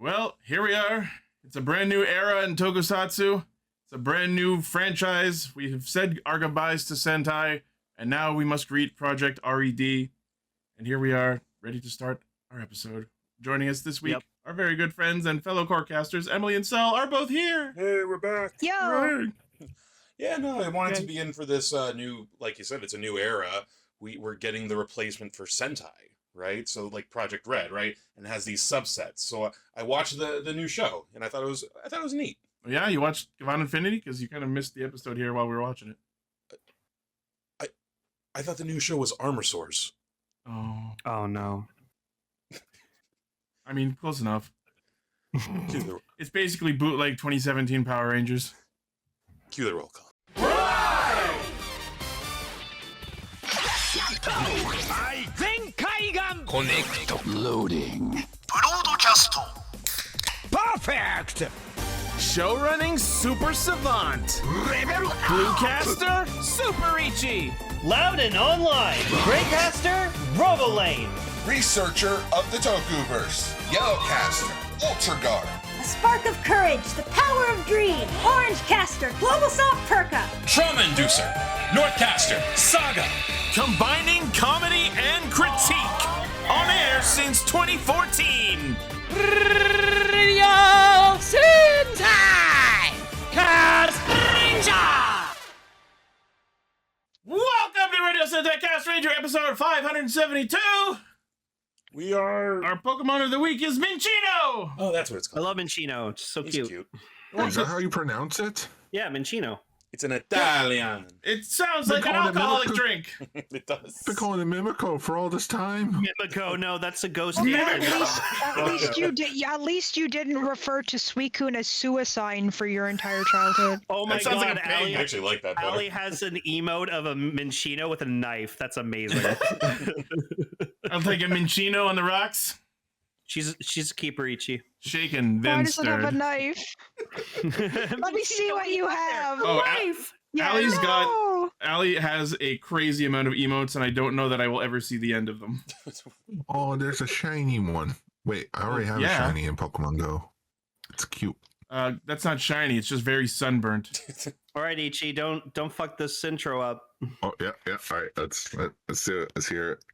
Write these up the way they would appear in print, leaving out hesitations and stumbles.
Well, here we are. It's a brand new era in tokusatsu. It's a brand new franchise. We have said our goodbyes to Sentai, and now we must greet Project R.E.D. And here we are, ready to start our episode. Joining us this week, our very good friends and fellow corecasters, Emily and Sel, are both here. Hey, we're back. Yo! Right. Yeah, no, I wanted to be in for this new, like you said, it's a new era. We're getting the replacement for Sentai, right? So like Project R.E.D, right? And it has these subsets. So I watched the new show, and I thought it was neat. Yeah, you watched Gavan Infinity? Because you kind of missed the episode here while we were watching it. I thought the new show was Armor Source. Oh no. I mean, close enough. It's basically bootleg 2017 Power Rangers. Cue the roll call. Connect. Loading. Broadcast. Perfect. Show running super savant. Bluecaster super Ichi. Loud and online. Greycaster, Robolane. Researcher of the Tokuverse. Yellowcaster. Ultraguard. A spark of courage, the power of dream, Orange Caster, Global Soft Perka. Trauma Inducer, Northcaster, Saga. Combining comedy and critique. On air since 2014. Radio Sentai Castranger. Welcome to Radio Sentai Castranger, episode 572. Our Pokemon of the week is Minchino. Oh, that's what it's I called. love Minchino. It's so cute. Oh, is that how you pronounce it? Yeah, Minchino. It's an Italian. It sounds They like an call it alcoholic Mimico. drink. It does. Been calling it Mimico for all this time. Mimico, no, that's a ghost. At least you didn't refer to Suicune as suicide for your entire childhood. Oh my That sounds god, like a Allie, I actually like that better. Allie has an emote of a Minchino with a knife. That's amazing. I'll take a Minchino on the rocks. She's a keeper, Ichi. Shaken, Why then does it have a stirred. knife? Let me see what you have. Oh, Knife. Allie's got. No. Allie has a crazy amount of emotes, and I don't know that I will ever see the end of them. Oh, there's a shiny one. Wait, I already have a shiny in Pokemon Go. It's cute. That's not shiny. It's just very sunburnt. All right, Ichi, don't fuck this intro up. Oh yeah. All right, let's do it. Let's hear it.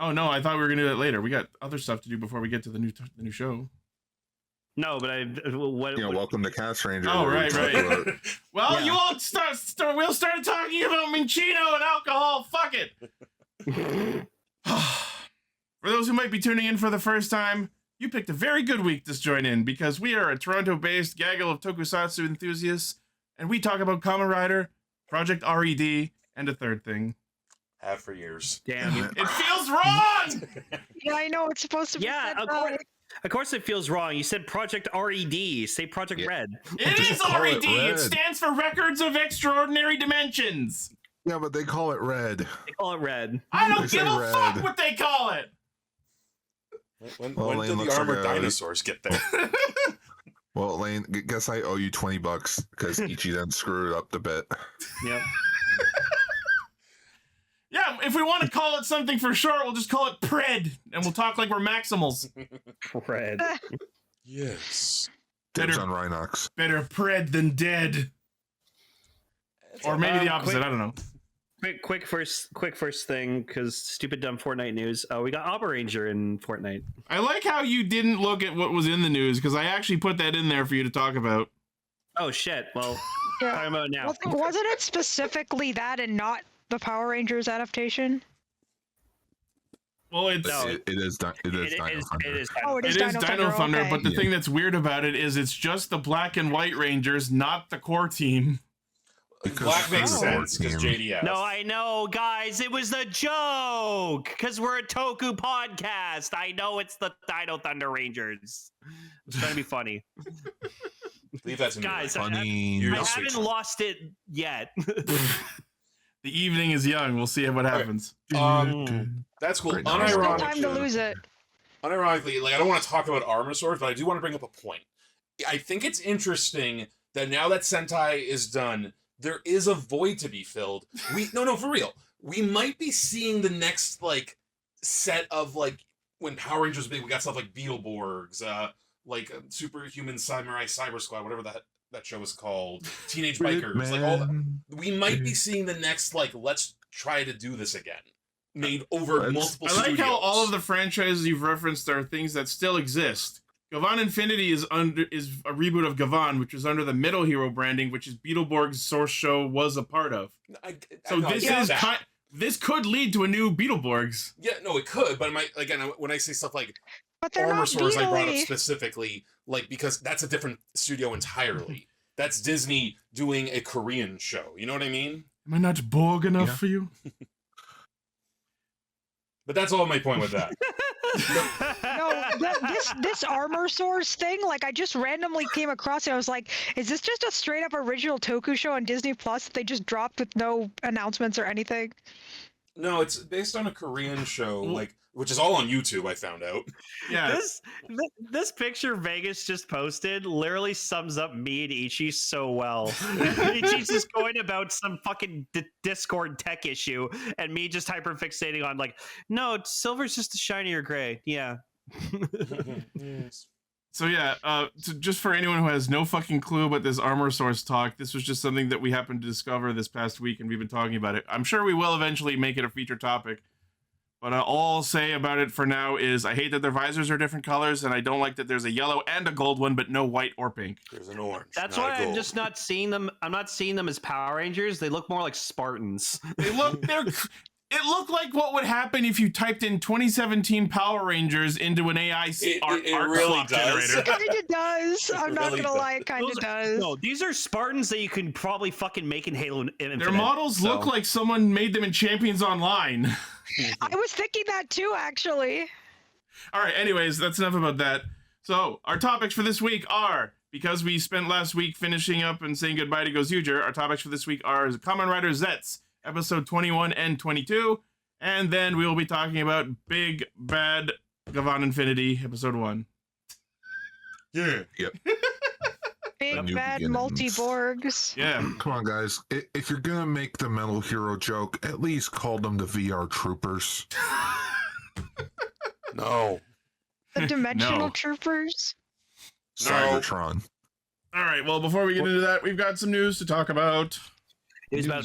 Oh no, I thought we were gonna do that later. We got other stuff to do before we get to the new show. No, but Welcome to Castranger. Oh, where we right, talk right. about- Well, Yeah. you all we'll start talking about Minchino and alcohol. Fuck it. For those who might be tuning in for the first time, you picked a very good week to join in because we are a Toronto-based gaggle of tokusatsu enthusiasts, and we talk about Kamen Rider, Project R.E.D, and a third thing. Have for years. Damn you. It feels wrong. Yeah, I know it's supposed to be. Yeah, said of course it feels wrong. You said Project R.E.D. Say Project Yeah. R.E.D. It Just is call it R.E.D. It Red. stands for Records of Extraordinary Dimensions. Yeah, but they call it red. They call it Red. I don't They say give a fuck red. what they call it. When Well, did Lane the looks armored like a- dinosaurs get there? Well, Lane, guess I owe you $20 because Ichi then screwed up the bit. Yep. Yeah, if we want to call it something for short, we'll just call it Pred, and we'll talk like we're Maximals. Red. Yes. Dibs Better- on Rhinox. Better Pred than dead. Or maybe the opposite, quick- I don't know. Quick first thing, because stupid dumb Fortnite news. We got Gaoranger in Fortnite. I like how you didn't look at what was in the news, because I actually put that in there for you to talk about. Oh shit! Well, Yeah. talking about it now. Wasn't it specifically that and not the Power Rangers adaptation? Well, it's... No. It is Dino Thunder. It is. Oh, It is Dino Thunder, okay. but the Yeah. thing that's weird about it is it's just the Black and White Rangers, not the core team. Because Black makes it's a sense because team. JDS. No, I know, guys. It was the joke because we're a Toku podcast. I know it's the Dino Thunder Rangers. It's trying to be funny, Leave that to me. guys. Funny. You're I no sweet haven't spot. lost it yet. The evening is young. We'll see what happens. That's cool. Great. There's no Unironically, time to lose it. unironically, like I don't want to talk about Armor Source, but I do want to bring up a point. I think it's interesting that now that Sentai is done, there is a void to be filled. No, for real. We might be seeing the next like set of like when Power Rangers was big. We got stuff like Beetleborgs. like Superhuman Samurai Cyber Squad, whatever that show is called, Teenage Bikers, like all. We might be seeing the next like let's try to do this again, made over multiple. I like studios. how all of the franchises you've referenced are things that still exist. Gavan Infinity is a reboot of Gavan, which is under the Middle Hero branding, which is Beetleborg's source show was a part of. This could lead to a new Beetleborgs. Yeah, no, it could, but when I say stuff like but they're Armor not Source, I brought up Beetle-y. specifically, like because that's a different studio entirely. That's Disney doing a Korean show. You know what I mean? Am I not Borg enough for you? But that's all my point with that. No, this Armor Source thing, like I just randomly came across it. I was like, is this just a straight up original Toku show on Disney Plus that they just dropped with no announcements or anything? No, it's based on a Korean show, like which is all on YouTube. I found out. Yeah. This picture Vegas just posted literally sums up me and Ichi so well. Ichi's just going about some fucking Discord tech issue, and me just hyperfixating on like, no, silver's just a shinier gray. Yeah. So yeah, so just for anyone who has no fucking clue about this Armor Source talk, this was just something that we happened to discover this past week, and we've been talking about it. I'm sure we will eventually make it a feature topic, but all I'll say about it for now is I hate that their visors are different colors, and I don't like that there's a yellow and a gold one, but no white or pink. There's an orange. That's why I'm just not seeing them. I'm not seeing them as Power Rangers. They look more like Spartans. It looked like what would happen if you typed in 2017 Power Rangers into an AI art really clock does. generator. It kind of does. I'm not really gonna lie, it kind of does. No, these are Spartans that you can probably fucking make in Halo Infinite. Their models look like someone made them in Champions Online. I was thinking that too, actually. All right, anyways, that's enough about that. So, our topics for this week are, because we spent last week finishing up and saying goodbye to Gozuger, our topics for this week are Kamen Rider Zeztz, episode 21 and 22, and then we will be talking about Big Bad Gavan Infinity, episode 1. Yeah. Yep. Big bad multi-Borgs. Yeah. Come on, guys. If you're gonna make the Metal Hero joke, at least call them the VR Troopers. No. The Dimensional No. Troopers. Cybertron. All right, well, before we get into that, we've got some news to talk about.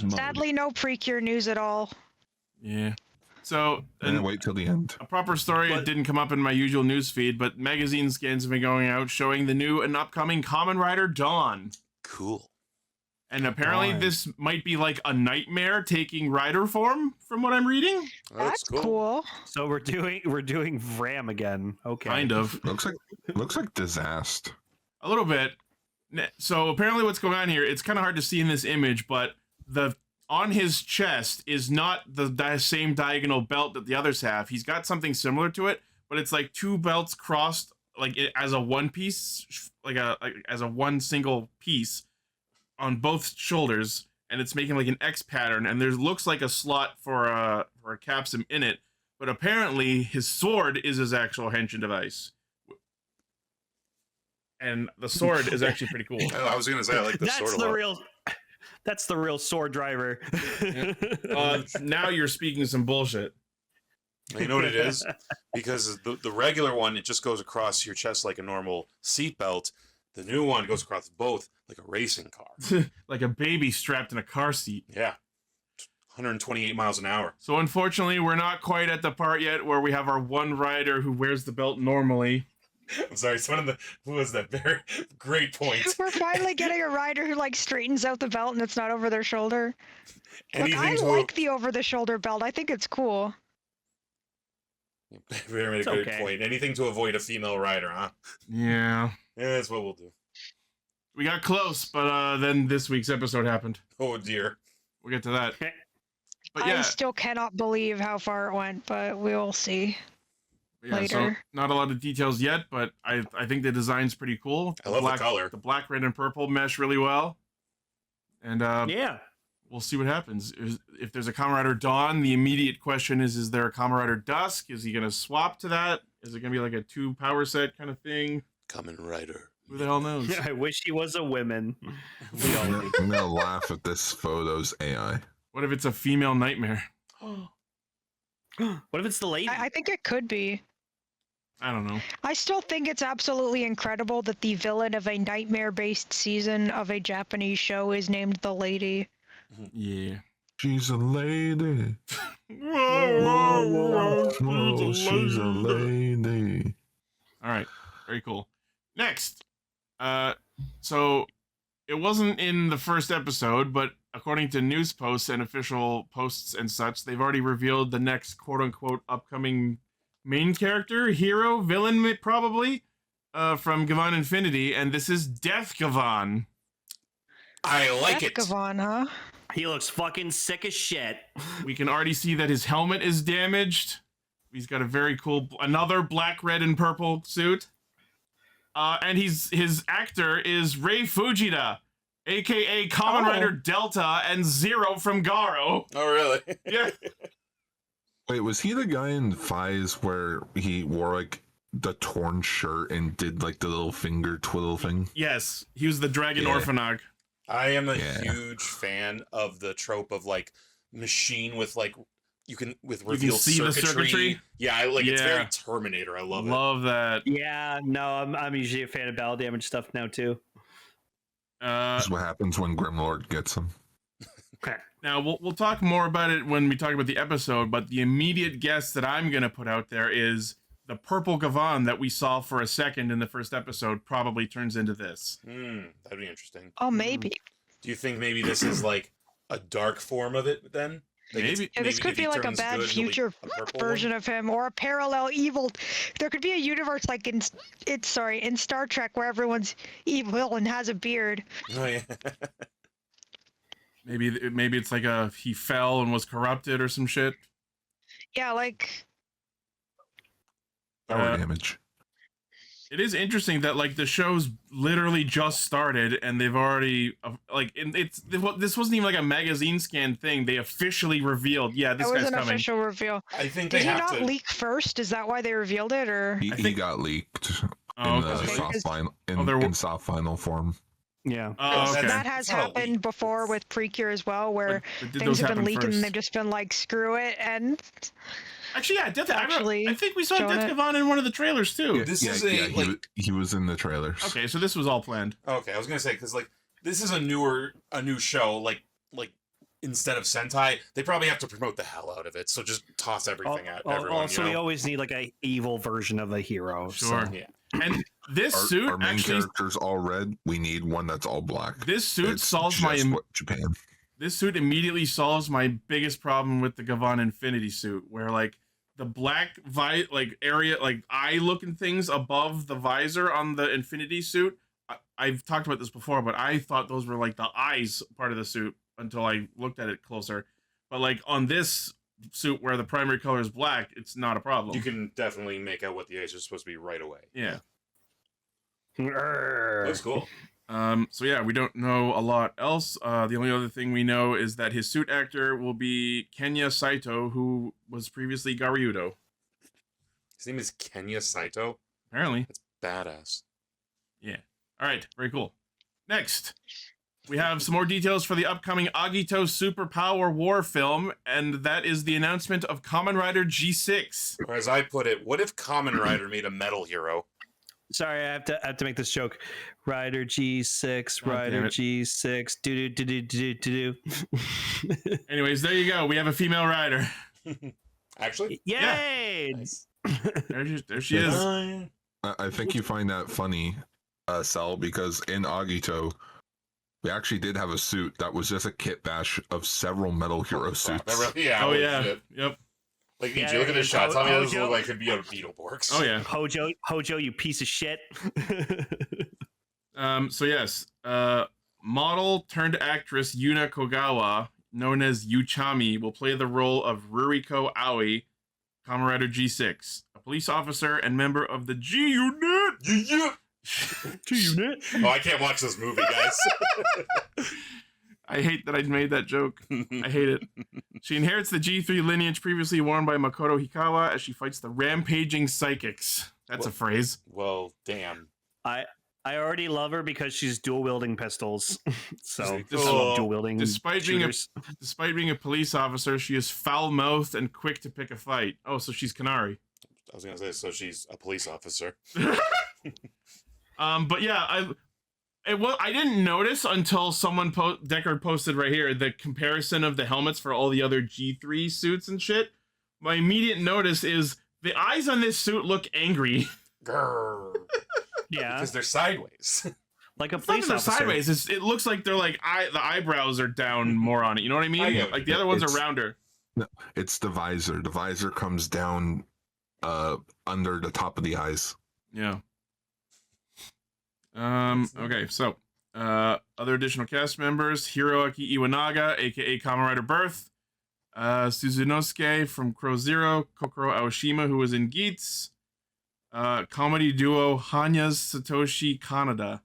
Sadly, no Precure news at all. Yeah. So, And wait till the end. a proper story, it didn't come up in my usual news feed, but magazine scans have been going out showing the new and upcoming Kamen Rider Dawn. Cool. And apparently this might be like a nightmare taking rider form, from what I'm reading. That's cool. So we're doing Ram again. Okay. Kind of. Looks like disaster. A little bit. So apparently what's going on here, it's kind of hard to see in this image, but on his chest is not the same diagonal belt that the others have. He's got something similar to it, but it's like two belts crossed like as a one piece, as a one single piece on both shoulders, and it's making like an X pattern, and there looks like a slot for a capsum in it, but apparently his sword is his actual henshin device. And the sword is actually pretty cool. I was gonna say I like the sword a lot. That's the real sword driver. Now you're speaking some bullshit. You know what it is? Because the regular one, it just goes across your chest like a normal seat belt. The new one goes across both like a racing car. Like a baby strapped in a car seat. Yeah. 128 miles an hour. So unfortunately, we're not quite at the part yet where we have our one rider who wears the belt normally. I'm sorry, who was that? Very great point. We're finally getting a rider who like straightens out the belt and it's not over their shoulder. Look, I like the over the shoulder belt. I think it's cool. Very good point. Anything to avoid a female rider, huh? Yeah. Yeah, that's what we'll do. We got close, but then this week's episode happened. Oh dear. We'll get to that. But yeah. I still cannot believe how far it went, but we'll see. Yeah, later. so not a lot of details yet, but I think the design's pretty cool. I love the color. The black, red, and purple mesh really well. And yeah, we'll see what happens. If there's a Kamen Rider Dawn, the immediate question is there a Kamen Rider Dusk? Is he going to swap to that? Is it going to be like a 2 power set kind of thing? Kamen Rider. Who the hell knows? I wish he was a woman. I'm gonna laugh at this photo's AI. What if it's a female nightmare? What if it's the lady? I think it could be. I don't know. I still think it's absolutely incredible that the villain of a nightmare-based season of a Japanese show is named the Lady. Yeah. She's a lady. Whoa, she's a lady. All right. Very cool. Next. So it wasn't in the first episode, but according to news posts and official posts and such, they've already revealed the next quote-unquote upcoming main character, hero, villain, probably, from Gavan Infinity, and this is Death Gavan. I like Death it. Gavan, huh? He looks fucking sick as shit. We can already see that his helmet is damaged. He's got a very cool, another black, red, and purple suit. And his actor is Rei Fujita, aka Kamen Rider Delta and Zero from Garo. Oh, really? Yeah. Wait, was he the guy in Fies where he wore like the torn shirt and did like the little finger twiddle thing? Yes, he was the Dragon Yeah. Orphanog. I am a huge fan of the trope of like machine with like with revealed see the circuitry. circuitry? Yeah, I like it's Yeah. very Terminator. I love it. Love that. Yeah, no, I'm usually a fan of battle damage stuff now too. This is what happens when Grimlord gets him. Now we'll talk more about it when we talk about the episode, but the immediate guess that I'm gonna put out there is the purple Gavan that we saw for a second in the first episode probably turns into this. That'd be interesting. Oh, maybe. Do you think maybe this is like a dark form of it then? Like Maybe. Yeah, this could if he be like a turns bad good, he'll be future a purple version one? of him, or a parallel evil. There could be a universe like in Star Trek where everyone's evil and has a beard. Oh yeah. Maybe it's like he fell and was corrupted or some shit. Yeah, like Power damage. It is interesting that like the show's literally just started and they've already this wasn't even like a magazine scan thing. They officially revealed, yeah, this that was guy's an coming. official reveal. I think Did they he have not to leak first? Is that why they revealed it, or? He got leaked Oh, in the okay. soft final there in soft final form. Yeah. Oh, okay. That has happened before with Precure as well, where But did things those have been happen leaked first? and they've just been like, screw it, and Actually, yeah, actually I think we saw showing Death it. Gavan in one of the trailers too. This is a like he was in the trailers. Okay, so this was all planned. okay. I was gonna say because like this is a new show. Like instead of Sentai, they probably have to promote the hell out of it. So just toss everything at everyone. Also, we always need like a evil version of a hero. Sure. So. Yeah. And this suit Our main actually, character's all red. We need one that's all black. this suit It's solves just my what Japan. this suit immediately solves my biggest problem with the Gavan Infinity suit, where like the black area, like eye looking things above the visor on the Infinity suit. I've talked about this before, but I thought those were like the eyes part of the suit until I looked at it closer. But like on this suit where the primary color is black, it's not a problem. You can definitely make out what the eyes are supposed to be right away. Yeah. That's cool. So yeah, we don't know a lot else. The only other thing we know is that his suit actor will be Kenya Saito, who was previously Garyudo. His name is Kenya Saito. Apparently. That's badass. Yeah. All right. Very cool. Next, we have some more details for the upcoming Agito Superpower War film, and that is the announcement of Kamen Rider G6. Or as I put it, what if Kamen Rider made a metal hero? Sorry, I have to make this joke. Rider G6, God damn Rider it. G6, do. Anyways, there you go. We have a female rider. Actually? Yay! Nice. There she is. I think you find that funny, Sal, because in Agito, we actually did have a suit that was just a kit bash of several Metal Hero suits. Yeah. Oh holy yeah. shit. Yep. Like, Yeah, you look at the and shots on me, this Hojo- look like it could be a Beetleborgs. Oh yeah. Hojo, you piece of shit. So yes, model turned actress Yuna Kogawa, known as Yuchami, will play the role of Ruriko Aoi, Kamen Rider G6, a police officer and member of the G Unit. Yeah. G-Unit. Oh, I can't watch this movie, guys. I hate that I made that joke. I hate it. She inherits the G3 lineage previously worn by Makoto Hikawa as she fights the rampaging psychics. That's a phrase. Well, damn. I already love her because she's dual wielding pistols. So I Oh. love dual wielding. Despite being a police officer, she is foul-mouthed and quick to pick a fight. Oh, so she's Kanari. I was gonna say, so she's a police officer. But yeah, I didn't notice until someone Deckard posted right here the comparison of the helmets for all the other G3 suits and shit. My immediate notice is the eyes on this suit look angry. Grrr. Yeah, because they're sideways. Like a It's not police that they're officer. sideways. It looks like they're like the eyebrows are down more on it. You know what I mean? I get what Like you the mean. other ones It's- are rounder. No, it's the visor. The visor comes down under the top of the eyes. Yeah. Okay, so other additional cast members: Hiroaki Iwanaga, aka Kamen Rider Birth, Suzunosuke from Crow Zero, Kokoro Aoshima, who was in Geats, comedy duo Hanya's Satoshi Kaneda.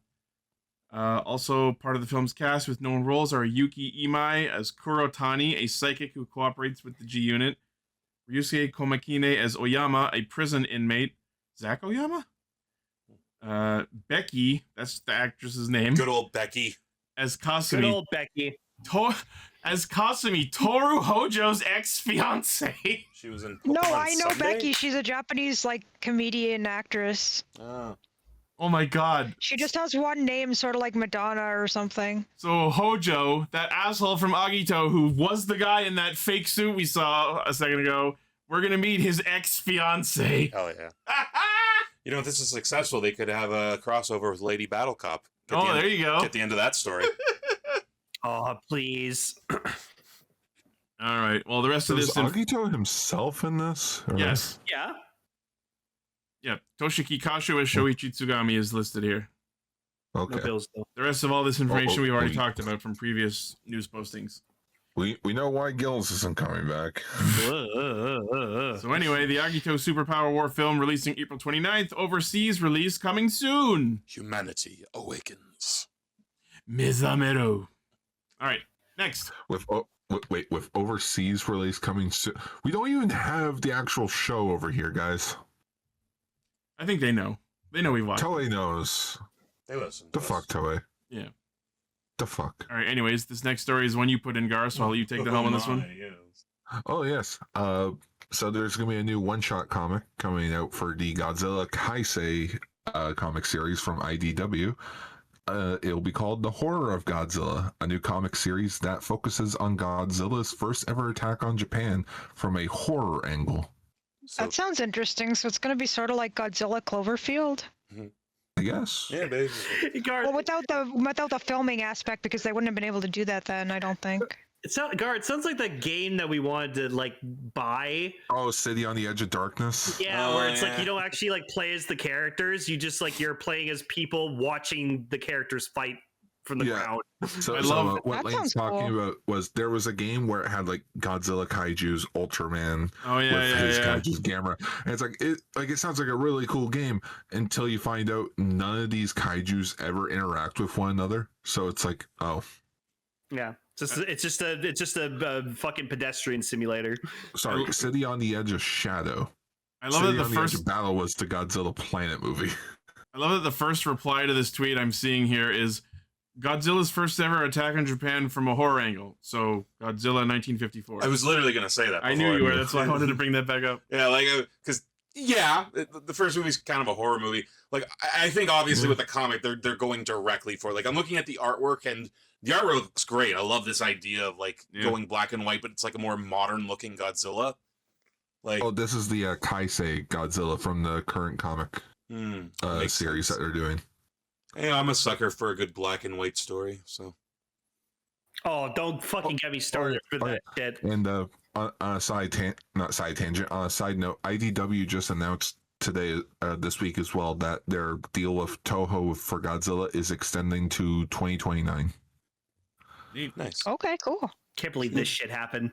Also part of the film's cast with known roles are Yuki Imai as Kurotani, a psychic who cooperates with the G Unit, Ryusuke Komakine as Oyama, a prison inmate, Zach Oyama? Becky, that's the actress's name, Good old Becky. as Good Kasumi. old Becky. As Kasumi, Toru Hojo's ex-fiance. She was in. No, Pokemon I know Sunday? Becky. She's a Japanese like comedian actress. Oh. Oh my god. She just has one name, sort of like Madonna or something. So Hojo, that asshole from Agito who was the guy in that fake suit we saw a second ago, we're gonna meet his ex-fiance. Hell yeah. You know, if this is successful, they could have a crossover with Lady Battle Cop. Oh, there you go. Get the end of that story. Oh, please. All right. Well, the rest of Is this. Agito himself in this? Or- Yes. Yeah. Yeah. Toshiki Kashu as Shoichi Tsugami is listed here. Okay. No bills though. The rest of all this information Oh, we've already wait. talked about from previous news postings. We know why Gills isn't coming back. So anyway, the Agito Superpower War film releasing April 29th. Overseas release coming soon. Humanity awakens. Mizamero. All right. Next. With overseas release coming soon. We don't even have the actual show over here, guys. I think they know. They know we watched. Toei knows. They listen. The fuck, Toei. Yeah. The fuck. All right. Anyways, this next story is one you put in, Gar, so I'll let you take the helm on this one. Oh yes. So there's gonna be a new one-shot comic coming out for the Godzilla Kaisei comic series from IDW. It'll be called The Horror of Godzilla, a new comic series that focuses on Godzilla's first ever attack on Japan from a horror angle. That sounds interesting. So it's going to be sort of like Godzilla Cloverfield. I guess. Yeah, baby. Well, without the filming aspect, because they wouldn't have been able to do that then. I don't think. It sounds like the game that we wanted to like buy. Oh, City on the Edge of Darkness. Yeah, Oh, where it's yeah. like you don't actually like play as the characters. You just like you're playing as people watching the characters fight from the Yeah. ground. So, I love- what That Lane's sounds talking cool. about was there was a game where it had like Godzilla Kaiju's Ultraman Oh yeah, with yeah, his yeah. Kaiju's camera, and it's like it sounds like a really cool game until you find out none of these Kaiju's ever interact with one another. So it's like, oh, Yeah, it's just a fucking pedestrian simulator. sorry, City on the Edge of Shadow. I love City that on the the Edge first. of Battle was the Godzilla Planet movie. I love that the first reply to this tweet I'm seeing here is Godzilla's first ever attack on Japan from a horror angle. So Godzilla 1954. I was literally gonna say that. I knew before. you were. That's why I wanted to bring that back up. Yeah, like, because the first movie's kind of a horror movie. Like, I think obviously with the comic, they're going directly for, like, I'm looking at the artwork and the artwork looks great. I love this idea of like going black and white, but it's like a more modern looking Godzilla. Like, Oh, this is the Kaisei Godzilla from the current comic makes series sense. that they're doing. Hey, I'm a sucker for a good black and white story. So Oh, don't fucking get me started for that shit. And on a side tangent, on a side note, IDW just announced today, this week as well, that their deal with Toho for Godzilla is extending to 2029. nice. Okay, cool. Can't believe this shit happened.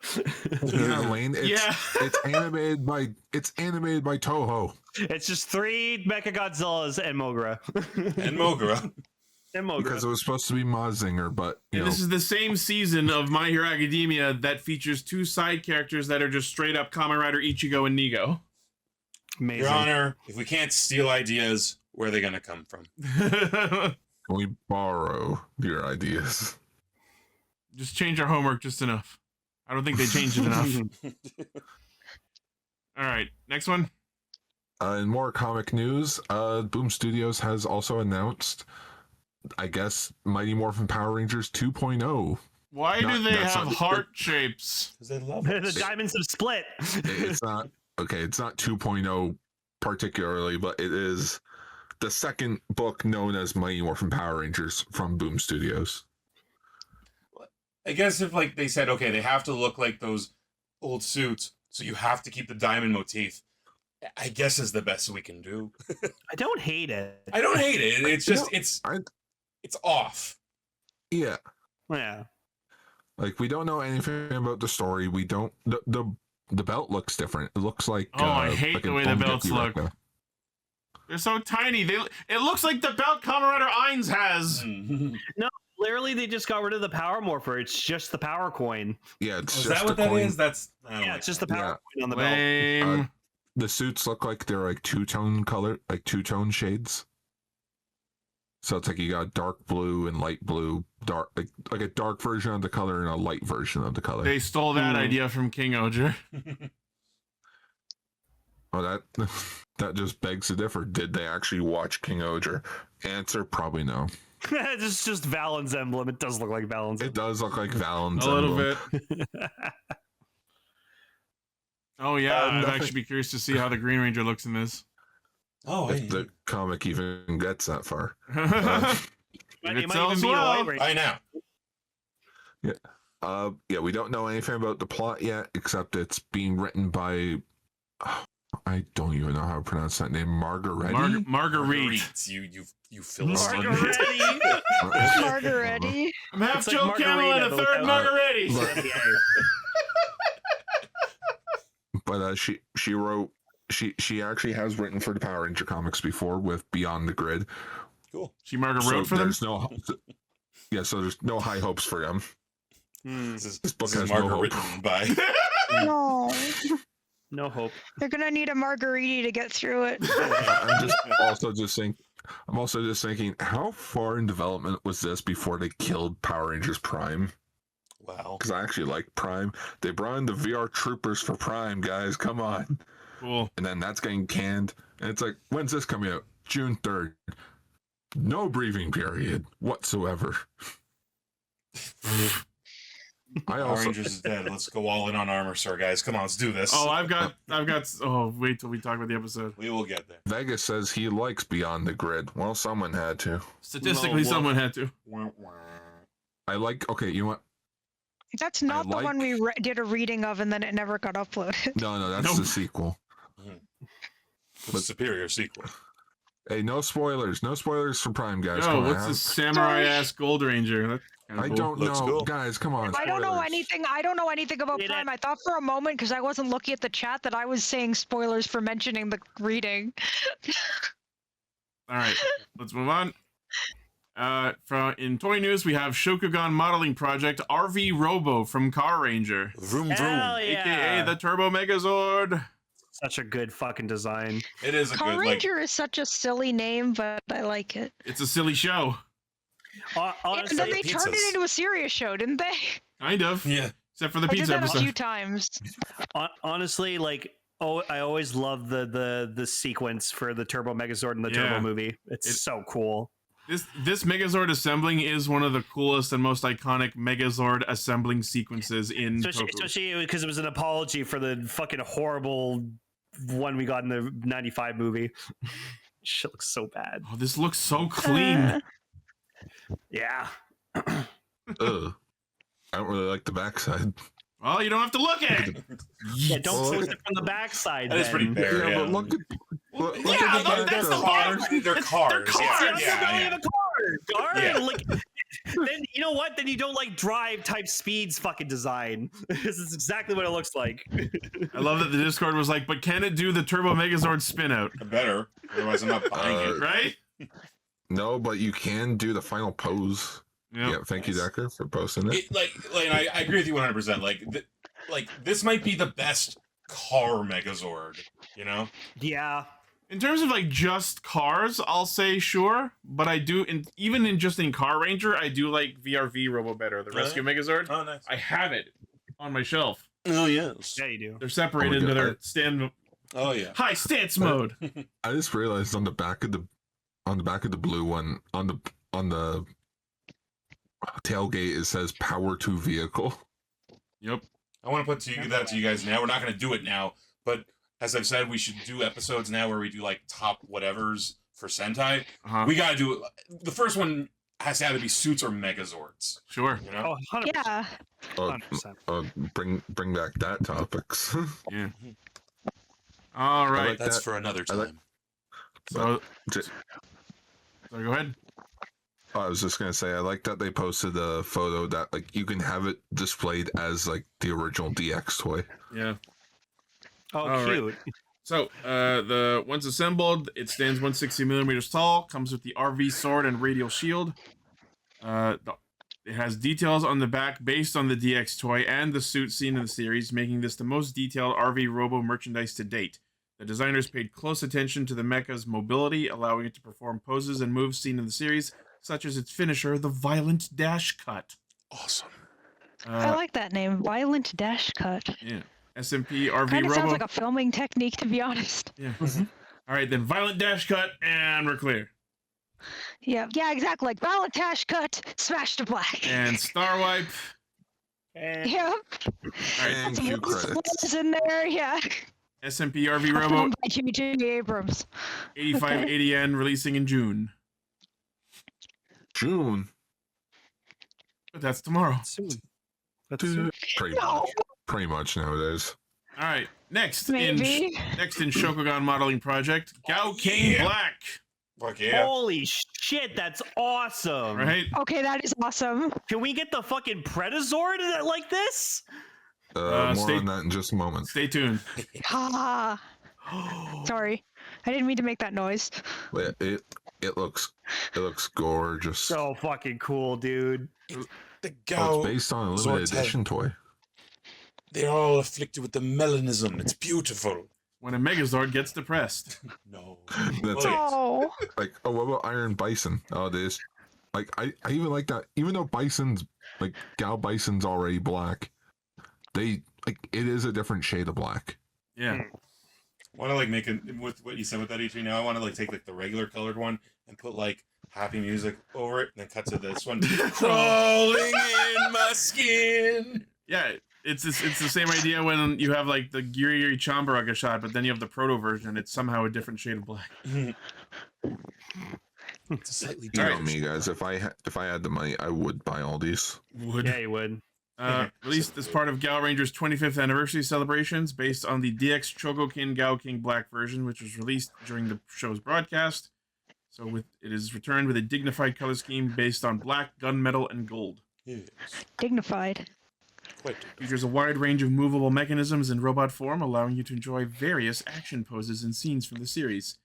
Yeah, Lane. Yeah. It's animated by Toho. It's just 3 Mecha Godzillas and Mogra. And Mogra. And Mogra. Because it was supposed to be Mazinger, but you And know, this is the same season of My Hero Academia that features 2 side characters that are just straight up Kamen Rider Ichigo and Nigo. Amazing. Your Honor, if we can't steal ideas, where are they gonna come from? we borrow your ideas. Just change our homework just enough. I don't think they changed it enough. All right, next one. In more comic news, Boom Studios has also announced, I guess, Mighty Morphin Power Rangers 2.0. Why do they have heart shapes? Because they love The diamonds have split. It's not okay. It's not 2.0 particularly, but it is the second book known as Mighty Morphin Power Rangers from Boom Studios. I guess if like they said, okay, they have to look like those old suits, so you have to keep the diamond motif. I guess is the best we can do. I don't hate it. I don't hate it. It's just it's off. Yeah. Yeah. Like we don't know anything about the story. We don't. The belt looks different. It looks like. Oh, I hate like the a way the Bone belts Deki look. replica. They're so tiny. It looks like the belt Kamen Rider Ainz has. No, literally, they just got rid of the power morpher. It's just the power coin. Yeah, it's Is just that what a that coin. is? That's It's just the power coin on the Lame. belt. The suits look like they're like two-tone color, like two-tone shades. So it's like you got dark blue and light blue, dark like a dark version of the color and a light version of the color. They stole that idea from King Oger. Oh, that just begs to differ. Did they actually watch King Oger? Answer: probably no. It's just Valen's emblem. It does look like Valen's. It does look like Valen's A little emblem. bit. Oh yeah, I'd nothing- actually be curious to see how the Green Ranger looks in this. Oh, If the comic even gets that far. It might even be a white ranger. I know. Yeah, we don't know anything about the plot yet, except it's being written by. I don't even know how to pronounce that name. Margaretti. Marguerite. You Philistine. Margaretti. I'm half It's like Joe Camel and a Margarita, third but Margaretti. But she wrote. She actually has written for the Power Ranger comics before with Beyond the Grid. Cool. She wrote for them. There's no. Yeah, so there's no high hopes for them. This book is has no Margaret hope. written by. No. No hope. They're gonna need a margarita to get through it. I'm also just thinking, how far in development was this before they killed Power Rangers Prime? Wow. Because I actually like Prime. They brought in the VR Troopers for Prime, guys. Come on. Cool. And then that's getting canned. And it's like, when's this coming out? June 3rd. No breathing period whatsoever. Power Rangers is dead. Let's go all in on Armor Sir, guys. Come on, let's do this. Oh, I've got. Oh, wait till we talk about the episode. We will get there. Vegas says he likes Beyond the Grid. Well, someone had to. Statistically, someone had to. I like. Okay, you know what? That's not the one we did a reading of, and then it never got uploaded. No, that's the sequel. The superior sequel. Hey, no spoilers. No spoilers for Prime, guys. Yo, Come on, what's this samurai ass Gold Ranger? That's kinda I cool. don't Looks know, cool. guys. Come on. I don't know spoilers. anything. I don't know anything about Prime. I thought for a moment, because I wasn't looking at the chat, that I was saying spoilers for mentioning the reading. All right, let's move on. In toy news, we have Shokugan modeling project RV Robo from Carranger, Vroom Hell vroom. aka the Turbo Megazord. Such a good fucking design. It is a good like. Carranger is such a silly name, but I like it. It's a silly show, Honestly, Then they turned it into a serious show, didn't they? kind of. Yeah. Except for the I did pizza that a episode. few times. honestly, like, I always love the sequence for the Turbo Megazord and the Yeah. Turbo movie. It's so cool. This Megazord assembling is one of the coolest and most iconic Megazord assembling sequences in Toku. Especially because it was an apology for the fucking horrible one we got in the 95 movie. Shit looks so bad. Oh, this looks so clean. Yeah. Ugh. I don't really like the backside. Well, you don't have to look at it. Yeah, don't post it from the backside. That is pretty bare. Yeah, Yeah, but look at Yeah, the back that's of the it. part. They're cars. That's Yeah, the value yeah. of a car. Yeah. Like, then you know what? Then you don't like drive type speeds fucking design. This is exactly what it looks like. I love that the Discord was like, but can it do the Turbo Megazord spin out? Better. Otherwise, I'm not buying it. Right? No, but you can do the final pose. Yep. Yeah, thank you, Decker, for posting it. Like I agree with you 100%. Like this might be the best car Megazord. You know? Yeah. In terms of like just cars, I'll say sure, but I do, even in Carranger, I do like VRV Robo better, the Rescue Megazord. Oh, nice. I have it on my shelf. Oh yes. Yeah, you do. They're separated into their stand. Oh yeah. High stance mode. I just realized on the back of the blue one on the tailgate it says power to vehicle. Yep. I want to put that to you guys now. We're not going to do it now, but as I've said, we should do episodes now where we do like top whatevers for Sentai. We got to do it. The first one has to either be suits or Megazords. Sure. You know? Oh, 100%. Yeah. 100%. Bring back that topics. Yeah. All right. like That's that. for another time. So go ahead. I was just gonna say I like that they posted a photo that like you can have it displayed as like the original DX toy. Yeah. Oh, All cute. right. So the once assembled, it stands 160 millimeters tall. Comes with the RV sword and radial shield. It has details on the back based on the DX toy and the suit seen in the series, making this the most detailed RV Robo merchandise to date. The designers paid close attention to the mecha's mobility, allowing it to perform poses and moves seen in the series, such as its finisher, the Violent Dash Cut. Awesome. I like that name, Violent Dash Cut. Yeah. SMP RV Kind of Robo. sounds like a filming technique, to be honest. Yeah. All right, then Violent Dash Cut, and we're clear. Yeah, exactly. Like Violent Dash Cut, smash to black. And Star Wipe. Yep. All right. Cue credits. In there, yeah. SMP RV Robo. By J.J. Abrams. 8580 yen, releasing in June. June. But that's tomorrow. Soon. Pretty much nowadays. All right. Next Maybe. in Shokugan modeling project, Gao King Black. Fuck yeah. Holy shit, that's awesome. Right? Okay, that is awesome. Can we get the fucking Predazord like this? More on that in just a moment. Stay tuned. Ah. Sorry. I didn't mean to make that noise. But it looks gorgeous. So fucking cool, dude. The Oh, it's based on a limited Zords edition toy. They're all afflicted with the melanism. It's beautiful. When a Megazord gets depressed. No. That's Oh. like, oh, what about Iron Bison? Oh, this. Like, I even like that. Even though Bison's, like, Gao Bison's already black, it is a different shade of black. Yeah. I want to, like, make it, with what you said with that E3 now, I want to, like, take, like, the regular colored one and put, like, happy music over it, and then cut to this one. Crawling in my skin. Yeah, it's the same idea when you have like the Giri Chambaraga shot, but then you have the proto version. It's somehow a different shade of black. It's a slightly You know dark. me, guys. If I had the money, I would buy all these. Yeah, you would. Released as part of Gaoranger's 25th anniversary celebrations, based on the DX Chogokin Gao King Black version, which was released during the show's broadcast. So it is returned with a dignified color scheme based on black, gunmetal, and gold. Yes. Dignified. Features a wide range of movable mechanisms in robot form, allowing you to enjoy various action poses and scenes from the series.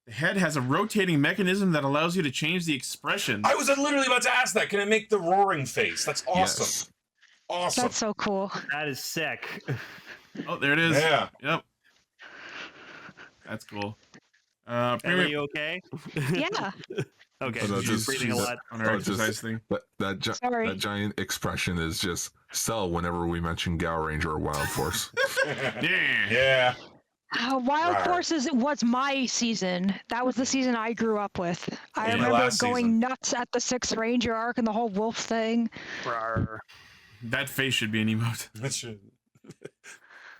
The head has a rotating mechanism that allows you to change the expression. I was literally about to ask that. Can it make the roaring face? That's awesome. Yes. Awesome. That's so cool. That is sick. Oh, there it is. Yeah. Yep. That's cool. Emily, you okay? Yeah. Okay, So she's breathing a lot. On her exercise thing. That giant expression is just sell whenever we mention Gaoranger or Wild Force. Yeah. Yeah. Wild Rawr. Forces was my season. That was the season I grew up with. I Yeah, remember last going season. nuts at the 6th Ranger arc and the whole wolf thing. That face should be an emote. That should.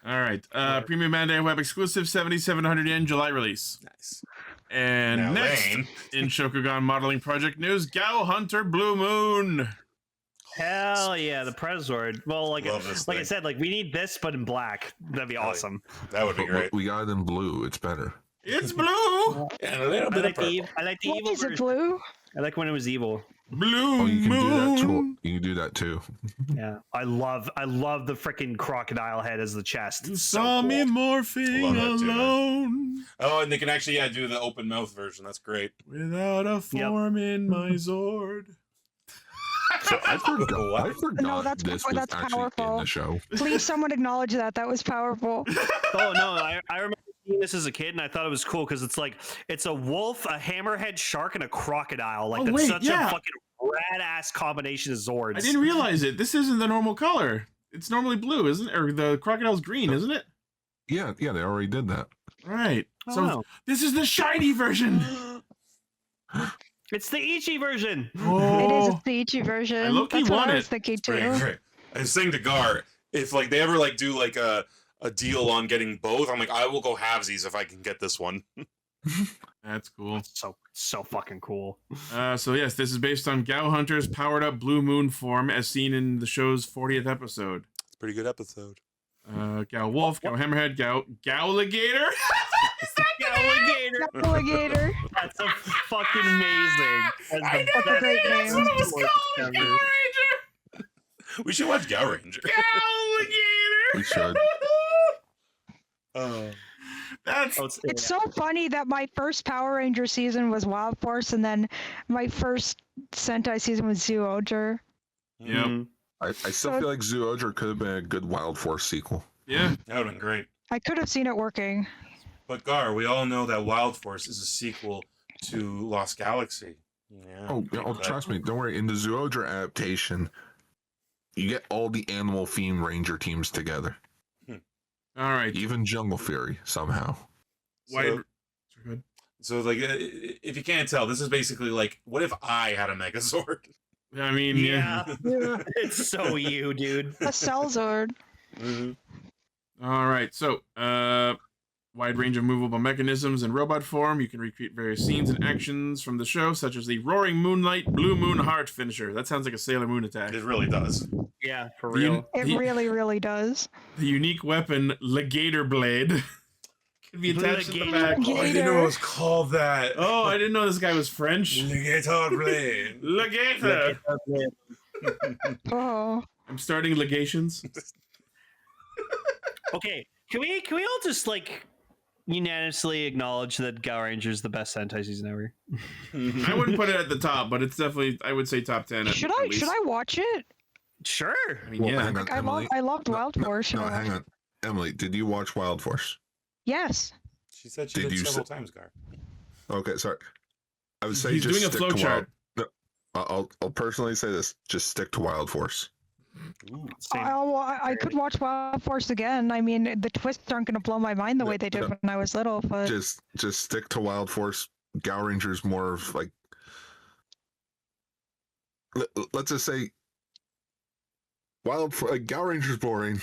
All right. Premium Bandai Web exclusive 7,700 yen July release. Nice. And Now, next Lane. in Shokugan modeling project news, GaoHunter Blue Moon. Hell yeah, the Predazord. Well, like Love this I thing. said, like we need this, but in black. That'd be awesome. That would be But great. we got it in blue. It's better. It's blue. And a little I bit of like purple. the What evil is it, version. blue? I like when it was evil. Blue Oh, you can Moon. do that too. You can do that too. Yeah, I love the freaking crocodile head as the chest. You It's saw so me cool. morphing Love that too, man. alone Oh, and they can actually do the open mouth version. That's great. without a form in my Zord. So I forgot. What? I forgot No, that's this power- was that's actually in powerful. the show. Please, someone acknowledge that. That was powerful. Oh no, I remember seeing this as a kid, and I thought it was cool because it's a wolf, a hammerhead shark, and a crocodile. Like Oh, that's wait, such yeah. a fucking rad ass combination of Zords. I didn't realize it. This isn't the normal color. It's normally blue, isn't it? Or the crocodile's green, isn't it? Yeah, they already did that. Right. Oh, So wow. this is the shiny version. It's the Ichi version. It is Oh, a Ichi version. I low-key That's what want I was it. thinking It's pretty too. great. I was saying to Gar, if like they ever like do like a deal on getting both, I'm like, I will go halvesies if I can get this one. that's cool. So fucking cool. So yes, this is based on GaoHunter's powered-up Blue Moon form, as seen in the show's 40th episode. It's a pretty good episode. Gao Wolf, Gao Hammerhead, Gauligator. Alligator. Alligator. That's a fucking amazing. I know, That's a great that's name. what it was called. Gaoranger. We should watch Gaoranger. Gauligator. We should. That's It's so funny that my first Power Ranger season was Wild Force, and then my first Sentai season was Zyuohger. yep. Mhm. I still feel like Zyuohger could have been a good Wild Force sequel. Yeah. That would have been great. I could have seen it working. But Gar, we all know that Wild Force is a sequel to Lost Galaxy. Yeah. Oh, trust me. Don't worry. In the Zyuohger adaptation, you get all the animal-themed Ranger teams together. All right. Even Jungle Fury, somehow. Wide. Good. So like, if you can't tell, this is basically like, what if I had a Megazord? I mean, yeah. Yeah. It's so you, dude. A Cellzord. All right. So, wide range of movable mechanisms in robot form. You can recreate various scenes and actions from the show, such as the Roaring Moonlight Blue Moon Heart finisher. That sounds like a Sailor Moon attack. It really does. Yeah, for The real. It really, really does. The unique weapon, Legator Blade, can be attached to the back. Legator. Oh, I didn't know it was called that. Oh, I didn't know this guy was French. Legator Blade. Legator. Oh. I'm starting legations. Okay, can we all just like unanimously acknowledge that Gaoranger is the best Sentai season ever? I wouldn't put it at the top, but it's definitely, I would say top 10. Should at least. I watch it? Sure. I mean, Well, yeah. hang on, I Emily. loved Wild Force. Should No, I watch hang it? on. Emily, did you watch Wild Force? Yes. She said she did several times, Gar. Okay, sorry. I would say He's just doing a stick flow to chart. Wild. No, I'll personally say this: just stick to Wild Force. Ooh. Same. I could watch Wild Force again. I mean, the twists aren't going to blow my mind the way they did when I was little, but Just stick to Wild Force. Gaoranger's more of like, let's just say, Gaoranger's boring.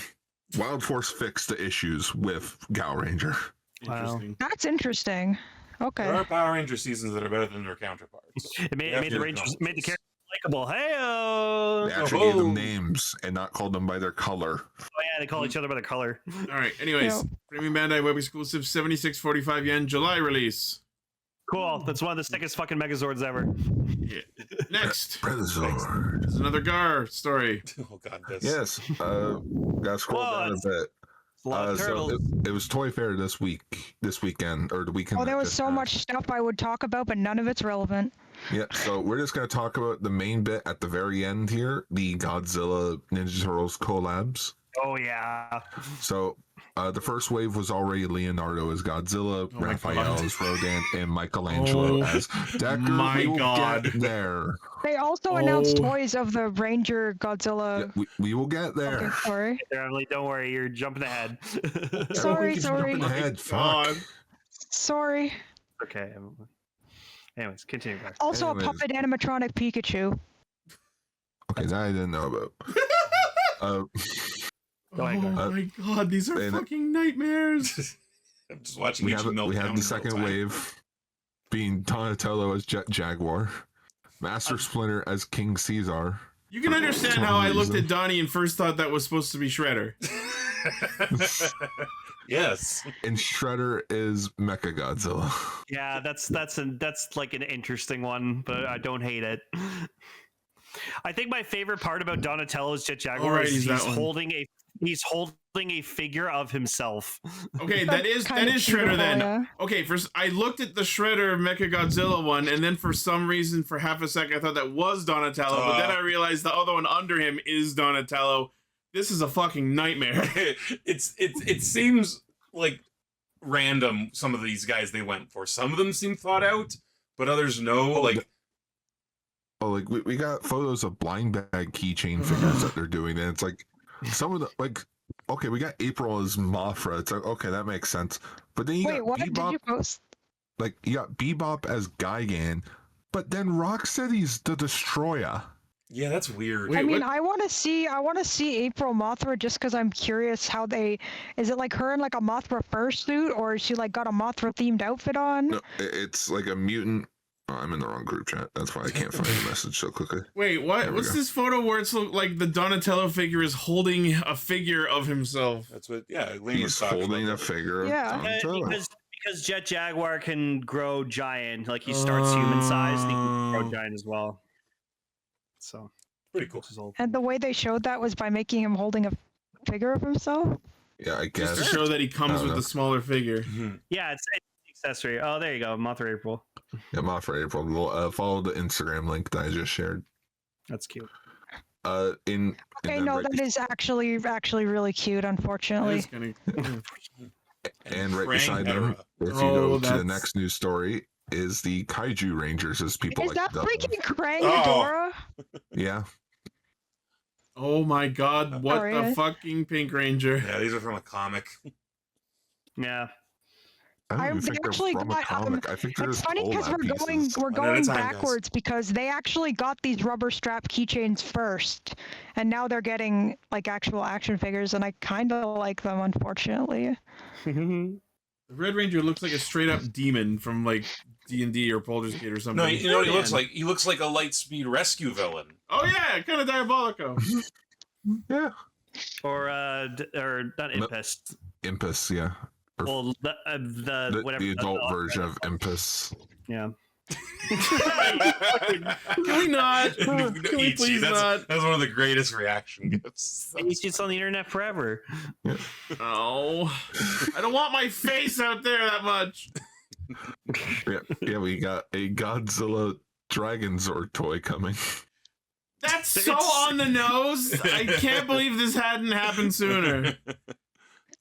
Wild Force fixed the issues with Gaoranger. Interesting. that's interesting. Okay. There are Power Ranger seasons that are better than their counterparts. It made the Yeah. Rangers made the characters likable. Hey, They actually gave them names and not called them by their color. Oh yeah, they call each other by their color. All right. Anyways, Yeah. Premium Bandai web exclusive 76.45 yen July release. Cool. That's one of the sickest fucking Megazords ever. Yeah. Next Prezord. is another Gar story. Oh god, this. Yes. Gotta scroll down a bit. A lot of So turtles. it was Toy Fair this weekend, or the weekend. Oh, there that was just so passed. much stuff I would talk about, but none of it's relevant. Yeah, so we're just going to talk about the main bit at the very end here, the Godzilla Ninja Turtles collabs. Oh yeah. So the first wave was already Leonardo as Godzilla, Oh my Raphael God. as Rodan, and Michelangelo Oh as Decker. my We will God. get there. They also announced Oh. toys of the Ranger Yeah, Godzilla. we will get Okay, there. sorry. Emily, don't worry, you're jumping ahead. Sorry, Keep sorry. jumping ahead, fuck. God. Sorry. Okay. Anyways, continue, guys. Also, Anyways. a puppet animatronic Pikachu. Okay, that I didn't know about. Oh Go ahead, Gar. my God, these are and- fucking nightmares. I'm just watching we each have melt down the in real second time. wave being Donatello as Jet Jaguar, Master Splinter as King Caesar. You can understand some how I looked reason. at Donnie and first thought that was supposed to be Shredder. Yes. And Shredder is Mecha Godzilla. Yeah, that's like an interesting one, but I don't hate it. I think my favorite part about Donatello's Jet Jaguar Alright, is he's he's that one. holding a figure of himself. Okay, that is Kinda Shredder beautiful, then. yeah. Okay, first I looked at the Shredder Mecha Godzilla one, and then for some reason, for half a second, I thought that was Donatello, but then I realized the other one under him is Donatello. This is a fucking nightmare. It seems like random. Some of these guys they went for. Some of them seem thought out, but others no. Like Oh, like we got photos of blind bag keychain figures that they're doing, and it's like some of the like okay, we got April as Mothra. It's like, okay, that makes sense. But then you Wait, got what Bebop, did you post? like you got Bebop as Gigan, but then Rocksteady's the Destroyer. Yeah, that's weird. I mean, I want to see April Mothra just because I'm curious how is it like her in like a Mothra fursuit, or is she like got a Mothra themed outfit on? No, it's like a mutant. Oh, I'm in the wrong group chat. That's why I can't find the message so quickly. Wait, what? What's this photo where it's like the Donatello figure is holding a figure of himself? That's what. Yeah, he's holding a figure. Yeah. Of Donatello. Because Jet Jaguar can grow giant, like he starts human sized, and he can grow giant as well. So pretty cool. And the way they showed that was by making him holding a figure of himself. Yeah, I guess. Just to show that he comes with the smaller figure. Yeah, it's an accessory. Oh, there you go, Mothra April. Yeah, Mothra April. We'll follow the Instagram link that I just shared. That's cute. Okay, no, that is actually really cute. Unfortunately. And right beside them, if you go to the next news story, is the Kaiju Rangers, as people Is like that to dub them. freaking Carranger? Yeah. Oh my god, what Sorry. the fucking Pink Ranger? Yeah, these are from a comic. Yeah. I don't They think they're actually from a got. comic. I think they're It's just funny because collab we're pieces. going backwards because they actually got these rubber strap keychains first, and now they're getting like actual action figures, and I kind of like them, unfortunately. The Red Ranger looks like a straight up demon from like D&D or Baldur's Gate or something. No, you know what he looks like? He looks like a Lightspeed rescue villain. Oh yeah, kind of Diabolico. Yeah. Or not Impus. Impus, yeah. Or Well, the whatever the adult version of Impus. Yeah. Can we not? Can we please not? That's one of the greatest reaction gifts. He's just on the internet forever. Oh, I don't want my face out there that much. Yeah, we got a Godzilla Dragon Zord toy coming. That's so on the nose. I can't believe this hadn't happened sooner.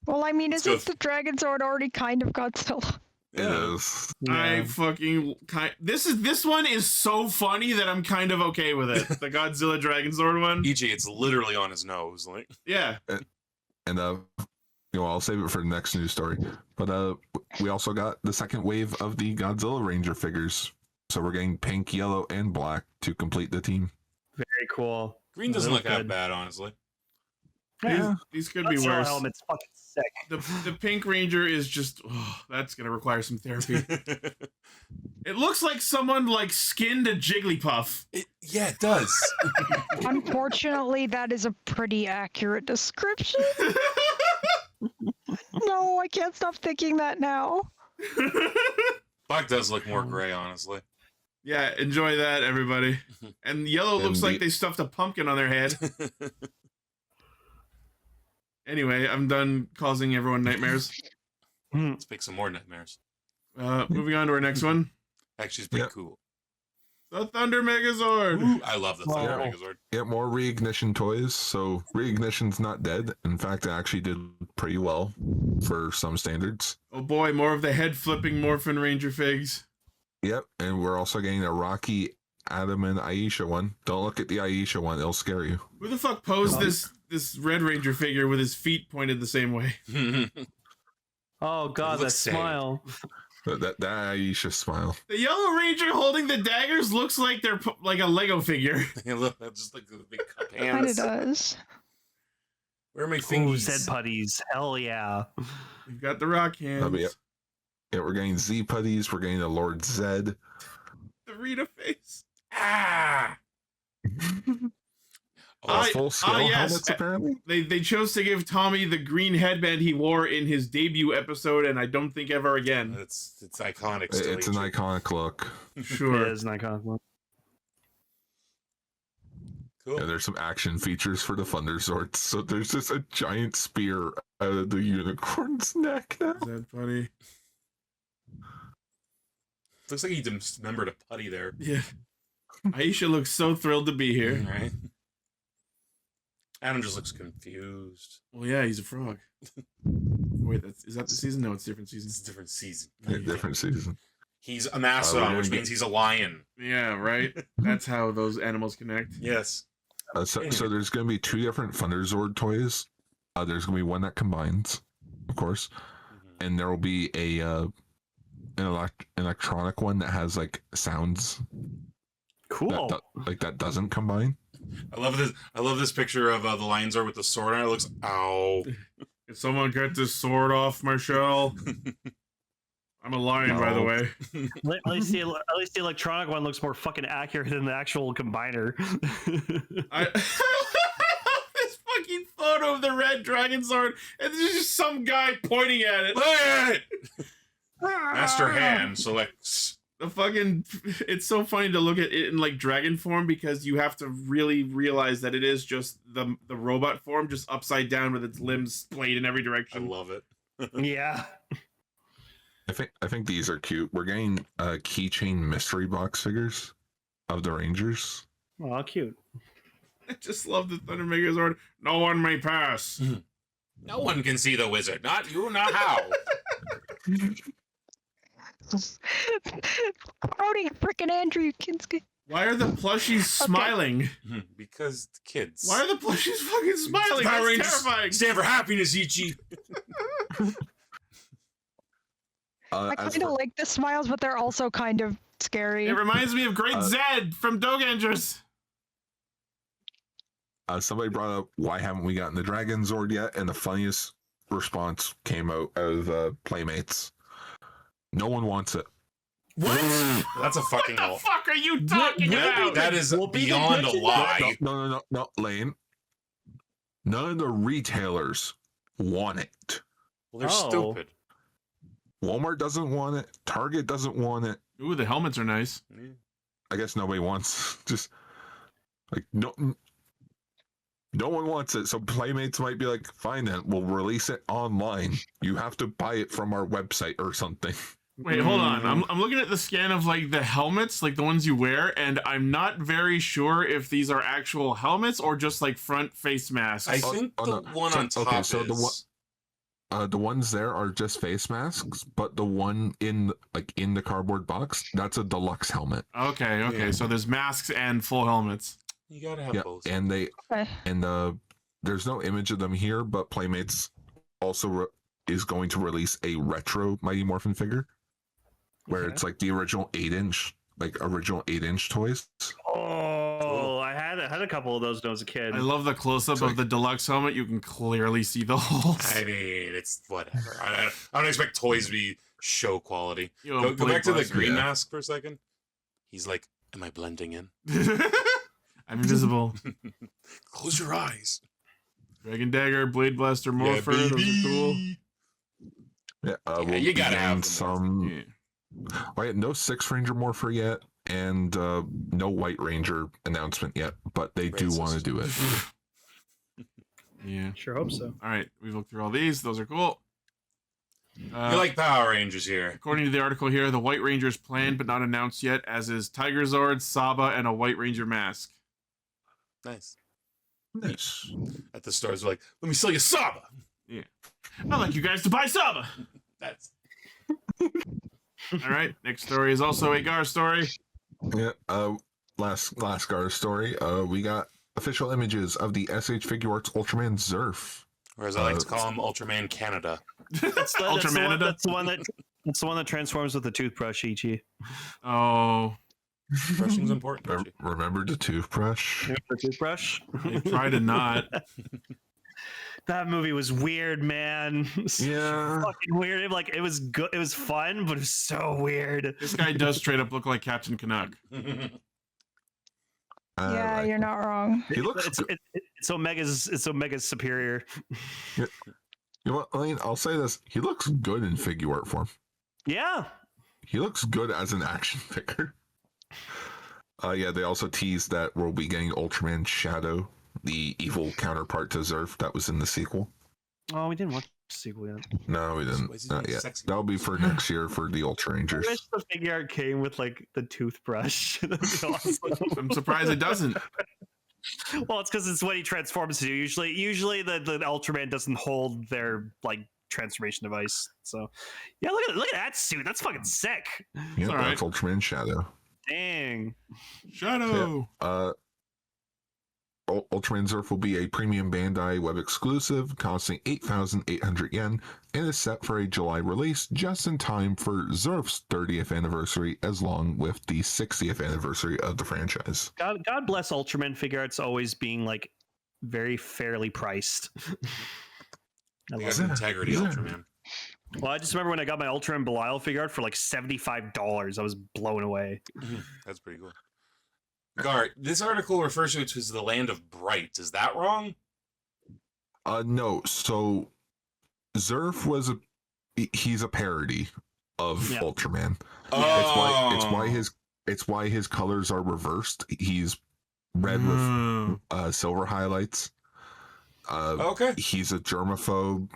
Well, I mean, isn't the Dragon Zord already kind of Godzilla? It is. I fucking this one is so funny that I'm kind of okay with it. The Godzilla Dragon Zord one. EJ, it's literally on his nose, like. Yeah. And I'll save it for the next news story. But we also got the second wave of the Godzilla Ranger figures. So we're getting pink, yellow, and black to complete the team. Very cool. Green doesn't look that bad, honestly. Yeah. These could be Godzilla worse. helmet's fucking sick. The Pink Ranger is just that's gonna require some therapy. It looks like someone like skinned a Jigglypuff. Yeah, it does. Unfortunately, that is a pretty accurate description. No, I can't stop thinking that now. Black does look more gray, honestly. Yeah, enjoy that, everybody. And yellow looks like Indeed. they stuffed a pumpkin on their head. Anyway, I'm done causing everyone nightmares. Let's make some more nightmares. Moving on to our next one. Actually, it's pretty cool. The Thunder Megazord. Ooh, I love the Thunder Wow. Megazord. Get more Reignition toys. So Reignition's not dead. In fact, it actually did pretty well for some standards. Oh boy, more of the head flipping Morphin Ranger figs. Yep, and we're also getting a Rocky, Adam, and Aisha one. Don't look at the Aisha one; it'll scare you. Who the fuck posed this Red Ranger figure with his feet pointed the same way? Oh god, that looks sad. smile. That Aisha smile. The Yellow Ranger holding the daggers looks like they're like a Lego figure. Look, that's just like the big cup Kind of hands. does. Where are my Ooh, fingers? Zed putties. Hell yeah. We've got the rock hands. Yeah, we're getting Z putties. We're getting the Lord Zed. The Rita face. Ah! Full scale helmets, apparently. They chose to give Tommy the green headband he wore in his debut episode, and I don't think ever again. It's iconic. Still, It's an iconic look. Sure. It is an iconic one. Cool. Yeah, there's some action features for the Thunder Zords. So there's just a giant spear out of the unicorn's neck now. Is that funny? Looks like he dismembered a putty there. Yeah. Aisha looks so thrilled to be here. Right? Adam just looks confused. Well, yeah, he's a frog. Wait, is that the season? No, it's different season. It's a different season. Yeah, different season. He's a mastodon, which means he's a lion. Yeah, right? That's how those animals connect. Yes. So there's going to be two different Thunder Zord toys. There's gonna be one that combines, of course, and there will be an electronic one that has like sounds. Cool. That doesn't combine. I love this picture of the Lion Zord with the sword on it. It looks, ow. Can someone get this sword off my shell? I'm a lion, by the way. At least the electronic one looks more fucking accurate than the actual combiner. This fucking photo of the red dragon sword, and there's just some guy pointing at it. Look at it! Master Hand selects. It's so funny to look at it in like dragon form because you have to really realize that it is just the robot form, just upside down with its limbs splayed in every direction. I love it. Yeah. I think these are cute. We're getting keychain mystery box figures of the Rangers. Oh, cute. I just love the Thunder Megazord. No one may pass. No one can see the wizard. Not you, not how. Brody, frickin' Andrew Kinski. Why are the plushies smiling? Because the kids. Why are the plushies fucking smiling? Power That's Rangers terrifying. Stand for happiness, Ichi. I kind of like the smiles, but they're also kind of scary. It reminds me of Great Zed from Dogangers. Somebody brought up, why haven't we gotten the Dragon Zord yet? And the funniest response came out of Playmates. No one wants it. What? That's a fucking. What the fuck are you talking about? That is beyond a lie. No, Lane. None of the retailers want it. Well, they're stupid. Walmart doesn't want it. Target doesn't want it. Ooh, the helmets are nice. I guess nobody wants. Just like no one wants it. So Playmates might be like, fine then, we'll release it online. You have to buy it from our website or something. Wait, hold on. I'm looking at the scan of like the helmets, like the ones you wear, and I'm not very sure if these are actual helmets or just like front face masks. I think the one on top is. The ones there are just face masks, but the one in the cardboard box, that's a deluxe helmet. Okay. Yeah. So there's masks and full helmets. You gotta have both. And there's no image of them here, but Playmates also is going to release a retro Mighty Morphin figure, where it's like the original 8-inch toys. Oh, I had a couple of those when I was a kid. I love the close-up of the deluxe helmet. You can clearly see the holes. I mean, it's whatever. I don't expect toys to be show quality. Yo, Go back to the green yeah. mask for a second. He's like, am I blending in? I'm invisible. Close your eyes. Dragon Dagger, Blade Blaster, Morpher. Those are cool. Yeah, Yeah, you gotta have them. some. Yeah. Right, no 6 Ranger Morpher yet, and no White Ranger announcement yet, but they do want to do it. Yeah. Sure hope so. All right, we've looked through all these. Those are cool. You like Power Rangers here. According to the article here, the White Ranger is planned but not announced yet, as is Tiger Zord, Saba, and a White Ranger mask. Nice. Nice. At the stores, like, let me sell you Saba. Yeah. I'd like you guys to buy Saba. That's. All right. Next story is also a Gar story. Yeah. Last Gar story. We got official images of the SH Figure Arts Ultraman Zearth. Or as I like to call him, Ultraman Canada. That's the one that transforms with the toothbrush, Ichi. Oh. Brushing's important. Remember the toothbrush? The toothbrush? I try to not. That movie was weird, man. Yeah. Fucking weird. Like, it was good. It was fun, but it was so weird. This guy does straight up look like Captain Canuck. Yeah, you're not wrong. He looks. It's Omega's superior. You know what, Elaine? I'll say this: he looks good in figure art form. Yeah. He looks good as an action figure. Yeah, they also teased that we'll be getting Ultraman Shadow, the evil counterpart to Zearth that was in the sequel. Oh, we didn't watch the sequel yet. No, we didn't. Not yet. That'll be for next year for the Ultra Rangers. I wish the figure art came with like the toothbrush. That'd be awesome. I'm surprised it doesn't. Well, it's because it's what he transforms to. Usually the Ultraman doesn't hold their like transformation device. So yeah, look at that suit. That's fucking sick. Yeah, all that's right. Ultraman Shadow. Dang. Shadow. Yeah. Ultraman Zearth will be a premium Bandai web exclusive, costing 8,800 yen, and is set for a July release, just in time for Zearth's 30th anniversary, as long with the 60th anniversary of the franchise. God bless Ultraman figure arts always being like very fairly priced. They got integrity, Ultraman. Well, I just remember when I got my Ultraman Belial figure art for like $75. I was blown away. That's pretty cool. Gar, this article refers to it as the land of bright. Is that wrong? No. So Zearth he's a parody of Ultraman. Oh. It's why his colors are reversed. He's red with silver highlights. Okay. He's a germaphobe.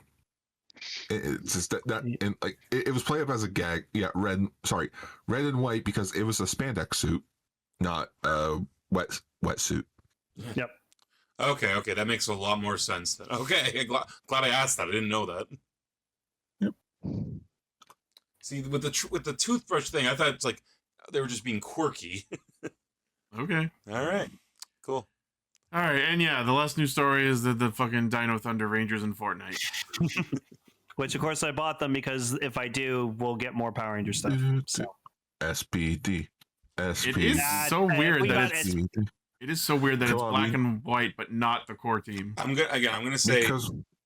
It's just that and like it was played up as a gag. Yeah, red and white because it was a spandex suit, not a wetsuit. Yep. Okay, that makes a lot more sense. Okay, glad I asked that. I didn't know that. Yep. See, with the toothbrush thing, I thought it's like they were just being quirky. Okay. All right. Cool. All right, and yeah, the last news story is that the fucking Dino Thunder Rangers in Fortnite. Which, of course, I bought them because if I do, we'll get more Power Ranger stuff. So. SPD. It is so weird that it is so weird that it's black and white, but not the core team. I'm gonna say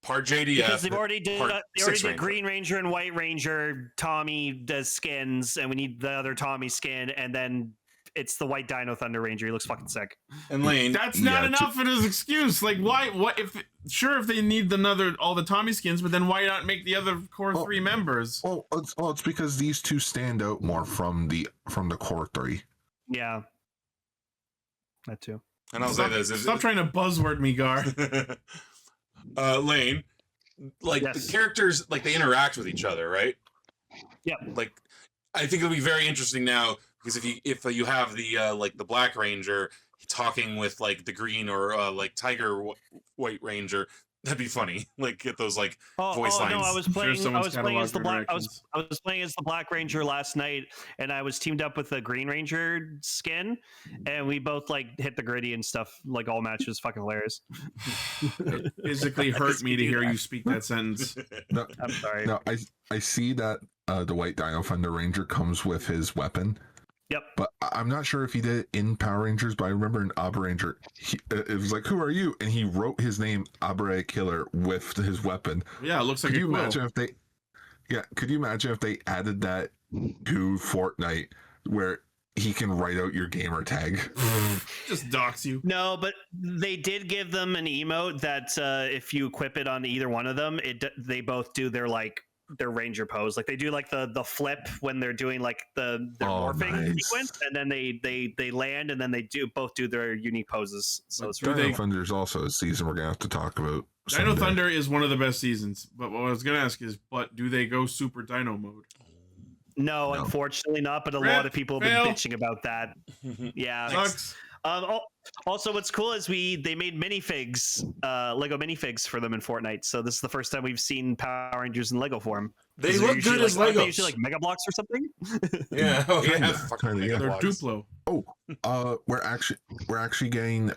part JDF. Because they already did Green Ranger and White Ranger. Tommy does skins, and we need the other Tommy skin, and then it's the White Dino Thunder Ranger. He looks fucking sick. And Lane, that's not enough of his excuse. Like, why? What if? Sure, if they need all the Tommy skins, but then why not make the other core three members? Well, it's because these two stand out more from the core three. Yeah, that too. And I'll say this: stop trying to buzzword me, Gar. Lane, like the characters, like they interact with each other, right? Yeah. Like, I think it'll be very interesting now because if you have the like the Black Ranger talking with like the Green or like Tiger White Ranger, that'd be funny. Like get those like voice lines. No, I was playing as the Black. I was playing as the Black Ranger last night, and I was teamed up with the Green Ranger skin, and we both like hit the gritty and stuff. Like all matches, fucking hilarious. It physically hurt me to hear you speak that sentence. No, I'm sorry. No, I see that the White Dino Thunder Ranger comes with his weapon. Yep. But I'm not sure if he did it in Power Rangers, but I remember in Gaoranger, it was like, "Who are you?" And he wrote his name, Abra Killer, with his weapon. Yeah, it looks like. Could you imagine if they added that to Fortnite, where he can write out your gamer tag? Just dox you. No, but they did give them an emote that if you equip it on either one of them, they both do their Ranger pose. Like they do like the flip when they're doing like their morphing sequence, and then they land, and then they both do their unique poses. So it's Dino Thunder is also a season we're gonna have to talk about. Dino Thunder is one of the best seasons, but what I was gonna ask is, do they go Super Dino mode? No, unfortunately not. But a lot of people have been bitching about that. Yeah. Sucks. Also, what's cool is they made minifigs, Lego minifigs for them in Fortnite. So this is the first time we've seen Power Rangers in Lego form. They look good as Legos. They're usually like Mega Blocks or something. Yeah, they're Duplo. We're actually getting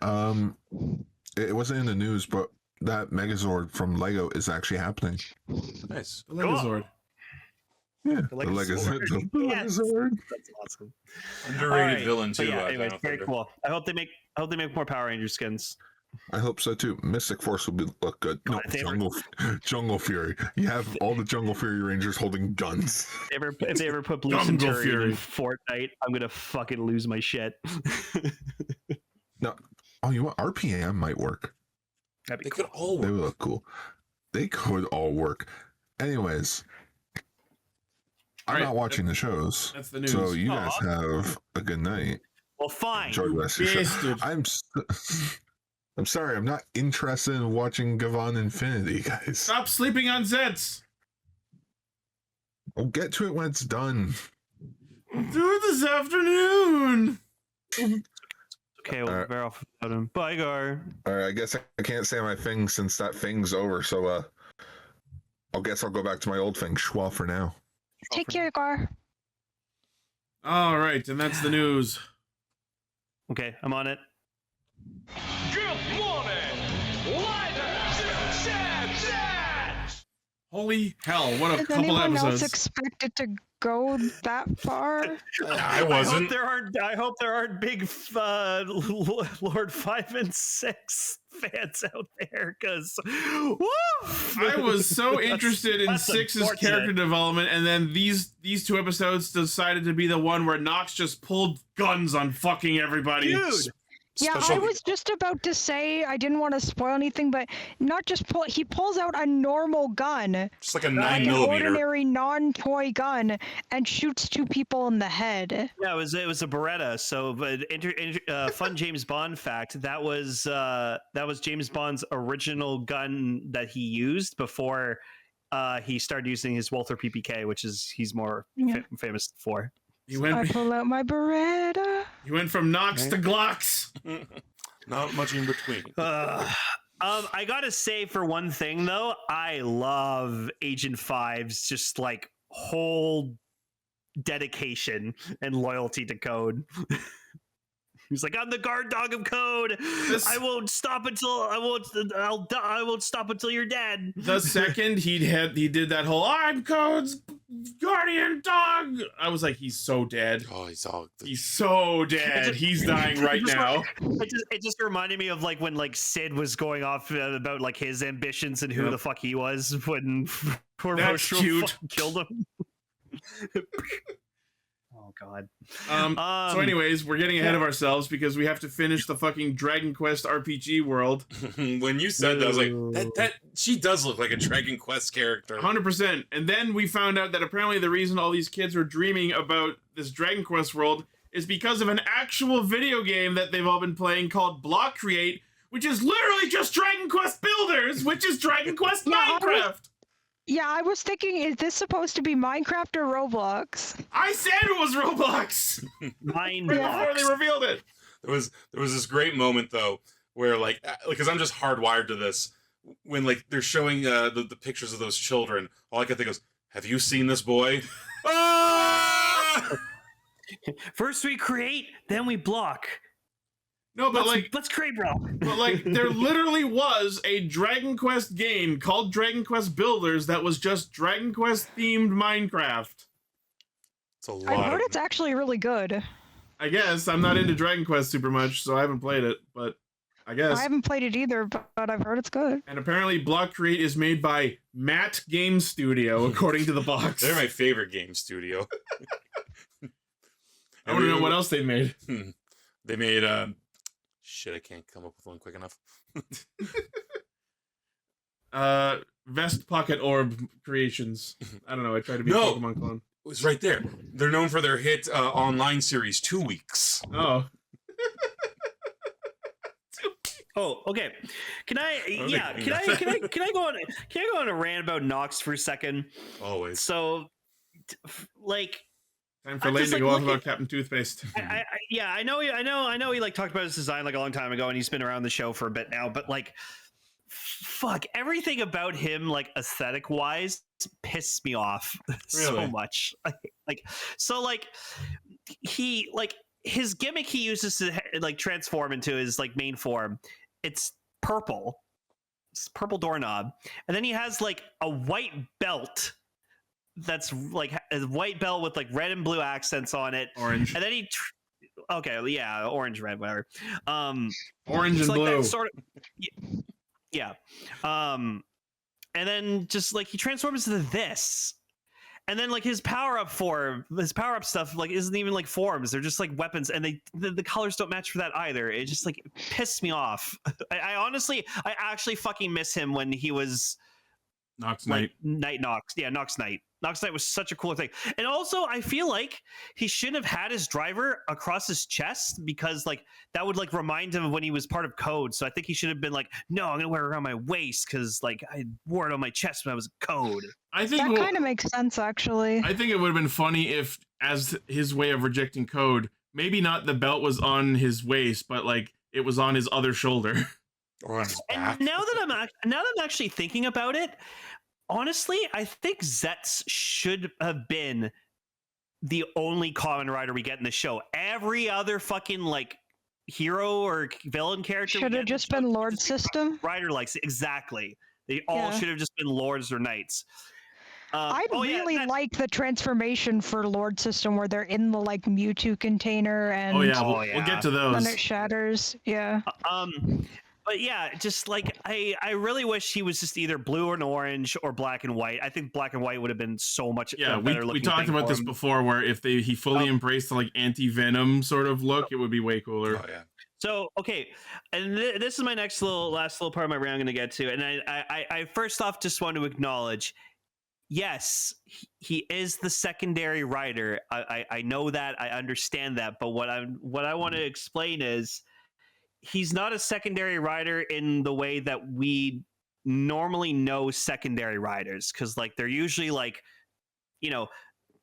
it wasn't in the news, but that Megazord from Lego is actually happening. Nice. The Legazord. Yeah, the Legazord. Legazord. That's awesome. Underrated villain too. Yeah, anyway, very cool. I hope they make more Power Ranger skins. I hope so too. Mystic Force will look good. No, Jungle Fury. You have all the Jungle Fury Rangers holding guns. If they ever put Blue Centurion in Fortnite, I'm gonna fucking lose my shit. No, you want RPM might work. They could all work. They would look cool. They could all work. Anyways. I'm not watching the shows. That's the news. So you guys have a good night. Well, fine. Enjoy the rest of your show. I'm sorry. I'm not interested in watching Gavan Infinity, guys. Stop sleeping on Zeztz. I'll get to it when it's done. Do it this afternoon. Okay, we'll bear off without him. Bye, Gar. All right, I guess I can't say my thing since that thing's over. So I'll go back to my old thing, schwa, for now. Take care, Gar. All right, and that's the news. Okay, I'm on it. Good morning, Holy hell! What a Does couple anyone episodes. else expect it to go that far? I wasn't. I hope there aren't big Lord 5 and 6 fans out there, because I was so interested in that's 6's unfortunate. character development, and then these 2 episodes decided to be the one where Nox just pulled guns on fucking everybody. Dude. Yeah, I was just about to say, I didn't want to spoil anything, but not just he pulls out a normal gun. Just like a Like 9mm. an ordinary non-toy gun, and shoots 2 people in the head. Yeah, it was a Beretta. So, but fun James Bond fact, that was James Bond's original gun that he used before he started using his Walther PPK, which is he's more famous for. I pull out my Beretta. He went from Nox to Glocks. Not much in between. I gotta say, for one thing though, I love Agent 5's just like whole dedication and loyalty to code. He's like, I'm the guard dog of code. I won't stop until I won't stop until you're dead. The second he did that whole I'm Code's guardian dog, I was like, he's so dead. Oh, he's so dead. He's dying right now. It just reminded me of like when like Sid was going off about like his ambitions and who the fuck he was when That's cute. killed him. Oh god. So anyways, we're getting ahead of ourselves because we have to finish the fucking Dragon Quest RPG world. When you said that, I was like, that she does look like a Dragon Quest character. 100%. And then we found out that apparently the reason all these kids were dreaming about this Dragon Quest world is because of an actual video game that they've all been playing called Block Create, which is literally just Dragon Quest Builders, which is Dragon Quest Minecraft. Yeah, I was thinking, is this supposed to be Minecraft or Roblox? I said it was Roblox! Right before they revealed it. There was this great moment though where like because I'm just hardwired to this, when like they're showing the pictures of those children, all I can think is, have you seen this boy? Ah! First we create, then we block. No, but let's create, bro. But like, there literally was a Dragon Quest game called Dragon Quest Builders that was just Dragon Quest themed Minecraft. It's a lot. I've heard it's actually really good. I guess I'm not into Dragon Quest super much, so I haven't played it. But I guess I haven't played it either, but I've heard it's good. And apparently, Block Create is made by Matt Game Studio, according to the box. They're my favorite game studio. I want to know what else they made. They made shit, I can't come up with one quick enough. Vest Pocket Orb Creations. I don't know. I tried to be a Pokemon clone. It was right there. They're known for their hit online series 2 Weeks. Oh. Oh, okay. Can I go on a rant about Nox for a second? Always. So, like, time for Lane to go off about Captain Toothpaste. I know he like talked about his design like a long time ago, and he's been around the show for a bit now, but like, fuck, everything about him, like aesthetic wise, pisses me off so much. He like his gimmick he uses to like transform into his like main form. It's purple. It's purple doorknob, and then he has like a white belt. That's like a white belt with like red and blue accents on it. Orange. And then he orange, red, whatever. Orange and like blue. Sort of, yeah. And then just like he transforms into this. And then like his power-up stuff like isn't even like forms. They're just like weapons, and the colors don't match for that either. It just like pissed me off. I actually fucking miss him when he was Nox Knight. Nox. Yeah, Nox Knight. Nox Knight was such a cool thing. And also, I feel like he shouldn't have had his driver across his chest, because like that would like remind him of when he was part of Code. So I think he should have been like, no, I'm gonna wear it around my waist because like I wore it on my chest when I was Code. I think that kind of makes sense, actually. I think it would have been funny if, as his way of rejecting Code, maybe not the belt was on his waist, but like it was on his other shoulder. Or on his back. And now that I'm actually thinking about it, honestly, I think Zeztz should have been the only Kamen Rider we get in the show. Every other fucking like hero or villain character. Should have just been Lord System. Rider likes exactly. They all should have just been lords or knights. I'd really like the transformation for Lord System where they're in the like Mewtwo container and we'll get to those. Then it shatters. Yeah. But yeah, just like I really wish he was just either blue or an orange or black and white. I think black and white would have been so much better. We talked about this before, where if he fully embraced the like anti-venom sort of look, it would be way cooler. Oh yeah. So okay, and this is my last little part of my rant I'm going to get to, and I first off just want to acknowledge, yes, he is the secondary rider. I know that, I understand that, but what I want to explain is he's not a secondary rider in the way that we normally know secondary riders, because like they're usually like, you know,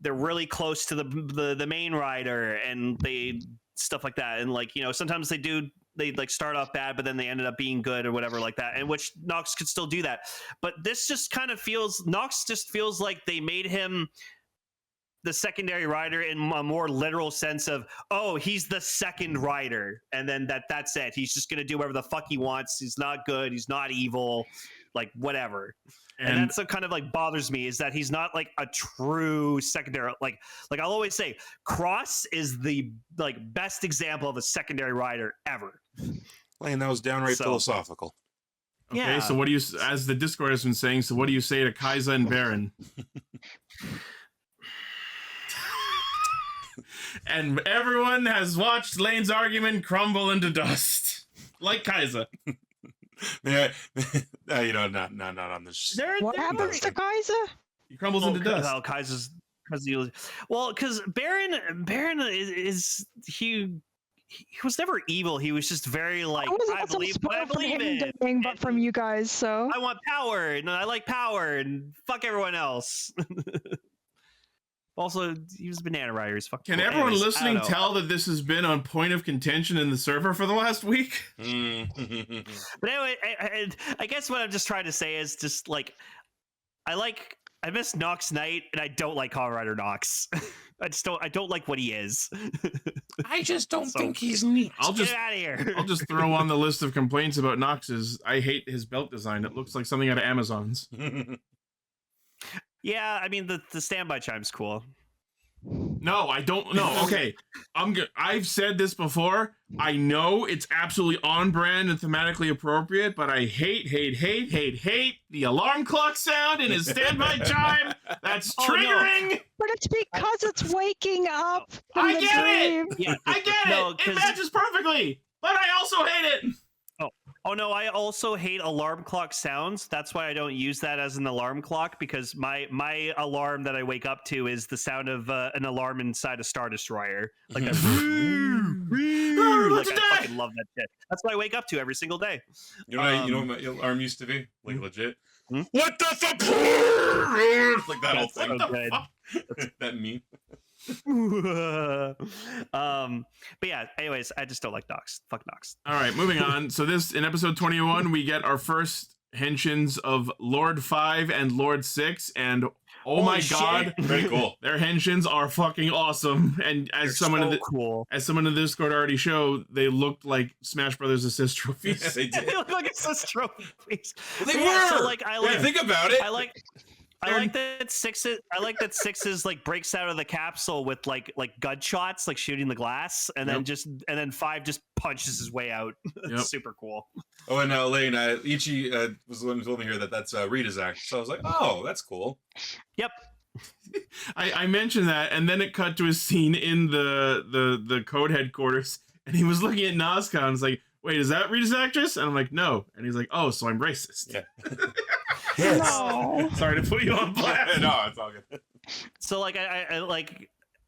they're really close to the main rider and they stuff like that, and like, you know, sometimes they like start off bad but then they ended up being good or whatever like that, and which Nox could still do that. But this just kind of Nox just feels like they made him the secondary rider in a more literal sense of, oh, he's the second rider, and then that's it. He's just gonna do whatever the fuck he wants. He's not good, he's not evil, like whatever. And that's what kind of like bothers me, is that he's not like a true secondary. Like I'll always say, Cross is the like best example of a secondary rider ever. And that was downright philosophical. Okay, yeah. So what do you, as the Discord has been saying, so what do you say to Kaiza and Baron? And everyone has watched Lane's argument crumble into dust, like Kaiza. Yeah, you know, not on this. What happens to Kaiza? He crumbles into dust. Well, Kaiza's because Baron is he was never evil. He was just very like, I believe it, but from you guys. So I want power, and I like power, and fuck everyone else. Also, he was Banana Rider. Can everyone listening tell that this has been on point of contention in the server for the last week? But anyway, I guess what I'm just trying to say is just like, I miss Nox Knight, and I don't like Kamen Rider Nox. I don't like what he is. I just don't think he's neat. Get out of here. I'll just throw on the list of complaints about Nox's. I hate his belt design. It looks like something out of Amazon's. Yeah, I mean the standby chime's cool. No, I don't know. Okay, I've said this before. I know it's absolutely on brand and thematically appropriate, but I hate the alarm clock sound in his standby chime. That's triggering. No. But it's because it's waking up. I get dream. it. Yeah, I get it. It matches perfectly, but I also hate it. Oh no, I also hate alarm clock sounds. That's why I don't use that as an alarm clock, because my alarm that I wake up to is the sound of an alarm inside a Star Destroyer. Like that. Like, I fucking love that shit. That's what I wake up to every single day. You know what my alarm used to be? Like legit. What the fuck? Like that whole thing. So good. That meme. But yeah, anyways, I just don't like Nox. Fuck Nox. All right, moving on. So in episode 21, we get our first henshins of Lord 5 and Lord 6, and oh my god, very cool. Their henshins are fucking awesome. And as someone in the Discord already showed, they looked like Smash Brothers assist trophies. Yes, they did. They look like assist trophies. Well, they were. So, like, think about it. I like that sixes like breaks out of the capsule with like gunshots, like shooting the glass, and then 5 just punches his way out. It's super cool. Oh, and Lane, Ichi was the one who told me here that that's R.E.D's act. So I was like, oh, that's cool. Yep. I mentioned that, and then it cut to a scene in the code headquarters, and he was looking at Nazca and was like, wait, is that Rita's actress? And I'm like, no. And he's like, oh, so I'm racist. Yeah. Yes. No. Sorry to put you on blast. No, it's all good. So like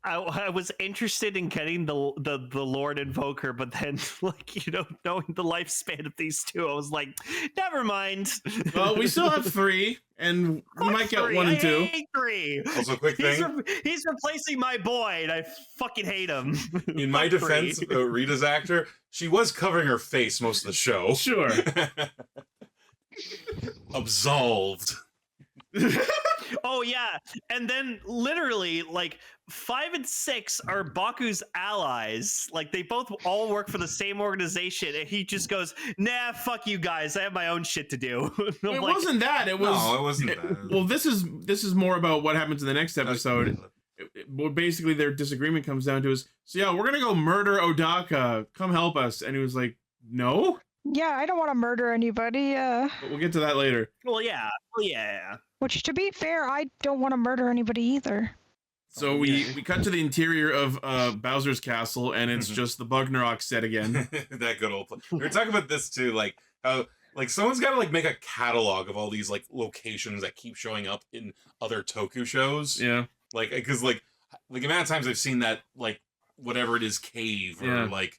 I was interested in getting the Lord Invoker, but then like, you know, knowing the lifespan of these two, I was like, never mind. Well, we still have 3, and we might get 1 and 2. I hate 3. Also, quick thing. He's replacing my boy, and I fucking hate him. In my defense, Rita's actor, she was covering her face most of the show. Sure. Absolved. Oh yeah, and then literally like 5 and 6 are Baku's allies. Like they both all work for the same organization, and he just goes, "Nah, fuck you guys. I have my own shit to do." It wasn't that. It was. No, it wasn't that. Well, this is more about what happens in the next episode. What basically their disagreement comes down to is, so yeah, we're gonna go murder Odaka. Come help us. And he was like, no. Yeah, I don't want to murder anybody. But we'll get to that later. Well, yeah. Which, to be fair, I don't want to murder anybody either. So we cut to the interior of Bowser's castle, and it's just the Bugnarok set again. That good old. We were talking about this too, like how like someone's got to like make a catalog of all these like locations that keep showing up in other Toku shows. Yeah. Like, because like the amount of times I've seen that like whatever it is cave or like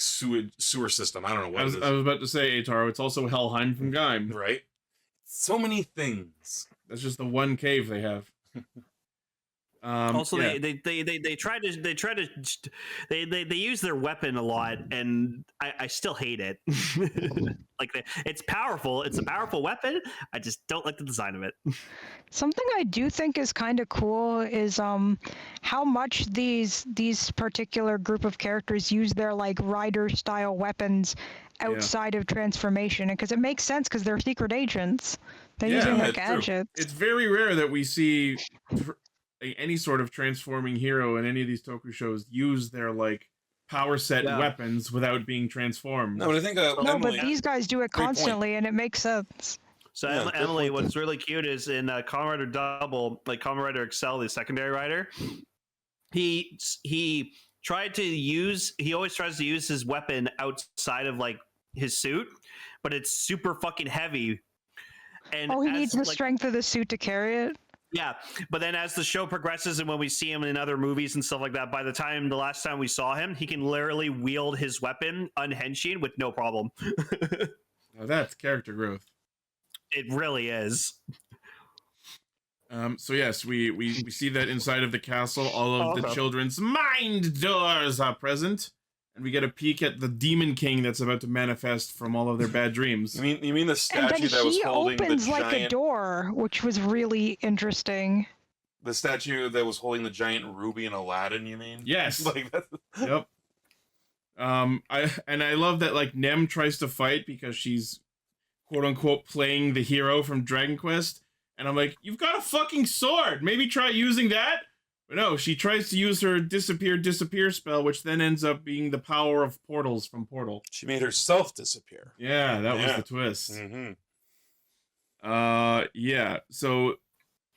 sewer system. I don't know what I was about to say, Ataro, it's also Helheim from Gaim. Right. So many things. That's just the one cave they have. Also, they use their weapon a lot, and I still hate it. Like it's powerful. It's a powerful weapon. I just don't like the design of it. Something I do think is kind of cool is how much these particular group of characters use their like rider style weapons outside of transformation, because it makes sense because they're secret agents. They're using their gadgets. It's very rare that we see any sort of transforming hero in any of these Toku shows use their like power set weapons without being transformed. No, but I think but these guys do it constantly, and it makes sense. So Emily, what's really cute is in Kamen Rider Double, like Kamen Rider Excel, the secondary rider, he always tries to use his weapon outside of like his suit, but it's super fucking heavy. And he needs the strength of the suit to carry it. Yeah, but then as the show progresses and when we see him in other movies and stuff like that, by the last time we saw him, he can literally wield his weapon unhinging with no problem. Now that's character growth. It really is. So yes, we see that inside of the castle, all of the children's mind doors are present. And we get a peek at the Demon King that's about to manifest from all of their bad dreams. You mean the statue that was holding the giant... he opens like a door, which was really interesting. The statue that was holding the giant ruby in Aladdin, you mean? Yes. Like that. Yep. I love that like Nem tries to fight because she's quote unquote playing the hero from Dragon Quest, and I'm like, you've got a fucking sword. Maybe try using that. But no, she tries to use her disappear spell, which then ends up being the power of portals from Portal. She made herself disappear. Yeah, that was the twist. Mm-hmm. So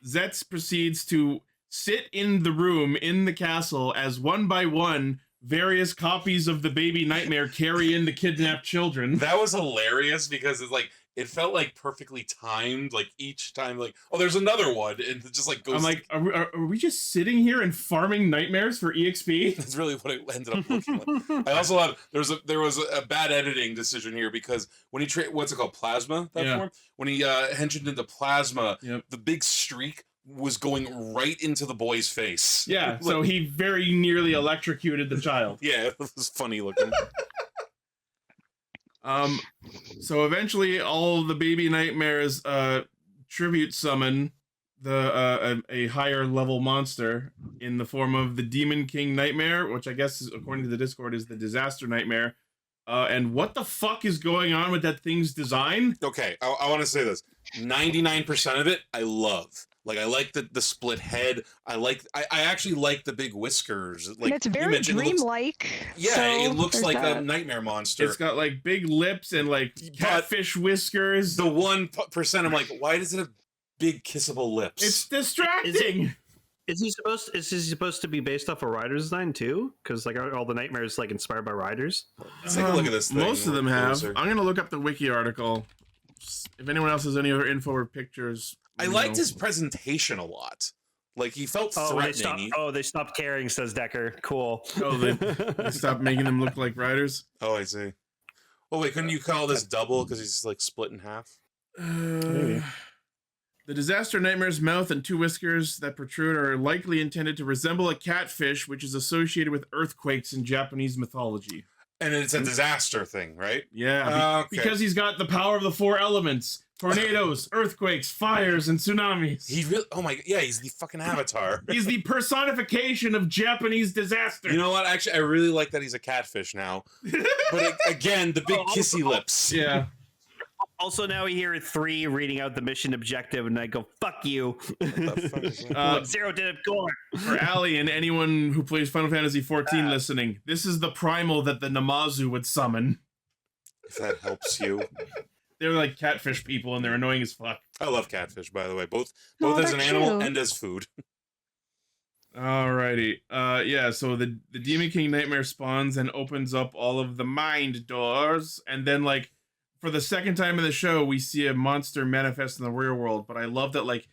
Zeztz proceeds to sit in the room in the castle as one by one various copies of the baby nightmare carry in the kidnapped children. That was hilarious because it's like it felt like perfectly timed, like each time, like, oh, there's another one, and it just like goes. I'm like, are we just sitting here and farming nightmares for EXP? That's really what it ended up looking like. I also love there was a bad editing decision here because when he what's it called, plasma form, when he henchened into plasma, the big streak was going right into the boy's face. Yeah, so he very nearly electrocuted the child. Yeah, it was funny looking. So eventually all the baby nightmares tribute summon a higher level monster in the form of the Demon King Nightmare, which I guess is, according to the Discord, is the Disaster Nightmare. And what the fuck is going on with that thing's design? Okay, I want to say this. 99% of it I love. Like, I like the split head. I actually like the big whiskers. Like, and it's very dreamlike. It looks like a nightmare monster. It's got like big lips and like catfish whiskers. The 1% I'm like, why does it have big kissable lips? It's distracting. Is he supposed to be based off a rider's design too? Because like are all the nightmares like inspired by riders? Let's take a look at this thing. Most of them have. I'm gonna look up the wiki article. If anyone else has any other info or pictures. I liked his presentation a lot. Like, he felt threatening. They stopped caring, says Decker. Cool. Oh, they stopped making them look like riders? Oh, I see. Oh, wait, couldn't you call this double because he's, like, split in half? Maybe. The Disaster Nightmare's mouth and two whiskers that protrude are likely intended to resemble a catfish, which is associated with earthquakes in Japanese mythology. And it's a disaster thing, right? Yeah, Okay. because he's got the power of the 4 elements. Tornadoes, earthquakes, fires, and tsunamis. He really, oh my, yeah, he's the fucking Avatar. He's the personification of Japanese disaster. You know what? Actually, I really like that he's a catfish now. But again, the big kissy lips. Yeah. Also, now we hear 3 reading out the mission objective, and I go, "Fuck you." Zero did it. Go on. For Ali and anyone who plays Final Fantasy XIV listening, this is the primal that the Namazu would summon. If that helps you. They're like catfish people, and they're annoying as fuck. I love catfish, by the way, both as an animal and as food. Alrighty. Yeah, so the Demon King Nightmare spawns and opens up all of the mind doors, and then like for the second time in the show, we see a monster manifest in the real world. But I love that like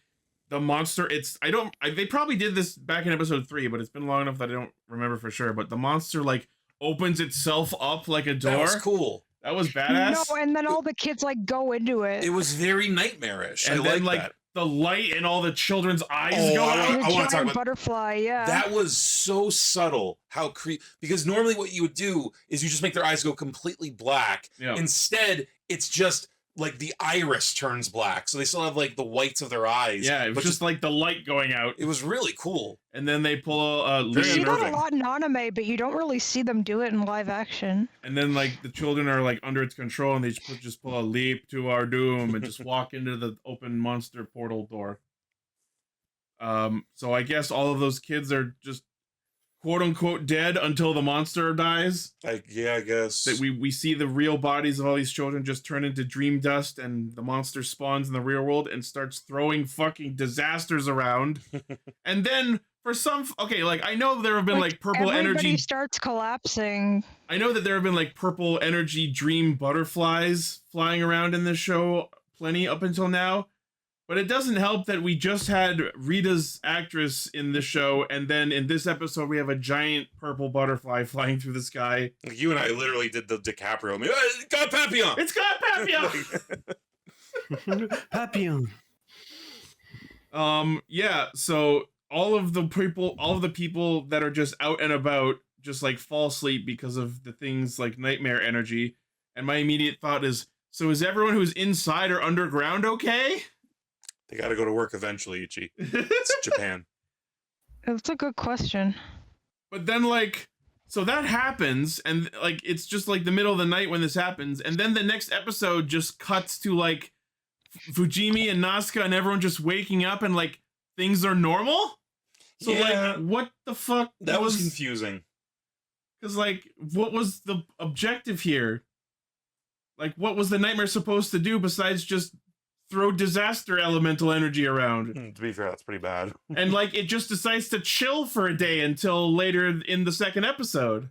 the monster. They probably did this back in episode 3, but it's been long enough that I don't remember for sure. But the monster like opens itself up like a door. That was cool. That was badass. No, and then all the kids like go into it. It was very nightmarish. And I then like like that. the light and all the children's eyes Oh, go out. I want to talk about butterfly. Yeah, that was so subtle. How because normally what you would do is you just make their eyes go completely black. Yeah. Instead, it's just like the iris turns black, so they still have like the whites of their eyes. Yeah, it was just like the light going out. It was really cool. And then they pull you see that a unnerving. lot in anime, but you don't really see them do it in live action. And then like the children are like under its control, and they just pull a leap to our doom and just walk into the open monster portal door. So I guess all of those kids are just quote unquote dead until the monster dies. Yeah, I guess. That we see the real bodies of all these children just turn into dream dust, and the monster spawns in the real world and starts throwing fucking disasters around. And then for some, like I know there have been like purple everybody energy starts collapsing. I know that there have been like purple energy dream butterflies flying around in this show plenty up until now. But it doesn't help that we just had Rita's actress in the show, and then in this episode we have a giant purple butterfly flying through the sky. You and I literally did the DiCaprio. I mean, it's got Papillon! It's got Papillon! Papillon. Yeah, so all of the people that are just out and about just like fall asleep because of the things like nightmare energy. And my immediate thought is, so is everyone who's inside or underground okay? They gotta go to work eventually, Ichi. It's Japan. That's a good question. But then, like, so that happens, and, like, it's just, like, the middle of the night when this happens, and then the next episode just cuts to, like, Fujimi and Nazca and everyone just waking up and, like, things are normal? So, Yeah. like, what the fuck? That was confusing. Because, like, what was the objective here? Like, what was the nightmare supposed to do besides just throw disaster elemental energy around? To be fair, that's pretty bad. And like it just decides to chill for a day until later in the second episode.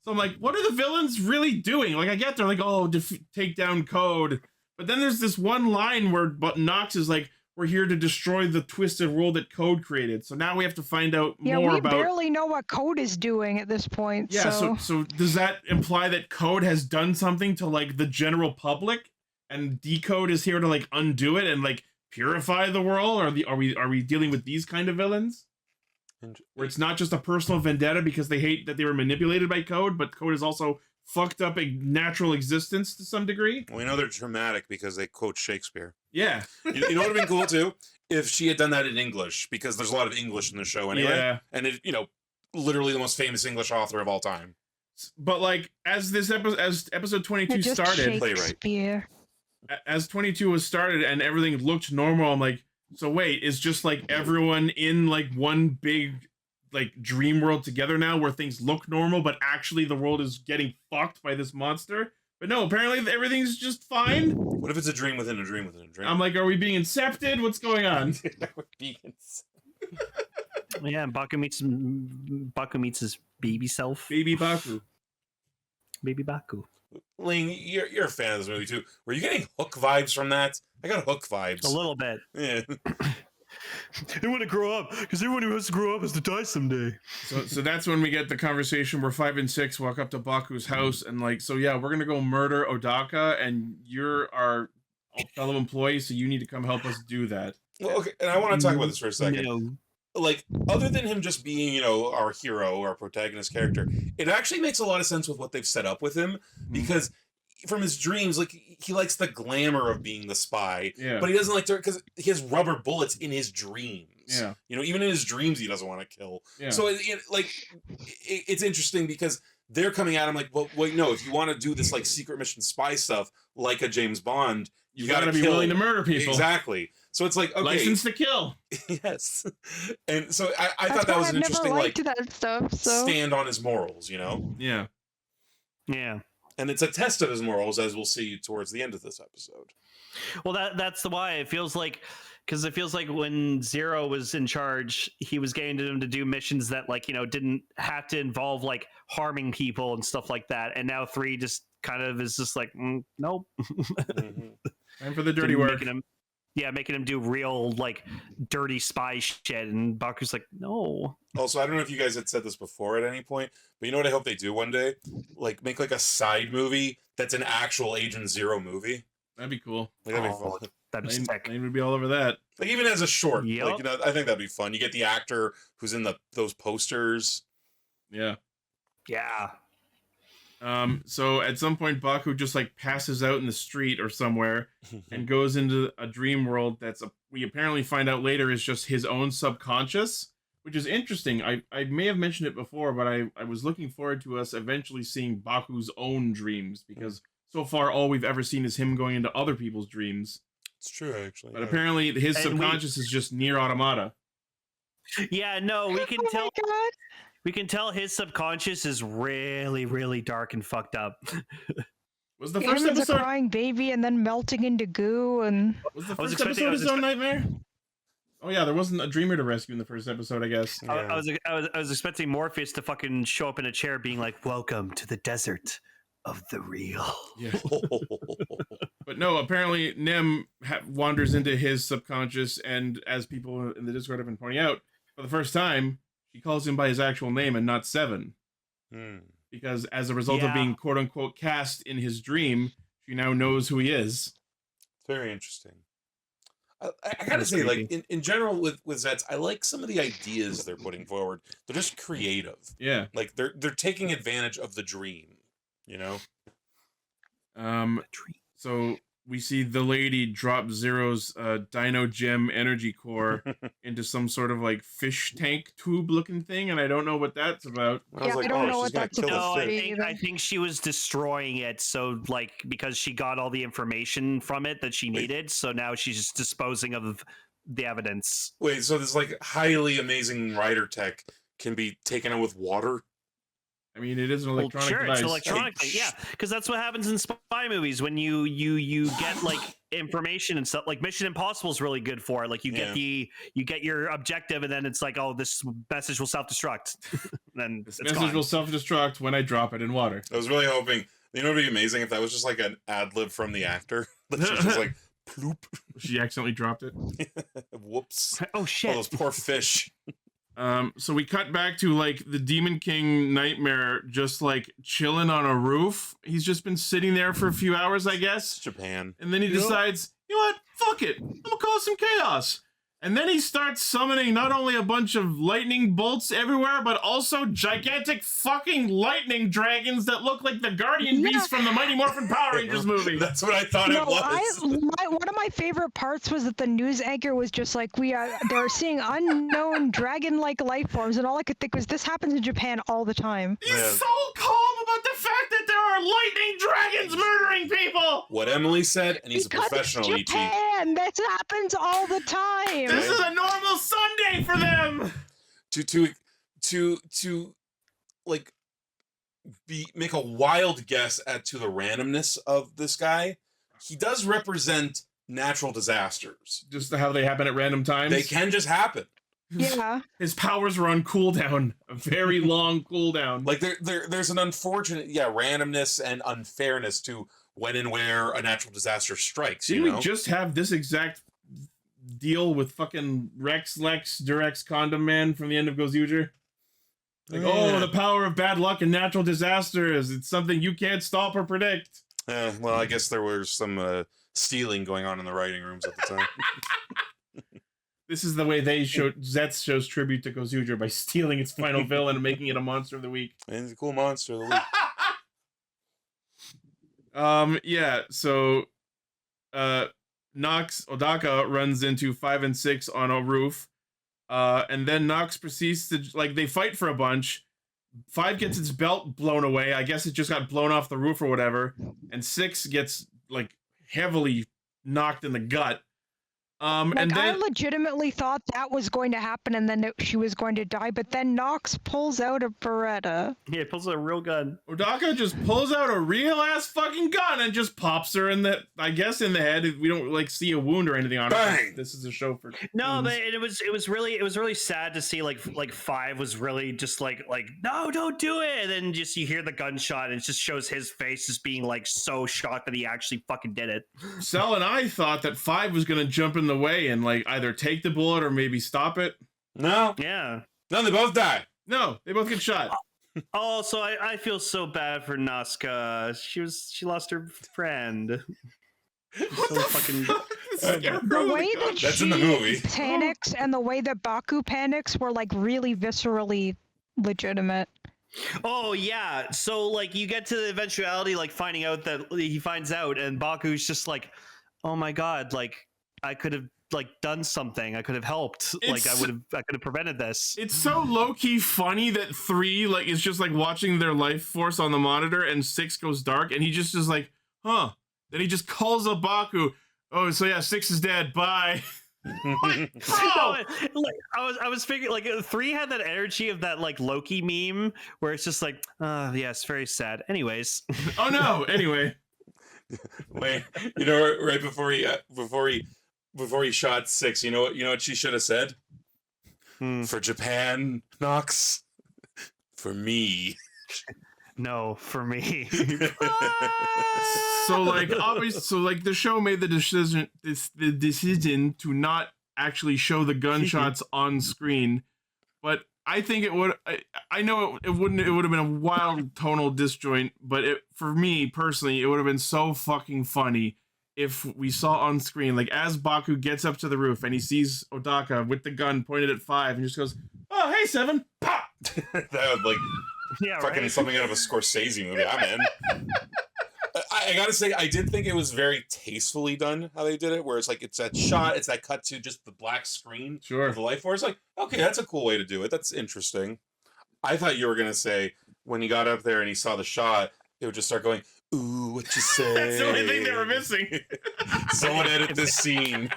So I'm like, what are the villains really doing? Like I get they're like, oh, take down Code, but then there's this one line where Nox is like, we're here to destroy the twisted world that Code created. So now we have to find out more about. Yeah, we barely know what Code is doing at this point. Yeah, so does that imply that Code has done something to like the general public? And Decode is here to like undo it and like purify the world? Are we dealing with these kind of villains? Where it's not just a personal vendetta because they hate that they were manipulated by Code, but Code has also fucked up a natural existence to some degree? We know they're dramatic because they quote Shakespeare. Yeah. You know what would have been cool too? If she had done that in English, because there's a lot of English in the show anyway. Yeah. And it, literally the most famous English author of all time. But like as episode 22 started, playwright. As 22 was started and everything looked normal, I'm like, so wait, is just like everyone in like one big like dream world together now where things look normal, but actually the world is getting fucked by this monster? But no, apparently everything's just fine. What if it's a dream within a dream within a dream? I'm like, are we being incepted? What's going on? Yeah, Baku meets his baby self. Baby Baku. Baby Baku. Ling, you're a fan of this movie too. Were you getting Hook vibes from that? I got Hook vibes. A little bit. Yeah. They want to grow up because everyone who has to grow up has to die someday. So that's when we get the conversation where 5 and 6 walk up to Baku's house and like, so yeah, we're gonna go murder Odaka and you're our fellow employee, so you need to come help us do that. Well, okay, and I want to talk about this for a second. No. like, other than him just being, you know, our hero, our protagonist character, it actually makes a lot of sense with what they've set up with him, because from his dreams, like, he likes the glamour of being the spy, but he doesn't like to, because he has rubber bullets in his dreams. Yeah. You know, even in his dreams, he doesn't want to kill. Yeah. So, it's interesting because they're coming at him like, well, wait, no, if you want to do this, like, secret mission spy stuff, like a James Bond, you got to be willing to murder people. Exactly. So it's like, okay. License to kill. Yes. And so I thought that was an interesting, like, that stuff, so. stand on his morals, you know? Yeah. Yeah. And it's a test of his morals, as we'll see towards the end of this episode. Well, that's the why it feels like, because it feels like when Zero was in charge, he was getting them to do missions that, like, you know, didn't have to involve, like, harming people and stuff like that. And now 3 just kind of is just like, nope. Time for the dirty work. Making him do real, like, dirty spy shit. And Baku's like, no. Also, I don't know if you guys had said this before at any point, but you know what I hope they do one day? Like, make, like, a side movie that's an actual Agent Zero movie. That'd be cool. Like, that'd be fun. That'd be sick. Lane would be all over that. Like, even as a short, Yep. like, you know, I think that'd be fun. You get the actor who's in those posters. Yeah. Yeah. So at some point, Baku just, like, passes out in the street or somewhere and goes into a dream world we apparently find out later is just his own subconscious, which is interesting. I may have mentioned it before, but I was looking forward to us eventually seeing Baku's own dreams, because so far all we've ever seen is him going into other people's dreams. It's true, actually. But apparently his subconscious is just near automata. Yeah, no, we can tell. God. We can tell his subconscious is really, really dark and fucked up. Was the He first was episode a crying baby and then melting into goo, and was the first episode his own nightmare? Oh yeah, there wasn't a dreamer to rescue in the first episode, I guess. Yeah. I was expecting Morpheus to fucking show up in a chair, being like, "Welcome to the desert of the real." Yeah. But no, apparently Nim wanders into his subconscious, and as people in the Discord have been pointing out, for the first time, she calls him by his actual name and not Seven. Because as a result of being quote-unquote cast in his dream, she now knows who he is. Very interesting. I gotta say, like, in general with Zeztz, I like some of the ideas they're putting forward. They're just creative. Yeah. Like, they're taking advantage of the dream, you know? So we see the lady drop Zero's Dino Gem energy core into some sort of, like, fish tank tube looking thing, and I don't know what that's about. I don't know what that's about. I think she was destroying it, so, like, because she got all the information from it that she needed, so now she's just disposing of the evidence. Wait, so this, like, highly amazing rider can be taken out with water? I mean, it is an electronic device. It's electronic, yeah, because that's what happens in spy movies when you get, like, information and stuff. Like, Mission Impossible is really good for it. Like, you get your objective, and then it's like, oh, this message will self-destruct. Then this message will self-destruct when I drop it in water. I was really hoping, you know, it'd be amazing if that was just like an ad lib from the actor. That she's just like, ploop. She accidentally dropped it. Whoops. Oh shit. Oh, those poor fish. So we cut back to, like, the Demon King Nightmare just, like, chilling on a roof. He's just been sitting there for a few hours, I guess. Japan. And then he decides, you know what? Fuck it. I'm gonna cause some chaos. And then he starts summoning not only a bunch of lightning bolts everywhere, but also gigantic fucking lightning dragons that look like the Guardian Beast from the Mighty Morphin Power Rangers movie. That's what I thought it was. One of my favorite parts was that the news anchor was just like, they're seeing unknown dragon-like life forms, and all I could think was, this happens in Japan all the time. He's so calm about the fact that there are lightning dragons murdering people. What Emily said, and he's because a professional, it's Japan, that happens all the time. This is a normal Sunday for them. To like make a wild guess as to the randomness of this guy. He does represent natural disasters. Just how they happen at random times. They can just happen. Yeah. His powers are on cooldown, a very long cooldown. Like there's an unfortunate randomness and unfairness to when and where a natural disaster strikes. Didn't we just have this exact deal with fucking Rex Lex Durex Condom Man from the end of Gozuger? Like, oh, the power of bad luck and natural disasters. It's something you can't stop or predict. Well, I guess there was some stealing going on in the writing rooms at the time. this is the way Zeztz shows tribute to Godzilla by stealing its final villain and making it a monster of the week. And it's a cool monster of the week. Yeah, so Odaka runs into 5 and 6 on a roof. And then Nox proceeds to, like, they fight for a bunch. 5 gets its belt blown away. I guess it just got blown off the roof or whatever. And 6 gets, like, heavily knocked in the gut. Like, and then I legitimately thought that was going to happen and then she was going to die, but then Nox pulls out a Beretta. Yeah, pulls out a real gun. Odaka just pulls out a real ass fucking gun and just pops her in the, I guess, in the head. We don't like see a wound or anything on her. Bang! This is a show for No, but it was really sad to see like 5 was really just like no, don't do it, and then just you hear the gunshot and it just shows his face just being like so shocked that he actually fucking did it. Sal and I thought that 5 was gonna jump in the way and like either take the bullet or maybe stop it. No. Yeah. No, they both die. No, they both get shot. Oh, so I feel so bad for Nazca. She lost her friend. What So the fucking fuck? The way that That's she in the movie. panics and the way that Baku panics were like really viscerally legitimate. Oh yeah, so like you get to the eventuality, like finding out that he finds out, and Baku's just like, "Oh my god, like I could have like done something. I could have helped. I could have prevented this." It's so low-key funny that 3 like is just like watching their life force on the monitor and 6 goes dark and he just is like, huh. Then he just calls up Baku. Oh, so yeah, 6 is dead. Bye. No, like, I was figuring like 3 had that energy of that like Loki meme where it's just like, yes, very sad. Anyways. Oh no. Anyway. Wait, you know, right before he shot 6, you know what she should have said? For Japan, Nox. For me. No, for me. So like obviously, so like the show made the decision to not actually show the gunshots on screen, but I think it would. I know it wouldn't. It would have been a wild tonal disjoint, but for me personally, it would have been so fucking funny if we saw on screen, like as Baku gets up to the roof and he sees Odaka with the gun pointed at 5 and just goes, "Oh hey 7, pop!" That would like fucking something out of a Scorsese movie. I'm in. I gotta say, I did think it was very tastefully done how they did it, where it's like it's that shot, it's that cut to just the black screen of the life force. Like, okay, that's a cool way to do it. That's interesting. I thought you were gonna say when he got up there and he saw the shot, it would just start going, "Ooh, what you say?" That's the only thing they were missing. Someone edit this scene.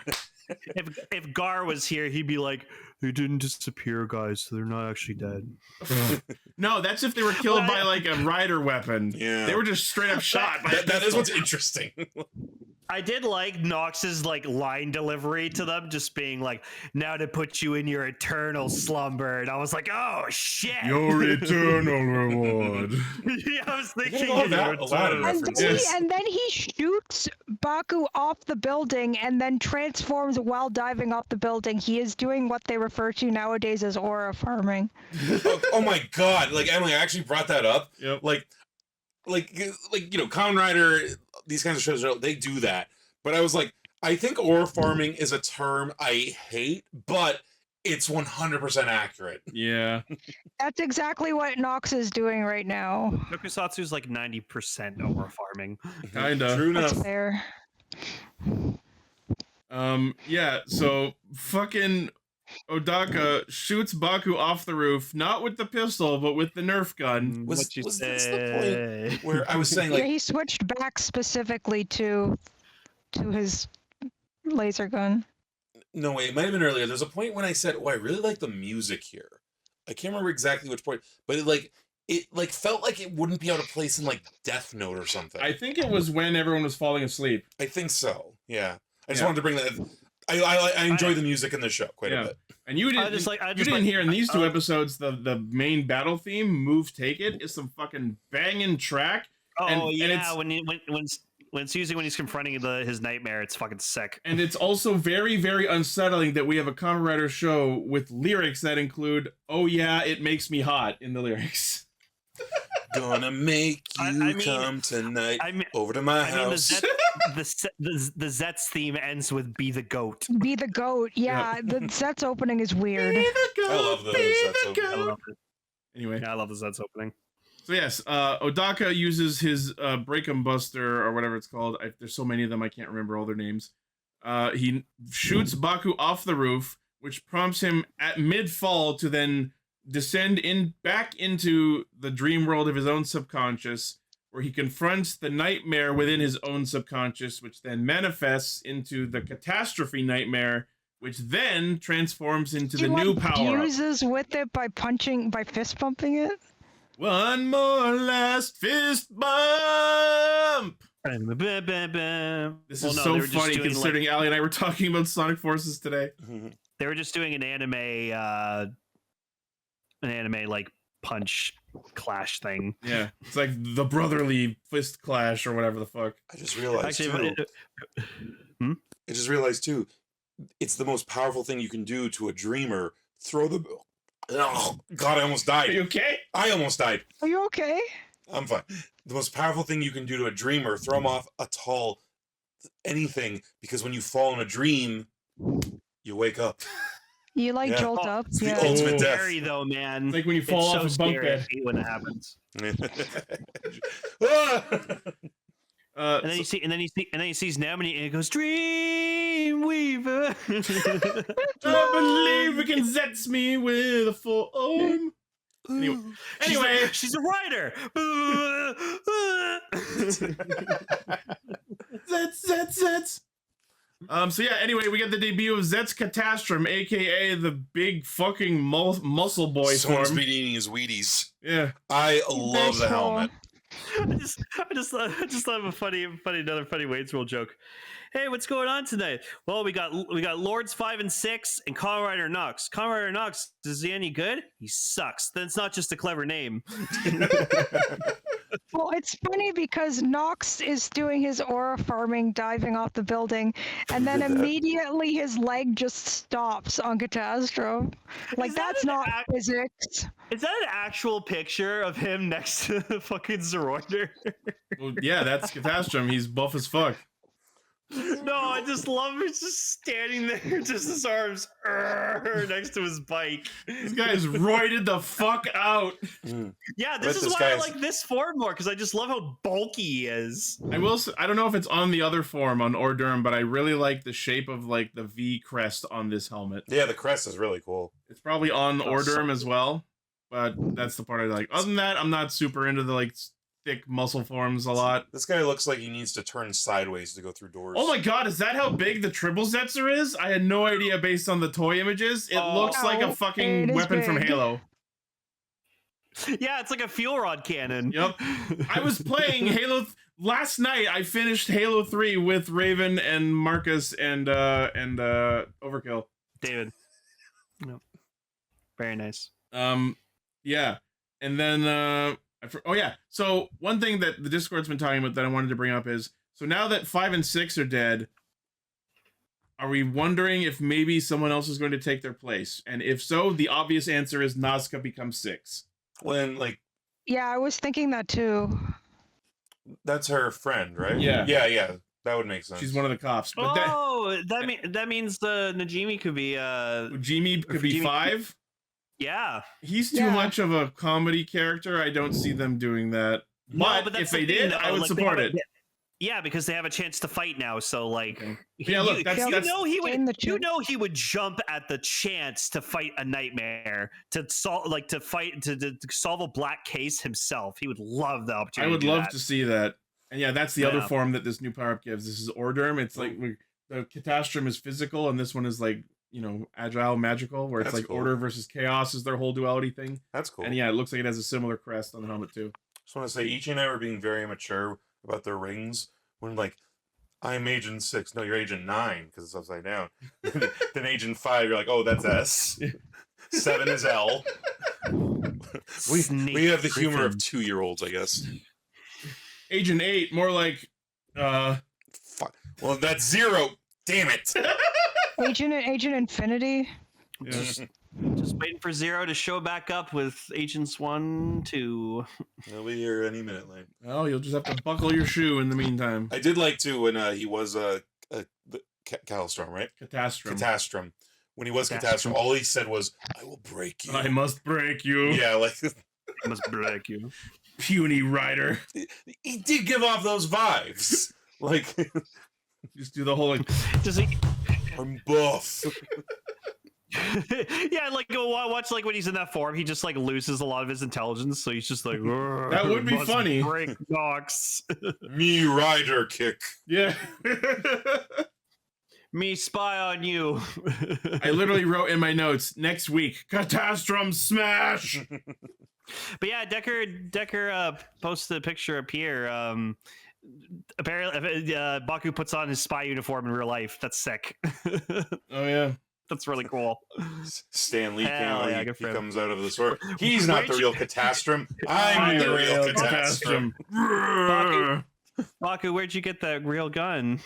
If Gar was here, he'd be like, "They didn't disappear, guys, so they're not actually dead." No, that's if they were killed by like a rider weapon. Yeah, they were just straight up shot. That is what's interesting. I did like Nox's like line delivery to them, just being like, "Now to put you in your eternal slumber," and I was like, "Oh shit, your eternal reward." Yeah, I was thinking and then he shoots Baku off the building and then transforms while diving off the building. He is doing what they refer to nowadays as aura farming. Oh my god! Like Emily, I actually brought that up. Yep. Like you know, Kamen Rider, these kinds of shows, they do that. But I was like, I think aura farming is a term I hate, but it's 100% accurate. Yeah. That's exactly what Nox is doing right now. Tokusatsu is like 90% aura farming. Kinda. True enough. That's fair. Yeah, so fucking Odaka shoots Baku off the roof, not with the pistol, but with the Nerf gun. Was this the point where I was saying, like, yeah, he switched back specifically to his laser gun. No, wait, it might have been earlier. There's a point when I said, "Oh, I really like the music here." I can't remember exactly which point, but it felt like it wouldn't be out of place in like Death Note or something. I think it was when everyone was falling asleep. I think so. Yeah, I just wanted to bring that. I enjoy the music in the show quite a bit. And you didn't hear in these 2 episodes the main battle theme, "Move Take It," is some fucking banging track. Oh yeah, when it's usually when he's confronting his nightmare, it's fucking sick. And it's also very, very unsettling that we have a Kamen Rider show with lyrics that include "Oh yeah, it makes me hot" in the lyrics. Gonna make you come tonight over to my house. The Zeztz theme ends with "Be the Goat." Be the goat. Yeah, the Zeztz opening is weird. I love the Zeztz opening. I love it. Anyway, yeah, I love the Zeztz opening. So yes, Odaka uses his Breakum Buster or whatever it's called. There's so many of them I can't remember all their names. He shoots Baku off the roof, which prompts him at mid-fall to then descend back into the dream world of his own subconscious, where he confronts the nightmare within his own subconscious, which then manifests into the catastrophe nightmare, which then transforms into the new power-up. He fuses with it by fist bumping it. One more last fist bump! This is so funny considering Ali and I were talking about Sonic Forces today. They were just doing an anime like punch clash thing. Yeah, it's like the brotherly fist clash or whatever the fuck. I just realized too, it's the most powerful thing you can do to a dreamer. Throw the... Oh, God, I almost died. Are you okay? I almost died. Are you okay? I'm fine. The most powerful thing you can do to a dreamer, throw him off a tall anything, because when you fall in a dream, you wake up. You jolt up. It's yeah. the ultimate death. Scary though, man. It's like when you fall off a bunk bed. I hate when it happens. And then he sees Namini and he goes, Dreamweaver. I believe we can Zeztz me with a full arm. Anyway, she's a writer. Zeztz. So yeah, anyway, we get the debut of Zeztz Catastrum, aka the big fucking muscle boy Someone's form. been eating his Wheaties. Yeah. I love the helmet. I just thought of another funny Wayne's World joke. Hey, what's going on tonight? Well, we got Lords 5 and 6 and Kamen Rider Nox. Kamen Rider Nox, is he any good? He sucks. Then it's not just a clever name. Well, it's funny because Nox is doing his aura farming, diving off the building, and then immediately his leg just stops on Catastrophe. Like, that's not physics. Is that an actual picture of him next to the fucking Zoroarder? Well, yeah, that's Catastrophe. He's buff as fuck. No, I just love him just standing there, just his arms next to his bike. This guy's roided the fuck out. Yeah, this is why I like this form more, because I just love how bulky he is. I don't know if it's on the other form on Orderm, but I really like the shape of like the V crest on this helmet. Yeah, the crest is really cool. It's probably on Orderm as well, but that's the part I like. Other than that, I'm not super into the like thick muscle forms a lot. This guy looks like he needs to turn sideways to go through doors. Oh my god, is that how big the triple Zetzer is? I had no idea based on the toy images. It looks like a fucking weapon from Halo. Yeah, it's like a fuel rod cannon. Yep. I was playing Halo last night. I finished Halo 3 with Raven and Marcus and Overkill. David. Yep. Very nice. Yeah. And then oh yeah, so one thing that the Discord's been talking about that I wanted to bring up is, so now that 5 and 6 are dead, are we wondering if maybe someone else is going to take their place? And if so, the obvious answer is Nazca becomes 6. Yeah, I was thinking that too. That's her friend, right? Yeah. Yeah. That would make sense. She's one of the cops. But that means Najimi could be Najimi could be 5? Yeah. He's too much of a comedy character. I don't see them doing that. But if they did, I would support it. Yeah, because they have a chance to fight now. So like, yeah, look, you know he would jump at the chance to fight a nightmare, to solve a black case himself. He would love the opportunity. I would love to see that. And yeah, that's the other form that this new power up gives. This is Orderm. It's like the Catastrum is physical, and this one is like, you know, agile, magical, where it's like cool. Order versus chaos is their whole duality thing. That's cool. And yeah, it looks like it has a similar crest on the helmet too. Just want to say, Ichi and I were being very immature about their rings. When like, I'm Agent 6. No, you're Agent 9 because it's upside down. Then Agent 5, you're like, oh, that's S. 7 is L. we have the humor of 2-year-olds, I guess. Agent 8, more like, Fuck. Well, that's 0. Damn it. Agent Infinity. Yeah. Just waiting for Zero to show back up with Agents 1, 2. He'll be here any minute, Lane. Oh, you'll just have to buckle your shoe in the meantime. I did like to when he was Calstrom, right? Catastrum. When he was Catastrom, all he said was, "I will break you. I must break you." Yeah, like I must break you. Puny rider. He did give off those vibes. Like, just do the whole like, does he? I'm buff. Yeah, like go watch like when he's in that form, he just like loses a lot of his intelligence, so he's just like that would be funny. Break Nox. Me rider kick. Yeah. Me spy on you. I literally wrote in my notes next week, Catastrum smash. But yeah, Decker posted a picture up here. Apparently, Baku puts on his spy uniform in real life. That's sick. Oh yeah. That's really cool. Stan Lee yeah, he comes out of the sword. He's not the real Catastrum. I'm the real Catastrum. Baku, where'd you get that real gun?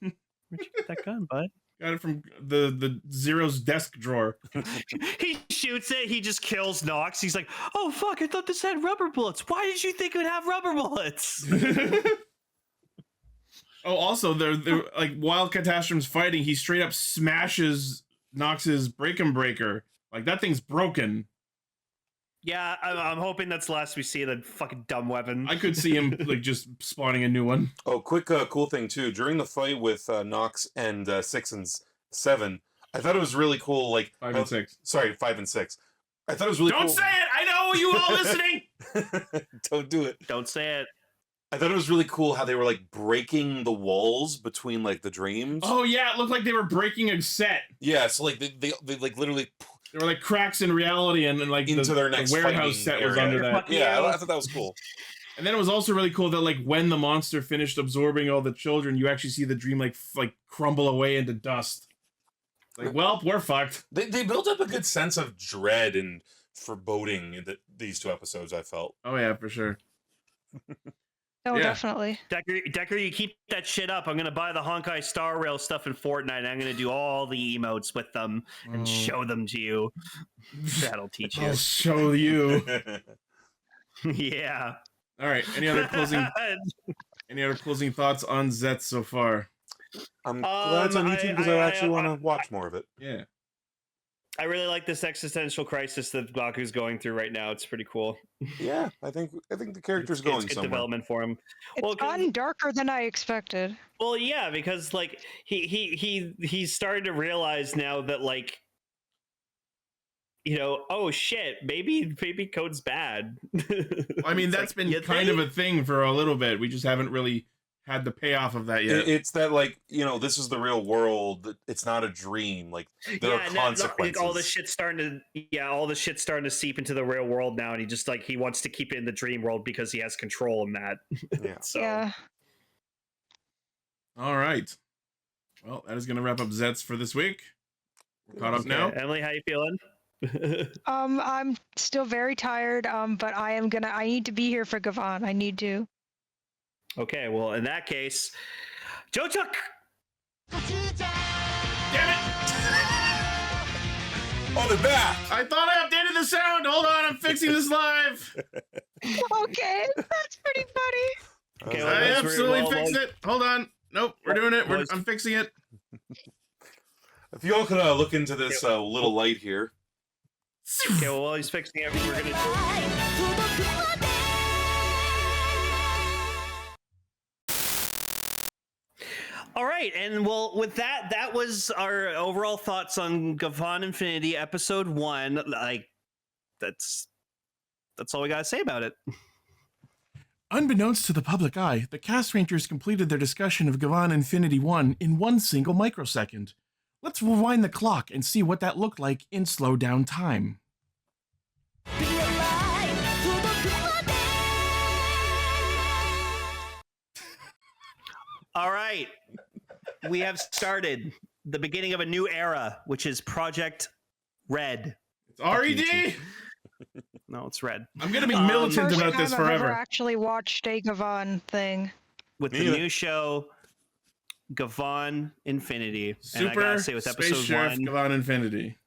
Where'd you get that gun, bud? Got it from the Zero's desk drawer. He shoots it. He just kills Nox. He's like, "Oh fuck! I thought this had rubber bullets. Why did you think it would have rubber bullets?" Oh, also, they're like while Catastrum's fighting, he straight up smashes Nox's Breakum Breaker. Like that thing's broken. Yeah, I'm hoping that's the last we see of the fucking dumb weapon. I could see him like just spawning a new one. Oh, quick cool thing too. During the fight with Nox and 6 and 7, I thought it was really cool. Like 5 and 6. Sorry, 5 and 6. I thought it was really cool. Don't say it! I know you all listening! Don't do it. Don't say it. I thought it was really cool how they were like breaking the walls between like the dreams. Oh yeah, it looked like they were breaking a set. Yeah, so like they like literally there were like cracks in reality, and then like into their next warehouse set was under that. Yeah, I thought that was cool. And then it was also really cool that like when the monster finished absorbing all the children, you actually see the dream like crumble away into dust. Like, well, we're fucked. They built up a good sense of dread and foreboding in these 2 episodes, I felt. Oh yeah, for sure. Oh, yeah. Definitely. Decker, you keep that shit up. I'm going to buy the Honkai Star Rail stuff in Fortnite, and I'm going to do all the emotes with them and show them to you. That'll teach you. I'll show you. Yeah. All right. Any other closing thoughts on Zeztz so far? I'm glad it's on YouTube because I actually want to watch more of it. Yeah. I really like this existential crisis that Baku's going through right now. It's pretty cool. Yeah, I think the character's going good somewhere. Development for him. It's gotten darker than I expected. Well, yeah, because like he's starting to realize now that like, you know, oh shit, maybe Code's bad. I mean, that's like, been kind of a thing for a little bit. We just haven't really had the payoff of that yet. It's that like, you know, this is the real world. It's not a dream. Like there are consequences. All the shit's starting to seep into the real world now, and he wants to keep it in the dream world because he has control in that. Yeah. Yeah. All right. Well, that is going to wrap up Zeztz for this week. We're caught up now. Emily, how you feeling? I'm still very tired. But I need to be here for Gavan. I need to. Okay, well, in that case, Jochuk! Damn it! Oh, they're back! I thought I updated the sound. Hold on, I'm fixing this live. Okay, that's pretty funny. Okay, I absolutely fixed it. Hold on. Nope, we're doing it. I'm fixing it. If you all could look into this little light here. Okay, well, while he's fixing it, we're gonna All right, and well, with that was our overall thoughts on Gavan Infinity Episode 1. Like, that's all we gotta say about it. Unbeknownst to the public eye, the Castrangers completed their discussion of Gavan Infinity 1 in 1 single microsecond. Let's rewind the clock and see what that looked like in slow down time. All right. We have started the beginning of a new era, which is Project R.E.D. It's R.E.D.? No, it's Red. I'm going to be militant about this forever. I've never actually watched a Gavan thing. With the new show, Gavan Infinity. Super and I gotta say, with Space episode Sheriff 1, Gavan Infinity.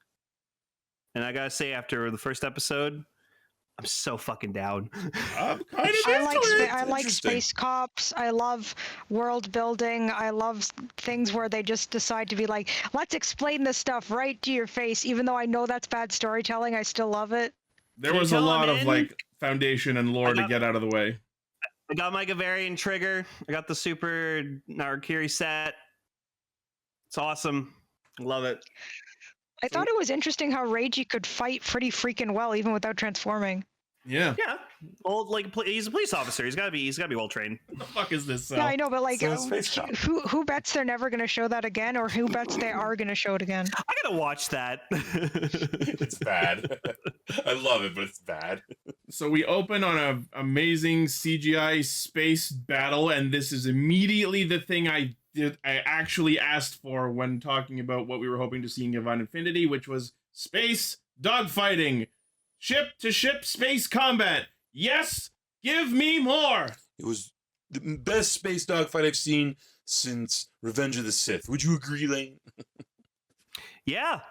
And I gotta say, after the first episode, I'm so fucking down. I'm kind of I like space cops. I love world building. I love things where they just decide to be like, let's explain this stuff right to your face. Even though I know that's bad storytelling, I still love it. There was a lot of like foundation and lore to get out of the way. I got my Gavarian trigger. I got the super Narakiri set. It's awesome. Love it. I thought it was interesting how Reiji could fight pretty freaking well even without transforming. Yeah. Yeah. Well, like he's a police officer. He's gotta be well trained. What the fuck is this? Yeah, I know, but like, who bets they're never gonna show that again, or who bets they are gonna show it again? I gotta watch that. It's bad. I love it, but it's bad. So we open on an amazing CGI space battle, and this is immediately the thing I actually asked for when talking about what we were hoping to see in Gavan Infinity, which was space dogfighting. Ship-to-ship space combat. Yes, give me more. It was the best space dogfight I've seen since Revenge of the Sith. Would you agree, Lane? Yeah.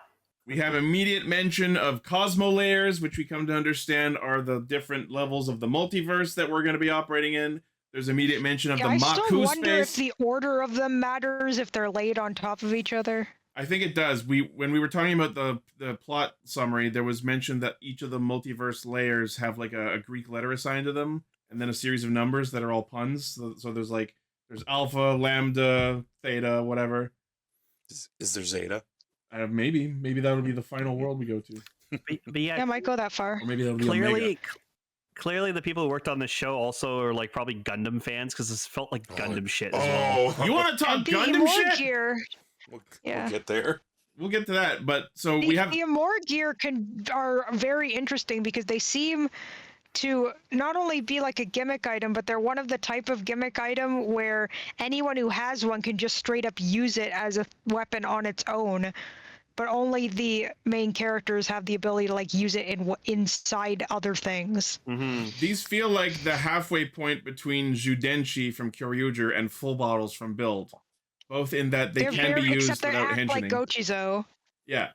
We have immediate mention of Cosmo layers, which we come to understand are the different levels of the multiverse that we're going to be operating in. There's immediate mention of the Maku space. I still wonder if the order of them matters, if they're laid on top of each other. I think it does. When we were talking about the plot summary, there was mention that each of the multiverse layers have like a Greek letter assigned to them, and then a series of numbers that are all puns. So there's alpha, lambda, theta, whatever. Is there zeta? Maybe that'll be the final world we go to. But yeah, it might go that far. Or maybe that'll be Omega. Clearly, the people who worked on this show also are like probably Gundam fans because this felt like Gundam shit as well. You want to talk Gundam shit? Gear. We'll get there. We'll get to that, but so the we have the Amor gear are very interesting because they seem to not only be like a gimmick item, but they're one of the type of gimmick item where anyone who has one can just straight up use it as a weapon on its own, but only the main characters have the ability to like use it inside other things. Mm-hmm. These feel like the halfway point between Judenshi from Kyoryuger and Full Bottles from Build. Both in that they can be used without henching. Like Gochizo. Yeah.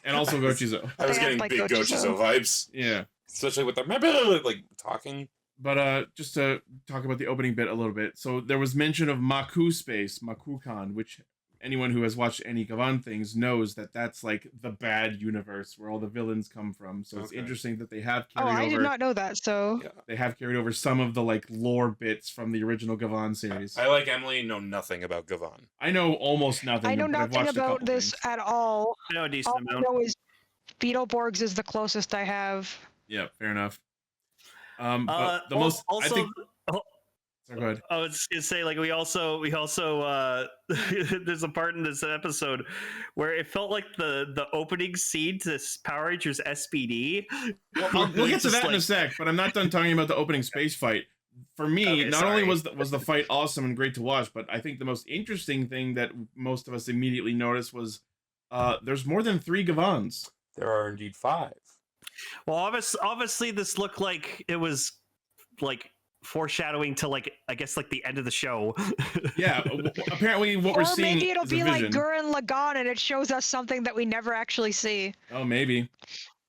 And also Gochizo. I was getting big Gochizo vibes. Yeah. Especially with their like talking. But just to talk about the opening bit a little bit. So there was mention of Maku space, Makukan, which anyone who has watched any Gavan things knows that that's like the bad universe where all the villains come from. So it's interesting that they have carried over. I did not know that. So they have carried over some of the like lore bits from the original Gavan series. I, like Emily, know nothing about Gavan. I know almost nothing. I know nothing about this at all. I know a decent amount. All I know is Beetleborgs is the closest I have. Yeah, fair enough. But the most also, I think. So go ahead. I was gonna say, like, we also there's a part in this episode where it felt like the opening scene to Power Rangers SPD. Well, we'll get to that in a sec, but I'm not done talking about the opening space fight. For me, not only was the fight awesome and great to watch, but I think the most interesting thing that most of us immediately noticed was there's more than 3 Gavans. There are indeed 5. Well, obviously this looked like it was like foreshadowing to like I guess like the end of the show. Yeah, apparently what we're seeing. Or maybe it'll is be a like vision. Gurren Lagann and it shows us something that we never actually see. Oh, maybe.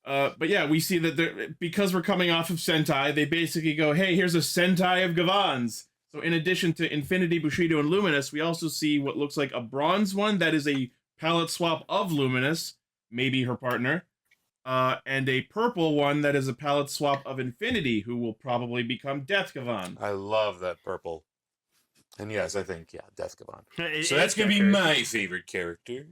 But yeah, we see that because we're coming off of Sentai, they basically go, hey, here's a Sentai of Gavans. So in addition to Infinity, Bushido, and Luminous, we also see what looks like a bronze one that is a palette swap of Luminous, maybe her partner, and a purple one that is a palette swap of Infinity, who will probably become Death Gavan. I love that purple. And yes, I think, Death Gavan. So that's going to be my favorite character.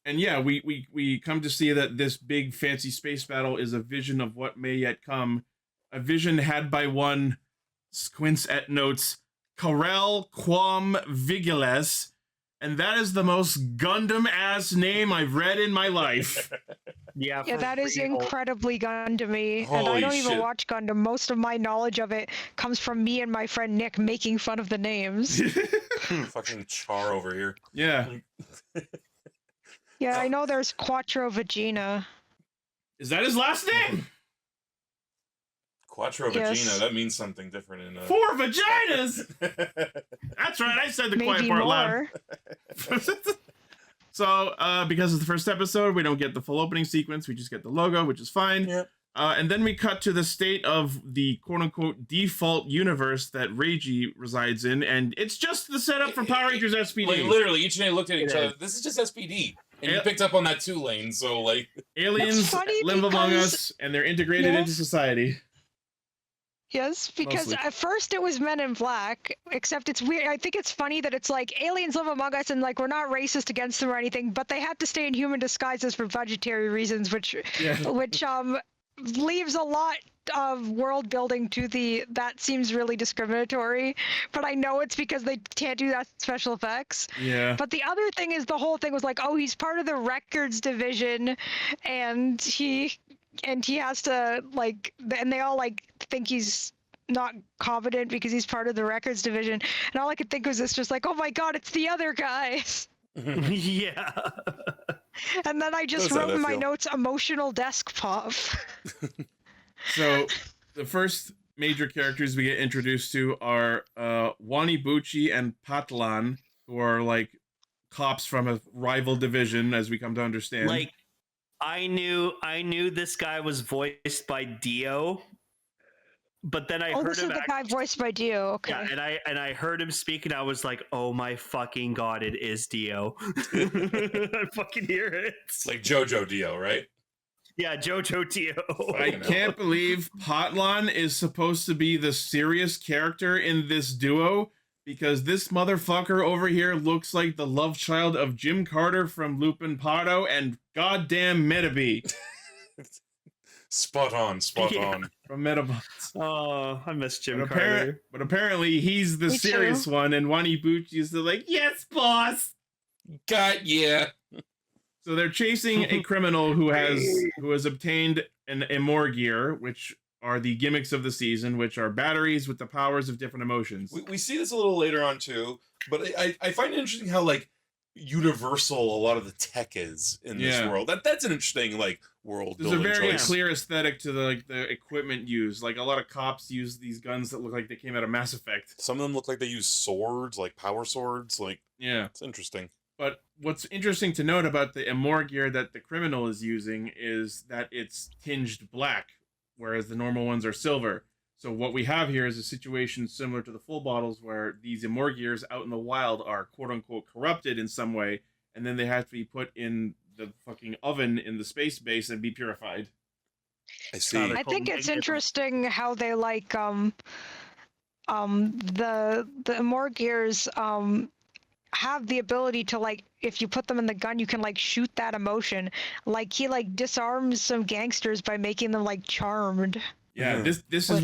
And yeah, we come to see that this big fancy space battle is a vision of what may yet come. A vision had by one, squints at notes, Karel Quam Vigiles, and that is the most Gundam-ass name I've read in my life. Yeah, that is incredibly Gundam-y, and I don't even watch Gundam. Most of my knowledge of it comes from me and my friend Nick making fun of the names. Fucking Char over here. Yeah. Yeah, I know there's Quattro Vagina. Is that his last name? Quattro Vagina, that means something different in 4 vaginas! That's right, I said the quiet part loud. So, because it's the first episode, we don't get the full opening sequence. We just get the logo, which is fine. Yeah. And then we cut to the state of the quote-unquote default universe that Reiji resides in, and it's just the setup for Power Rangers SPD. Like, literally, each and they looked at each other. This is just SPD. And you picked up on that 2 lane, so, like... Aliens live among us, and they're integrated into society. Yes, because Mostly. at first it was Men in Black, except it's weird. I think it's funny that it's like aliens live among us and like we're not racist against them or anything, but they have to stay in human disguises for budgetary reasons, which leaves a lot of world building to that seems really discriminatory, but I know it's because they can't do that special effects. Yeah. But the other thing is the whole thing was like, oh, he's part of the records division and he has to like, and they all like think he's not competent because he's part of the records division. And all I could think was this, just like, oh my God, it's the other guys. Yeah. And then I just wrote in my notes, emotional desk pop. So the first major characters we get introduced to are Wanibuchi and Patlan, who are like cops from a rival division, as we come to understand. Like, I knew this guy was voiced by Dio, but then I heard this him. is the guy voiced by Dio. Okay. Yeah, and I heard him speak, and I was like, "Oh my fucking God, it is Dio!" I fucking hear it. It's like JoJo Dio, right? Yeah, JoJo Dio. I can't believe Patlan is supposed to be the serious character in this duo, because this motherfucker over here looks like the love child of Jim Carter from Lupin Pardo and goddamn Metabee. Spot on. From Metabots. Oh, I miss Jim Carter. But apparently he's the serious one, and Wanibuchi is the like, yes, boss! Got ya! So they're chasing a criminal who has obtained an Emorgear, which are the gimmicks of the season, which are batteries with the powers of different emotions. We see this a little later on too, but I find it interesting how like universal a lot of the tech is in this world. That's an interesting like world. There's a very clear aesthetic to the equipment used. Like a lot of cops use these guns that look like they came out of Mass Effect. Some of them look like they use swords, like power swords. Like it's interesting. But what's interesting to note about the Emorgear that the criminal is using is that it's tinged black, whereas the normal ones are silver. So what we have here is a situation similar to the full bottles where these Emorgears out in the wild are quote-unquote corrupted in some way, and then they have to be put in the fucking oven in the space base and be purified. I see. I think it's interesting how they like the Emorgears have the ability to like, if you put them in the gun, you can like shoot that emotion. Like he like disarms some gangsters by making them like charmed. Yeah, this is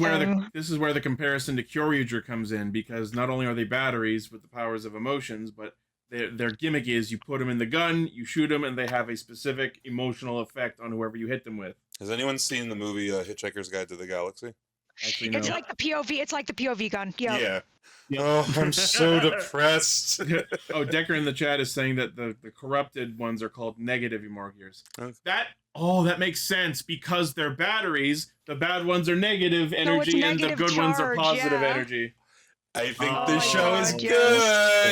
where the comparison to Kyoryuger comes in, because not only are they batteries with the powers of emotions, but their gimmick is you put them in the gun, you shoot them, and they have a specific emotional effect on whoever you hit them with. Has anyone seen the movie Hitchhiker's Guide to the Galaxy? Actually, no. It's like the POV. It's like the POV gun. Yeah. Oh, I'm so depressed. Oh, Decker in the chat is saying that the corrupted ones are called negative Emorgears. That makes sense, because they're batteries. The bad ones are negative energy, and the good ones are positive energy. I think this show is good.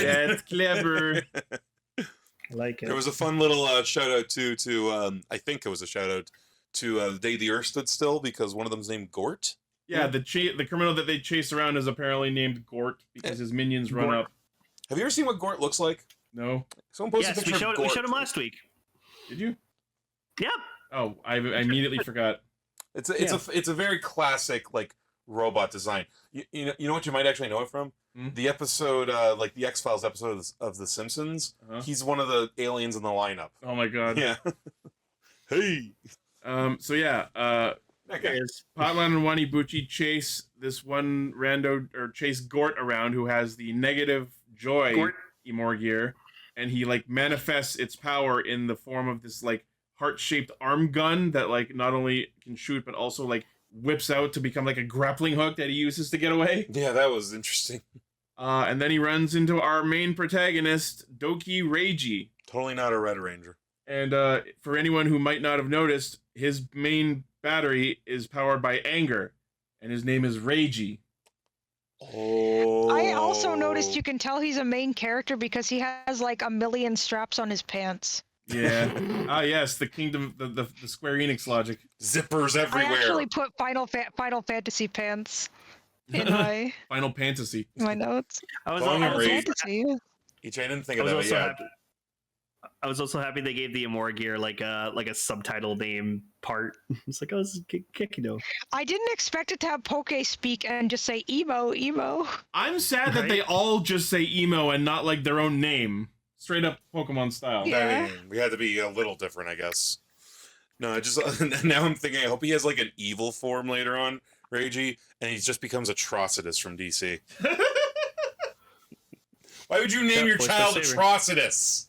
Yeah, it's clever. I like it. There was a fun little shout out to I think it was a shout out to the day the Earth stood still, because one of them's named Gort. Yeah, the criminal that they chase around is apparently named Gort because his minions run up. Have you ever seen what Gort looks like? No. Someone posted a picture of Gort. We showed him last week. Did you? Yep. Oh, I immediately forgot. It's a very classic like robot design. You know what you might actually know it from? The episode like the X-Files episode of The Simpsons. He's one of the aliens in the lineup. Oh my god. Yeah. Hey. So yeah, Patlan and Wanibuchi chase this one chase Gort around, who has the negative joy Emorgear, and he like manifests its power in the form of this like heart-shaped arm gun that like not only can shoot but also like whips out to become like a grappling hook that he uses to get away. Yeah, that was interesting. And then he runs into our main protagonist, Doki Reiji. Totally not a Red Ranger. And for anyone who might not have noticed, his main battery is powered by anger, and his name is Reiji. Oh. I also noticed you can tell he's a main character because he has like a million straps on his pants. Yeah. Yes, the Kingdom, the Square Enix logic. Zippers everywhere. I actually put Final Fantasy pants in my Final Fantasy. my notes. I was Final Rage. Fantasy. I didn't think of that. Yeah. I was also happy they gave the Amora gear like a subtitle name part. It's like, oh, this is Kikino. I didn't expect it to have Poke speak and just say emo. I'm sad that they all just say emo and not like their own name. Straight up Pokemon style. Yeah. I mean, we had to be a little different, I guess. No, I just now I'm thinking I hope he has like an evil form later on, Reiji, and he just becomes Atrocitus from DC. Why would you name your child Atrocitus?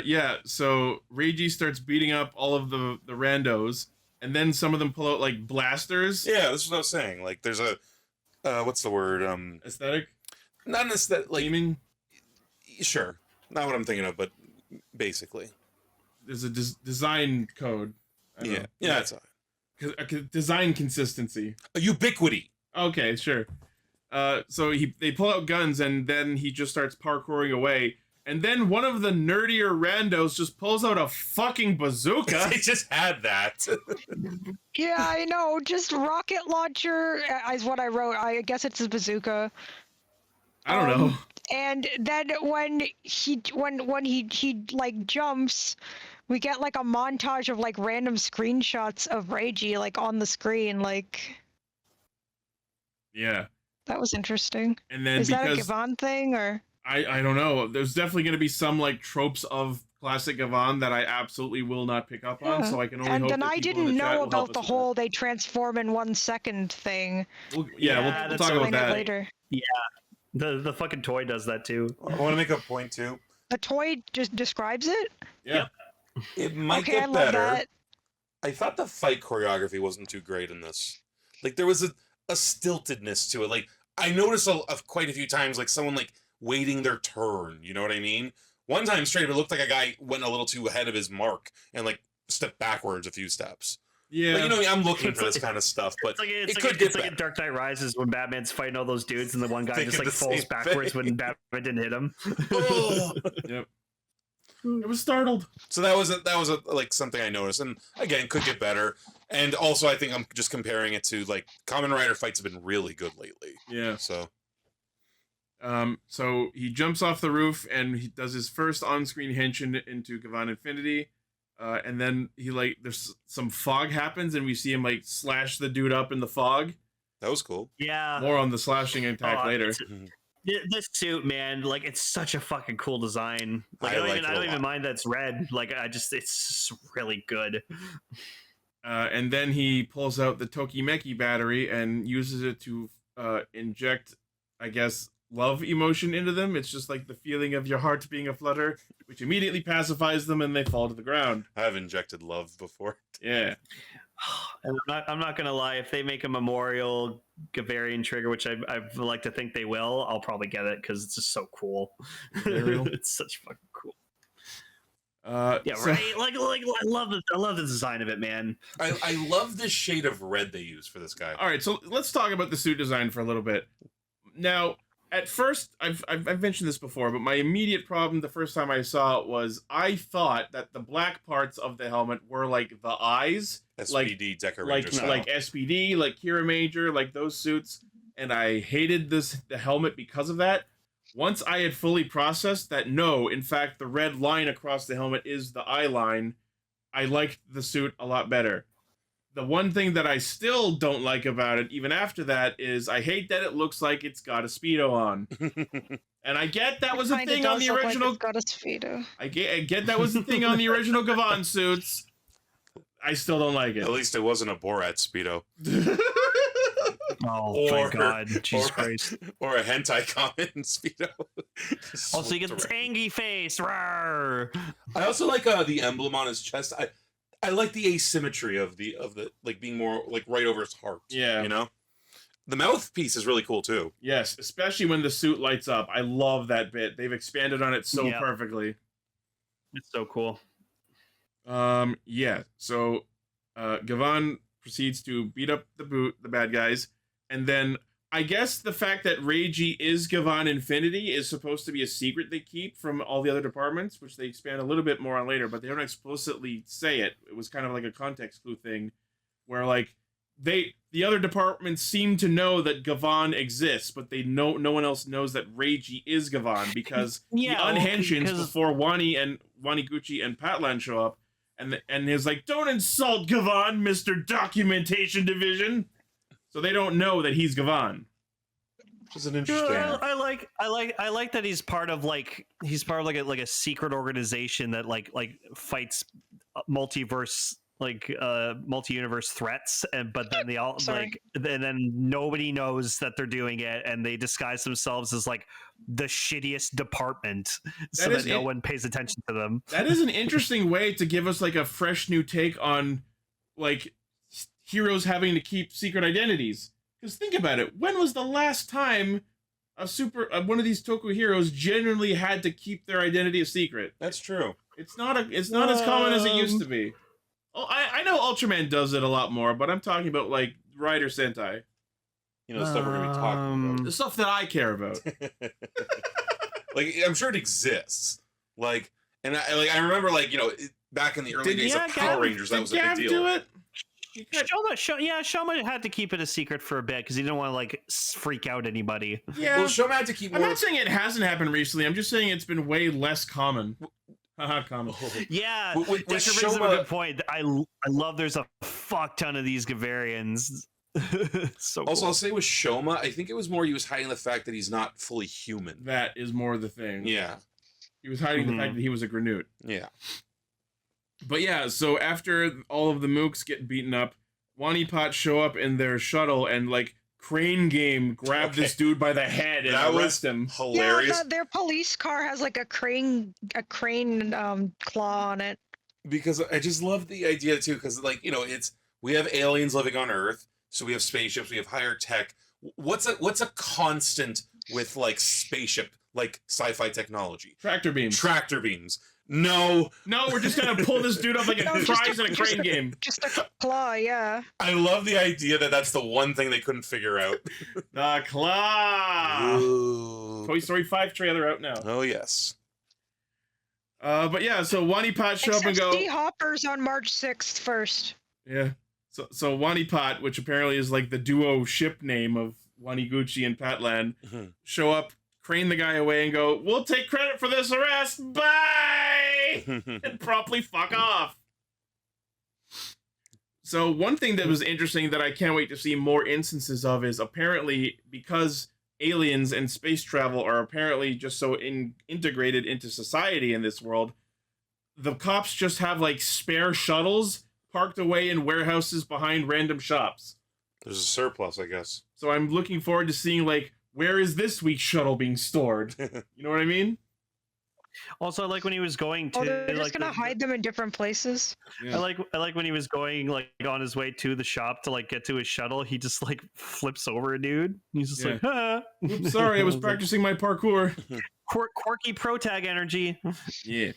Yeah, so Reiji starts beating up all of the randos, and then some of them pull out like blasters. Yeah, this is what I was saying. Like, there's a what's the word? Aesthetic? Not an aesthetic. Like, Theming? Sure, not what I'm thinking of, but basically, There's a design code. Yeah, that's a design consistency. A ubiquity. Okay, sure. So they pull out guns, and then he just starts parkouring away. And then one of the nerdier randos just pulls out a fucking bazooka. They just had that. Yeah, I know. Just rocket launcher is what I wrote. I guess it's a bazooka. I don't know. And then when he like jumps, we get like a montage of like random screenshots of Reiji like on the screen. Like, Yeah. that was interesting. And then Is that a because Gavan thing or? I don't know. There's definitely going to be some like tropes of classic Gavan that I absolutely will not pick up on. So I can only hope. And then that I people in didn't the chat know will help about the us with whole they transform in 1 second thing. that. We'll talk about that later. Yeah, the fucking toy does that too. I want to make a point too. The toy just describes it. Yeah. It might Okay, get I love better. that. I thought the fight choreography wasn't too great in this. Like, there was a stiltedness to it. Like, I noticed quite a few times, like, someone, like, waiting their turn. You know what I mean? One time straight, it looked like a guy went a little too ahead of his mark and, like, stepped backwards a few steps. Yeah. Like, you know, I'm looking for this kind of stuff, but It's it could get like better. in Dark Knight Rises when Batman's fighting all those dudes and the one guy Thinking just like the falls same backwards thing. when Batman didn't hit him. Oh. Yep. I was startled. So that was like something I noticed, and again, could get better. And also, I think I'm just comparing it to like Kamen Rider fights have been really good lately. Yeah. So So he jumps off the roof and he does his first on-screen henshin into Gavan Infinity. And then there's some fog happens and we see him like slash the dude up in the fog. That was cool. Yeah. More on the slashing attack later. This suit, man, like it's such a fucking cool design. Like I don't even mind that it's red. Like it's really good. And then he pulls out the Tokimeki battery and uses it to inject, I guess, love emotion into them. It's just like the feeling of your heart being aflutter, which immediately pacifies them and they fall to the ground. I've injected love before. Yeah. And I'm not gonna lie, if they make a memorial Gavarian trigger, which I like to think they will, I'll probably get it because it's just so cool. It's such fucking cool. Yeah, so- right. Like I love the design of it, man. I love this shade of red they use for this guy. All right, so let's talk about the suit design for a little bit. Now, at first, I've mentioned this before, but my immediate problem the first time I saw it was I thought that the black parts of the helmet were like the eyes, SPD Decorator style. like SPD, like Carranger, like those suits, and I hated the helmet because of that. Once I had fully processed that, no, in fact, the red line across the helmet is the eye line, I liked the suit a lot better. The one thing that I still don't like about it, even after that, is I hate that it looks like it's got a Speedo on. And I get that was a thing on the original. Like got a Speedo. I get that was the thing on the original Gavan suits. I still don't like it. At least it wasn't a Borat Speedo. Oh, thank God. Jesus Christ. Or a hentai Kamen Speedo. Also, you get this angry face. Rawr. I also like the emblem on his chest. I like the asymmetry of the like being more like right over his heart. Yeah. You know? The mouthpiece is really cool too. Yes, especially when the suit lights up. I love that bit. They've expanded on it so perfectly. It's so cool. Yeah. So Gavan proceeds to beat up the bad guys. And then I guess the fact that Reiji is Gavan Infinity is supposed to be a secret they keep from all the other departments, which they expand a little bit more on later, but they don't explicitly say it. It was kind of like a context clue thing where like the other departments seem to know that Gavan exists, but no one else knows that Reiji is Gavan because he unhensions before Waniguchi and Patlan show up and is like, "Don't insult Gavan, Mr. Documentation Division." So they don't know that he's Gavan. Which is an interesting. I like that he's part of like a secret organization that like fights multiverse multi-universe threats, but then they all and then nobody knows that they're doing it, and they disguise themselves as like the shittiest department so that no one pays attention to them. That is an interesting way to give us like a fresh new take on like heroes having to keep secret identities. Because think about it, when was the last time one of these Toku heroes genuinely had to keep their identity a secret? That's true. It's not as common as it used to be. Oh, I know Ultraman does it a lot more, but I'm talking about like Rider Sentai. You know, the stuff we're gonna be talking about. The stuff that I care about. Like, I'm sure it exists. Like, and I remember, like, you know, back in the early days of Power Rangers, that was a big deal. Do it? Shoma had to keep it a secret for a bit because he didn't want to like freak out anybody. Yeah, well, Shoma had to keep. I'm not saying it hasn't happened recently. I'm just saying it's been way less common. Common. Yeah, with brings up a good point. I love. There's a fuck ton of these Gavarians. So also, cool. I'll say with Shoma, I think it was more he was hiding the fact that he's not fully human. That is more the thing. Yeah, he was hiding the fact that he was a Granute. Yeah. But yeah, so after all of the mooks get beaten up, Wanipot show up in their shuttle and like crane game grab this dude by the head and arrest him. Hilarious. Yeah, their police car has like a crane claw on it. Because I just love the idea too, because like, you know, we have aliens living on Earth, so we have spaceships, we have higher tech. What's a constant with like spaceship, like sci-fi technology? Tractor beams. Tractor beams. No, we're just gonna pull this dude up like a prize in a crane game. Just a claw, yeah. I love the idea that that's the one thing they couldn't figure out. The claw. Ooh. Toy Story 5 trailer out now. Oh yes. But yeah, so Wanipot show up and go. Hopper's on March 6th first. Yeah. So Wanipot, which apparently is like the duo ship name of Waniguchi and Patlan, show up, crane the guy away, and go, "We'll take credit for this arrest. Bye!" and promptly fuck off. So one thing that was interesting that I can't wait to see more instances of is apparently because aliens and space travel are apparently just so integrated into society in this world, the cops just have like spare shuttles parked away in warehouses behind random shops. There's a surplus, I guess. So I'm looking forward to seeing like, where is this week's shuttle being stored? You know what I mean? Also, I like when he was going to. They're just gonna hide them in different places. Yeah. I like when he was going like on his way to the shop to like get to his shuttle. He just like flips over a dude. He's just like, ah. Oops, sorry, I was practicing my parkour. Quirky pro tag energy. Yeah.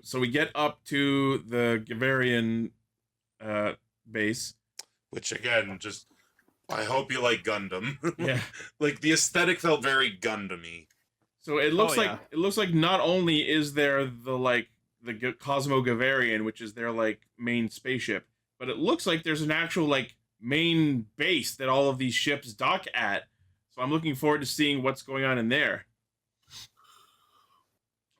So we get up to the Gavarian base, which again, just I hope you like Gundam. Yeah. Like the aesthetic felt very Gundam-y. So it looks like not only is there the Cosmo Gavarian, which is their like main spaceship, but it looks like there's an actual like main base that all of these ships dock at. So I'm looking forward to seeing what's going on in there.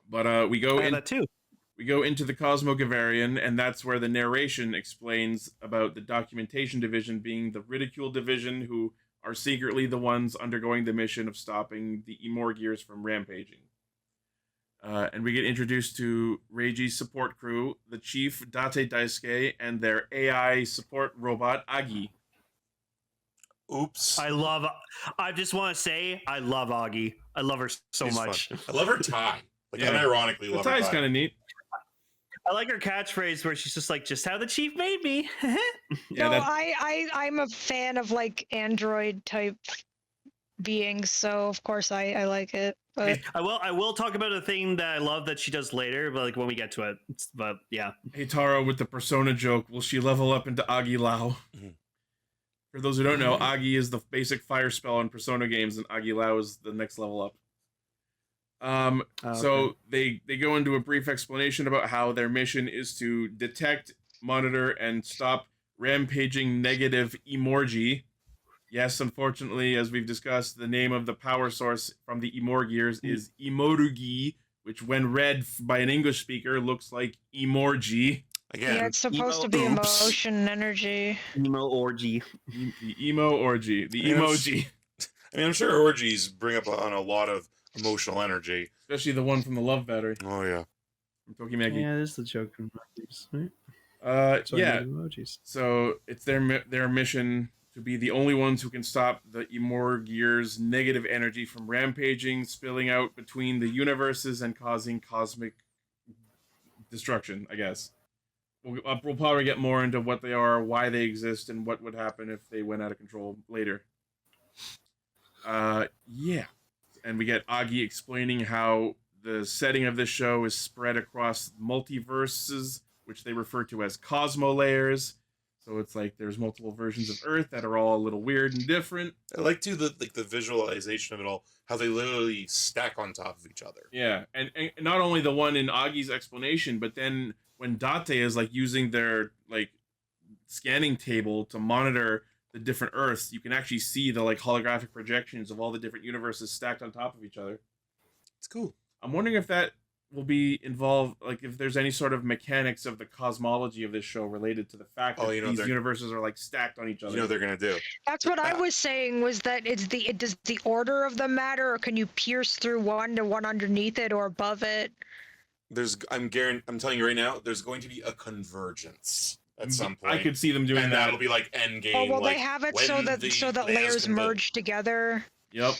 But we go into the Cosmo Gavarian, and that's where the narration explains about the documentation division being the ridicule division, who are secretly the ones undergoing the mission of stopping the Imorgiers from rampaging. And we get introduced to Reiji's support crew, the chief Date Daisuke, and their AI support robot Agi. Oops. I just want to say, I love Agi. I love her so much. Fun. I love her tie. Like, unironically love her tie. The tie's kind of neat. I like her catchphrase where she's just like, just how the chief made me. I'm a fan of like android type beings, so of course I like it. But I will talk about a thing that I love that she does later, but like when we get to it. But yeah. Hey Taro with the persona joke, will she level up into Agi Lao? For those who don't know, Agi is the basic fire spell in Persona games, and Agi Lao is the next level up. So they go into a brief explanation about how their mission is to detect, monitor, and stop rampaging negative Emorgi. Yes, unfortunately, as we've discussed, the name of the power source from the Emorgears is Emorugi, which when read by an English speaker looks like Emorgi. Again, Yeah, it's supposed to be emotion and energy. Emo orgy. The emo orgy. The emoji. I mean, I'm sure orgies bring up on a lot of emotional energy. Especially the one from the Love Battery. Oh, yeah. From Tokimeki. Yeah, this is the joke from emojis, right? Yeah. Emojis. So it's their mission to be the only ones who can stop the Emorgears' negative energy from rampaging, spilling out between the universes, and causing cosmic destruction, I guess. We'll probably get more into what they are, why they exist, and what would happen if they went out of control later. Yeah. And we get Agi explaining how the setting of this show is spread across multiverses, which they refer to as cosmo layers. So it's like there's multiple versions of Earth that are all a little weird and different. I like too the visualization of it all, how they literally stack on top of each other. Yeah, and not only the one in Agi's explanation, but then when Date is like using their like scanning table to monitor the different Earths, you can actually see the like holographic projections of all the different universes stacked on top of each other. It's cool. I'm wondering if that will be involved, like if there's any sort of mechanics of the cosmology of this show related to the fact that these universes are like stacked on each other. You know they're gonna do. That's what I was saying, was that does the order of them matter, or can you pierce through one to one underneath it or above it? I'm telling you right now, there's going to be a convergence at some point. I could see them doing and that. that'll be like Endgame. Oh, well, like, they have it so that layers merge together. Yep.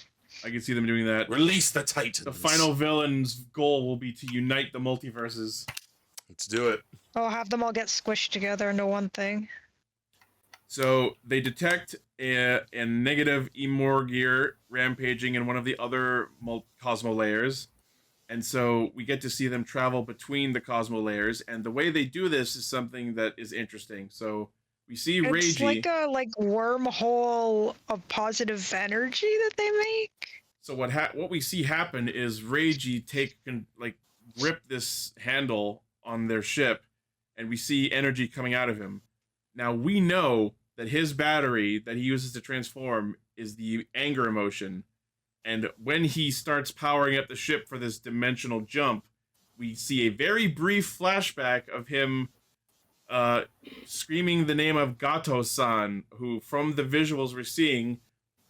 I can see them doing that. Release the Titans. The final villain's goal will be to unite the multiverses. Let's do it. Oh, have them all get squished together into one thing. So they detect a negative Emorgear rampaging in one of the other Cosmo layers. And so we get to see them travel between the Cosmo layers. And the way they do this is something that is interesting. So we see It's Reiji. like a wormhole of positive energy that they make. So what we see happen is Reiji grip this handle on their ship, and we see energy coming out of him. Now we know that his battery that he uses to transform is the anger emotion, and when he starts powering up the ship for this dimensional jump, we see a very brief flashback of him screaming the name of Gato-san, who, from the visuals we're seeing,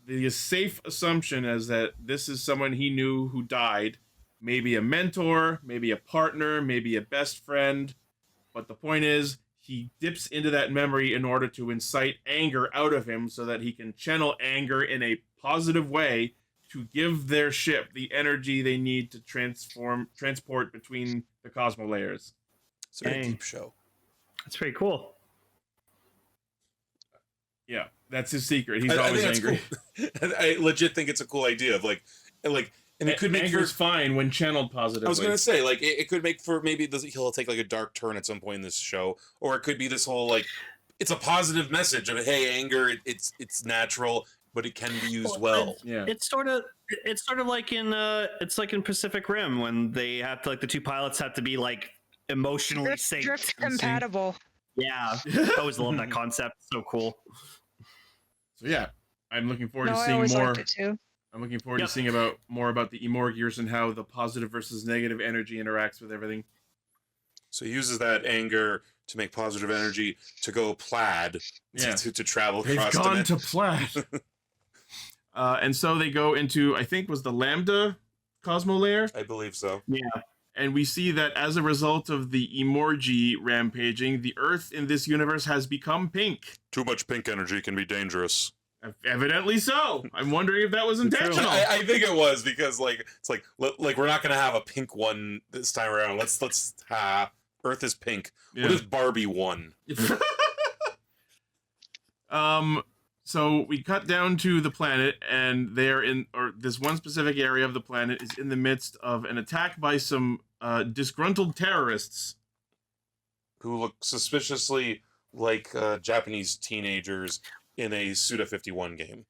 the safe assumption is that this is someone he knew who died. Maybe a mentor, maybe a partner, maybe a best friend. But the point is, he dips into that memory in order to incite anger out of him so that he can channel anger in a positive way to give their ship the energy they need to transport between the Cosmo layers. It's a very deep show. That's pretty cool. Yeah, that's his secret. He's always angry. Cool. I legit think it's a cool idea of and it could make anger's fine when channeled positively. I was gonna say it could make for maybe he'll take like a dark turn at some point in this show, or it could be this whole it's a positive message of hey, anger, it's natural, but it can be used well. Yeah, it's sort of like in Pacific Rim when they have to the two pilots have to be emotionally synced. Drift compatible. Yeah, I always love that concept. So cool. So yeah, I'm looking forward to I seeing always more. liked it too. I'm looking forward to seeing more about the Emorgears and how the positive versus negative energy interacts with everything. So he uses that anger to make positive energy to go plaid to travel across. They've gone to plaid. And so they go into, I think, was the Lambda Cosmo layer? I believe so. Yeah. And we see that as a result of the Emorgi rampaging, the Earth in this universe has become pink. Too much pink energy can be dangerous. Evidently so. I'm wondering if that was intentional. I think it was because it's like we're not gonna have a pink one this time around. Let's Earth is pink. Yeah. What if Barbie won? So we cut down to the planet, and this one specific area of the planet is in the midst of an attack by some disgruntled terrorists who look suspiciously like Japanese teenagers in a Suda 51 game.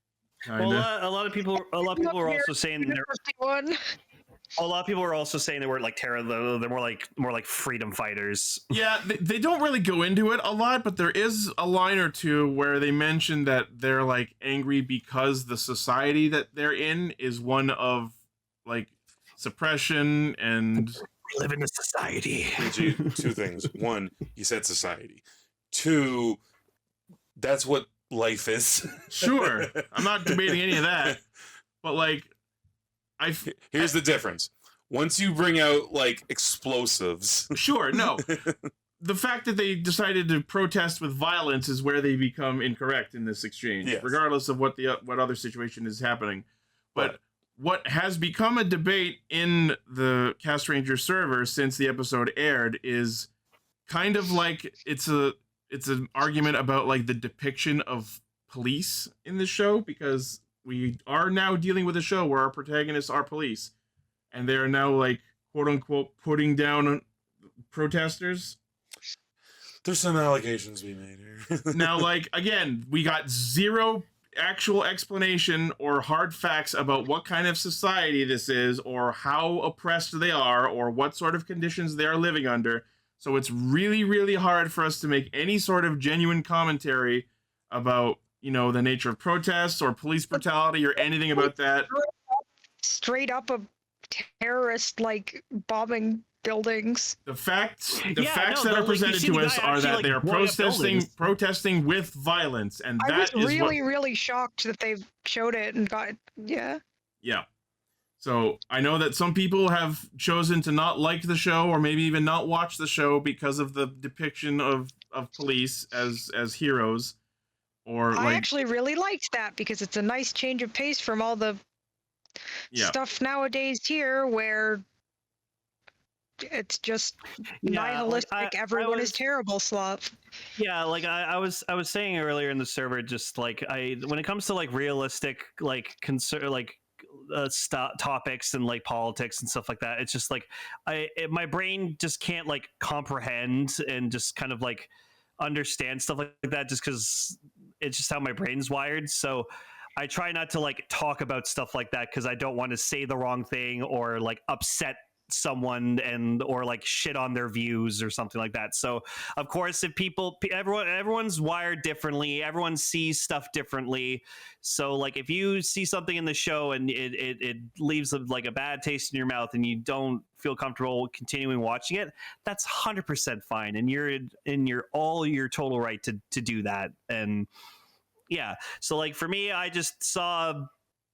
Well, a lot of people are also saying they're 51. a lot of people are also saying they weren't like terror. They're more like freedom fighters. Yeah, they don't really go into it a lot, but there is a line or two where they mention that they're like angry because the society that they're in is one of like suppression and we live in a society. Two things. One, he said society. Two, that's what life is. Sure, I'm not debating any of that, but like, here's the difference. Once you bring out like explosives, sure, no, the fact that they decided to protest with violence is where they become incorrect in this exchange, yes. regardless of what other situation is happening. But what has become a debate in the Castranger server since the episode aired is kind of like it's an argument about like the depiction of police in the show, because we are now dealing with a show where our protagonists are police and they are now like quote unquote putting down protesters. There's some allegations we made here. Now, like, again, we got zero actual explanation or hard facts about what kind of society this is or how oppressed they are or what sort of conditions they are living under. So it's really, really hard for us to make any sort of genuine commentary about, you know, the nature of protests or police brutality or anything about that. Straight up a terrorist, like, bombing buildings. The facts that are presented to us are that they are protesting with violence, and that is really shocked that they've showed it and got yeah. So I know that some people have chosen to not like the show or maybe even not watch the show because of the depiction of police as heroes. Or I actually really liked that because it's a nice change of pace from all the stuff nowadays here where it's just nihilistic. Everyone is terrible stuff. Yeah, like I was saying earlier in the server, just like when it comes to like realistic like topics and like politics and stuff like that, it's just like my brain just can't like comprehend and just kind of like understand stuff like that, just because it's just how my brain's wired. So I try not to like talk about stuff like that because I don't want to say the wrong thing or like upset someone or like shit on their views or something like that. So of course, if everyone's wired differently, everyone sees stuff differently. So like if you see something in the show and it leaves like a bad taste in your mouth and you don't feel comfortable continuing watching it, that's 100% fine, and you're in your total right to do that. And yeah, so like for me, I just saw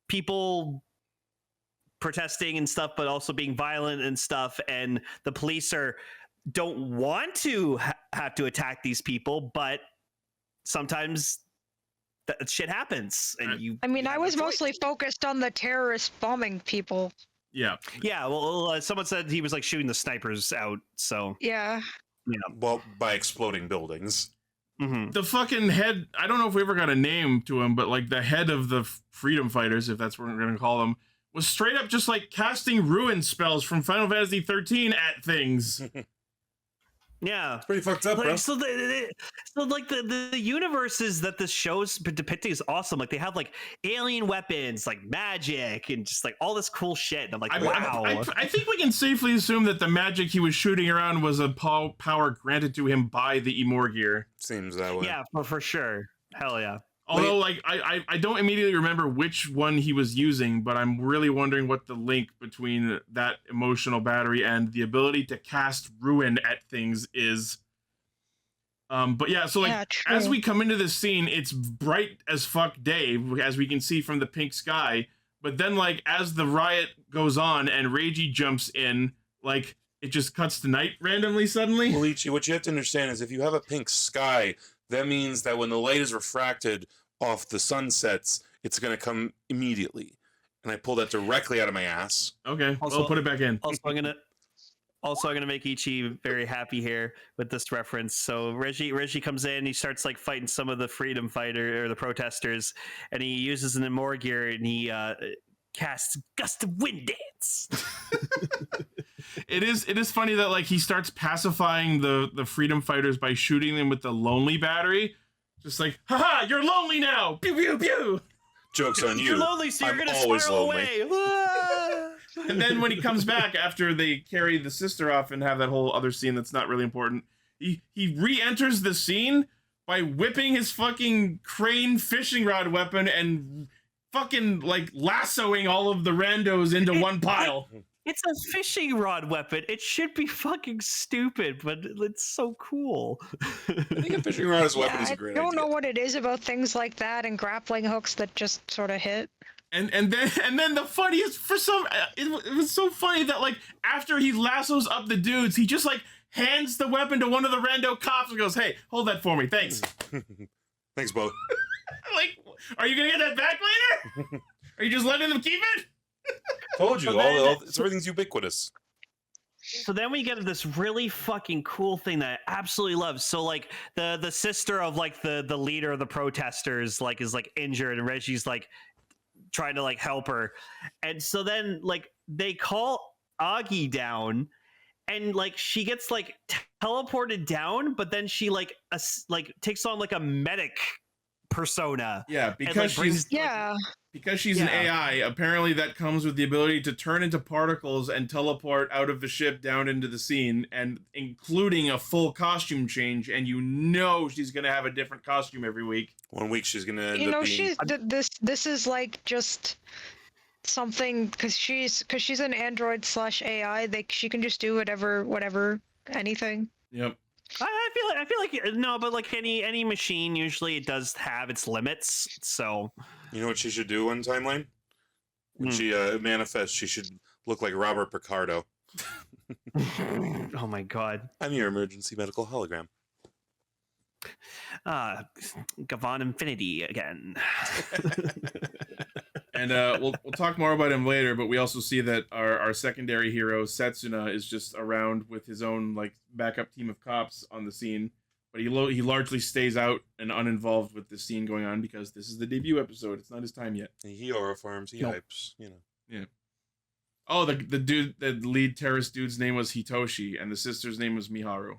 people protesting and stuff, but also being violent and stuff, and the police don't want to have to attack these people, but sometimes that shit happens, and I was mostly focused on the terrorists bombing people. Yeah. Well, someone said he was like shooting the snipers out. So yeah. Well, by exploding buildings. Mm-hmm. The fucking head. I don't know if we ever got a name to him, but like the head of the freedom fighters, if that's what we're gonna call them, was straight up just like casting ruin spells from Final Fantasy 13 at things. Yeah, it's pretty fucked up, like, bro. So like the universes that the show's depicting is awesome. Like they have like alien weapons, like magic, and just like all this cool shit. And I'm like, wow. I think we can safely assume that the magic he was shooting around was a power granted to him by the Imorgir. Seems that way. Yeah, for sure. Hell yeah. Although, like, I don't immediately remember which one he was using, but I'm really wondering what the link between that emotional battery and the ability to cast ruin at things is. But yeah, so like, as we come into this scene, it's bright as fuck day, as we can see from the pink sky. But then, like, as the riot goes on and Reiji jumps in, like, it just cuts to night randomly suddenly. Well, Ichi, what you have to understand is if you have a pink sky, that means that when the light is refracted off the sunsets, it's going to come immediately. And I pulled that directly out of my ass. Okay, I'll put it back in. Also, I'm gonna make Ichi very happy here with this reference. So Reggie comes in, he starts like fighting some of the freedom fighter or the protesters, and he uses an Imorgir and he casts Gust of Wind Dance. It is funny that like he starts pacifying the freedom fighters by shooting them with the lonely battery. Just like, haha, you're lonely now. Pew pew pew. Joke's on you. You're lonely, so you're I'm gonna always spiral lonely. away. And then when he comes back after they carry the sister off and have that whole other scene that's not really important, he re-enters the scene by whipping his fucking crane fishing rod weapon and fucking like lassoing all of the randos into one pile. It's a fishing rod weapon. It should be fucking stupid, but it's so cool. I think a fishing rod as a weapon is a great idea. I don't know what it is about things like that and grappling hooks that just sort of hit. And then the funniest it was so funny that like after he lassos up the dudes, he just like hands the weapon to one of the rando cops and goes, "Hey, hold that for me, thanks." Thanks, Bo. Like, are you gonna get that back later? Are you just letting them keep it? Told you, everything's ubiquitous. So then we get this really fucking cool thing that I absolutely love. So like the sister of like the leader of the protesters like is like injured and Reggie's like trying to like help her. And so then like they call Augie down and like she gets like teleported down, but then she like takes on like a medic persona. Yeah, because and, she's an AI, apparently that comes with the ability to turn into particles and teleport out of the ship down into the scene, and including a full costume change, and you know she's gonna have a different costume every week. 1 week she's gonna end up being... she's this is like just something because she's an android / AI. She can just do whatever, anything. Yep. I feel like no, but like any machine, usually it does have its limits. So, you know what she should do one timeline? When she manifests, she should look like Robert Picardo. Oh my god! I'm your emergency medical hologram. Gavan Infinity again. And we'll talk more about him later, but we also see that our secondary hero Setsuna is just around with his own like backup team of cops on the scene, but he largely stays out and uninvolved with the scene going on because this is the debut episode. It's not his time yet. He aerofarms, he hypes, you know. Yeah. Oh, the lead terrorist dude's name was Hitoshi, and the sister's name was Miharu.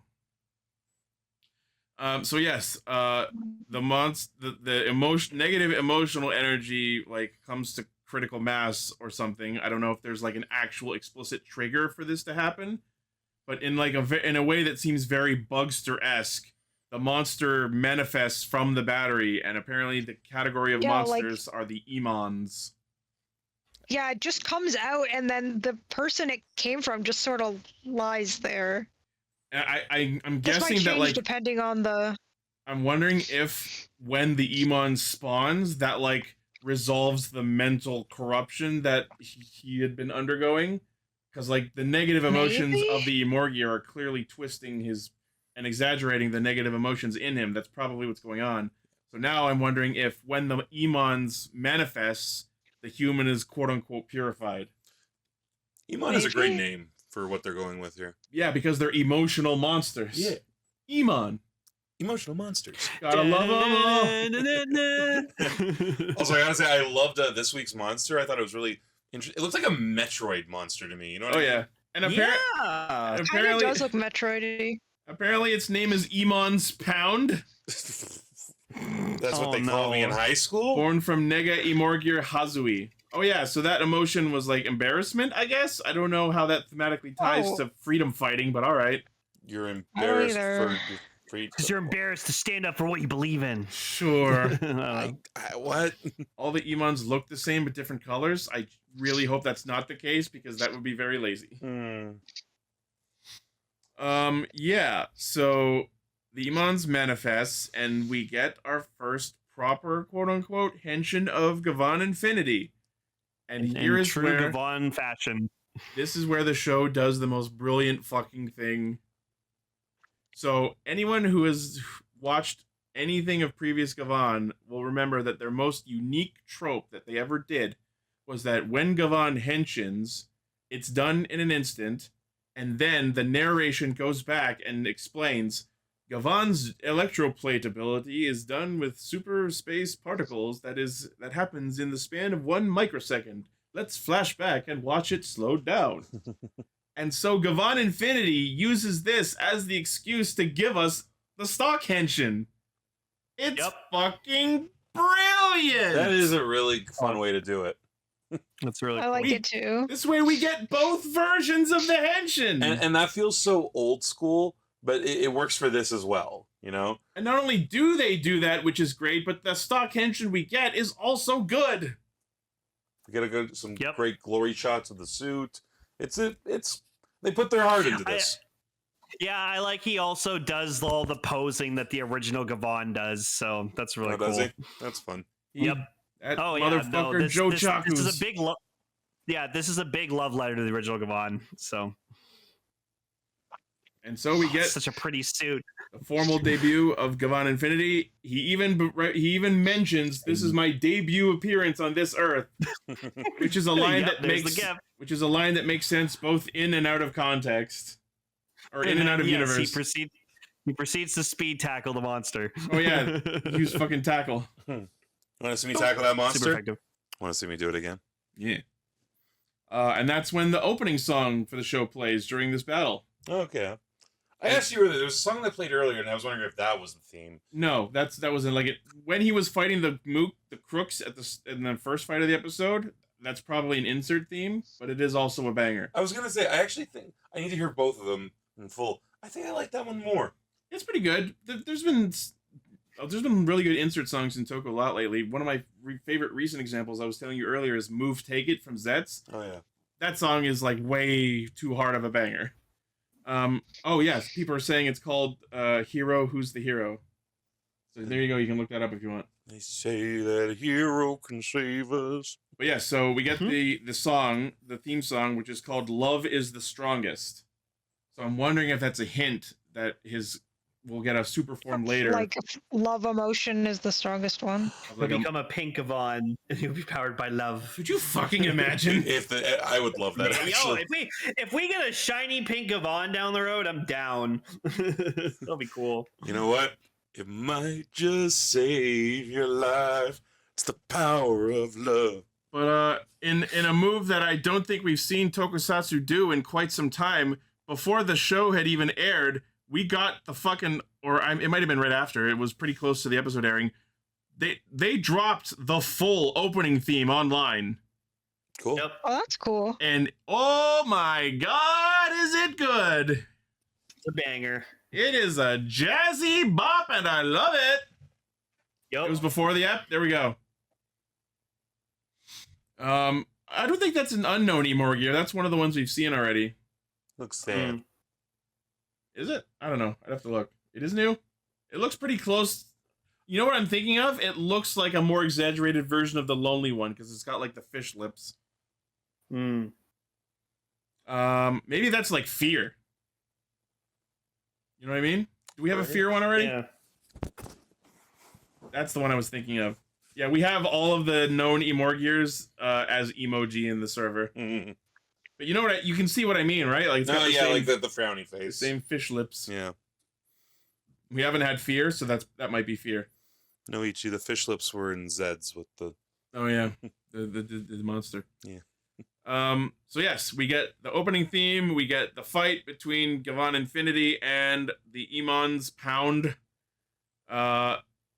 So yes, the negative emotional energy like comes to critical mass or something. I don't know if there's like an actual explicit trigger for this to happen, but in like in a way that seems very Bugster-esque, the monster manifests from the battery, and apparently the category of monsters are the Emons. Yeah, it just comes out, and then the person it came from just sort of lies there. I'm guessing that like depending on the. I'm wondering if when the Emon spawns, that like resolves the mental corruption that he had been undergoing, because like the negative emotions of the Emorgi are clearly twisting his and exaggerating the negative emotions in him. That's probably what's going on. So now I'm wondering if when the Emons manifests, the human is quote unquote purified. Emon is a great name for what they're going with here. Yeah, because they're emotional monsters. Yeah. Emon. Emotional monsters. Gotta love them all. Also, I gotta say, I loved this week's monster. I thought it was really interesting. It looks like a Metroid monster to me. You know what I mean? Yeah. And apparently... It does look Metroid-y. Apparently its name is Emon's Pound. That's what they called me in high school? Born from Nega Emorgir Hazui. Oh yeah, so that emotion was like embarrassment, I guess? I don't know how that thematically ties to freedom fighting, but alright. You're embarrassed for... Because you're embarrassed to stand up for what you believe in. Sure. What? All the Emons look the same but different colors. I really hope that's not the case because that would be very lazy. Yeah, so the Emons manifests and we get our first proper quote-unquote henshin of Gavan Infinity. And here is true where... Gavan fashion. This is where the show does the most brilliant fucking thing. So anyone who has watched anything of previous Gavan will remember that their most unique trope that they ever did was that when Gavan henshins, it's done in an instant, and then the narration goes back and explains Gavan's electroplate ability is done with super space particles that happens in the span of 1 microsecond. Let's flash back and watch it slowed down. And so Gavan Infinity uses this as the excuse to give us the stock henshin. It's Yep. fucking brilliant. That is a really fun way to do it. That's really I like We- it too. This way we get both versions of the henshin. And that feels so old school, but it works for this as well, you know? And not only do they do that, which is great, but the stock henshin we get is also good. We gotta go some Yep. great glory shots of the suit. It's they put their heart into this. Yeah, I like he also does all the posing that the original Gavan does, so that's really Oh, cool. does he? That's fun. Yep. That Oh yeah, motherfucker no, this is Jochaku's. a big this is a big love letter to the original Gavan. So And so we get such a pretty suit. the formal debut of Gavan Infinity. He even mentions, "This is my debut appearance on this Earth," which is a line Yep, that there's makes the gift. which is a line that makes sense both in and out of context, or in and out of Yes, universe. He proceeds to speed tackle the monster. Oh yeah, use fucking tackle. Want to see me tackle that Super monster? effective. Want to see me do it again? Yeah. And that's when the opening song for the show plays during this battle. Okay. I asked you earlier. There was a song that played earlier, and I was wondering if that was the theme. No, that wasn't like it. When he was fighting the crooks in the first fight of the episode, that's probably an insert theme, but it is also a banger. I was gonna say I actually think I need to hear both of them in full. I think I like that one more. It's pretty good. There's been really good insert songs in Toku a lot lately. One of my favorite recent examples I was telling you earlier is "Move Take It" from Zeztz. Oh yeah. That song is like way too hard of a banger. Oh yes, people are saying it's called "Hero Who's the Hero." So there you go. You can look that up if you want. They say that a hero can save us. But yeah, so we get the song, the theme song, which is called "Love Is the Strongest." So I'm wondering if that's a hint that we'll get a super form later. Like love emotion is the strongest one. He'll become a pink Gavan, and he'll be powered by love. Could you fucking imagine? I would love that. Yo, Actually, if we get a shiny pink Gavan down the road, I'm down. That'll be cool. you know what? It might just save your life. It's the power of love. But in a move that I don't think we've seen Tokusatsu do in quite some time, before the show had even aired, we got the fucking, it might have been right after. It was pretty close to the episode airing. They dropped the full opening theme online, Cool. Yep. Oh, that's cool. and oh my god, is it good! It's a banger. It is a jazzy bop, and I love it. Yep. It was before the app. There we go. I don't think that's an unknown Emor gear. That's one of the ones we've seen already. Looks sad. Is it? I don't know. I'd have to look. It is new. It looks pretty close. You know what I'm thinking of? It looks like a more exaggerated version of the Lonely one because it's got like the fish lips. Mm. Maybe that's like Fear. You know what I mean? Do we have a Fear one already? Yeah. That's the one I was thinking of. Yeah, we have all of the known Emor gears as emoji in the server. Mm-hmm. But you know what? You can see what I mean, right? Like it's got like the frowny the face. same fish lips. Yeah. We haven't had Fear, so that might be Fear. No, Ichi, the fish lips were in Zeds with the. Oh yeah, the monster. Yeah. So yes, we get the opening theme. We get the fight between Gavan Infinity and the Emon's Pound.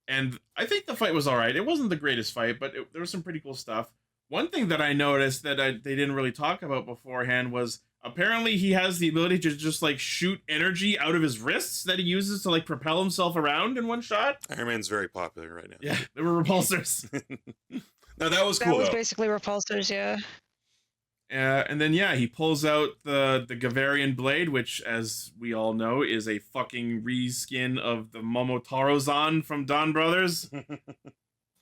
And I think the fight was all right. It wasn't the greatest fight, but there was some pretty cool stuff. One thing that I noticed that they didn't really talk about beforehand was apparently he has the ability to just like shoot energy out of his wrists that he uses to like propel himself around in one shot. Iron Man's very popular right now. Yeah, they were repulsors. No, that was That cool. was though. basically repulsors, yeah. And then yeah, he pulls out the Gavarian blade, which, as we all know, is a fucking reskin of the Momotaro-zan from Dawn Brothers.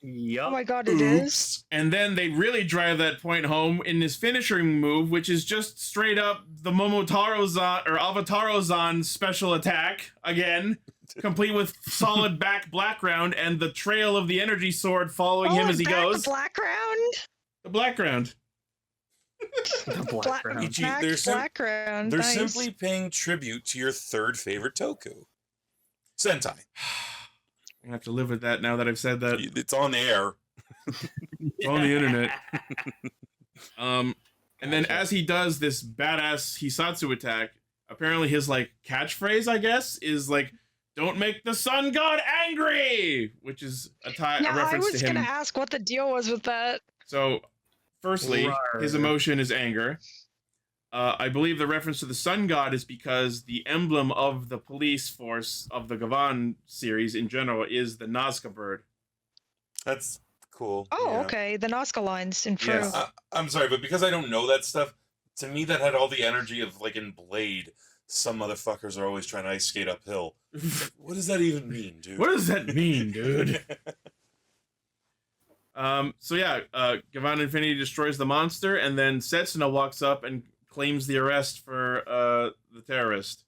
Yep. Oh my god, it is. And then they really drive that point home in his finishing move, which is just straight up the Momotaro-zan or Avataro-zan special attack again, complete with solid back background and the trail of the energy sword following him as he goes. The background. The background. Ichi, Back background. They're Nice. simply paying tribute to your third favorite toku, Sentai. I'm gonna have to live with that now that I've said that. It's on air. It's on the internet. And then as he does this badass Hisatsu attack, apparently his like catchphrase, I guess, is like don't make the sun god angry, which is a Yeah, reference I was to him. gonna ask what the deal was with that. So, firstly, Rawr. his emotion is anger. I believe the reference to the sun god is because the emblem of the police force of the Gavan series in general is the Nazca bird. That's cool. Oh, yeah. okay. The Nazca lines in Fru. Yes. I'm sorry, but because I don't know that stuff, to me that had all the energy of like in Blade. Some motherfuckers are always trying to ice skate uphill. What does that even mean, dude? What does that mean, dude? So yeah, Gavan Infinity destroys the monster, and then Setsuna walks up and claims the arrest for the terrorist.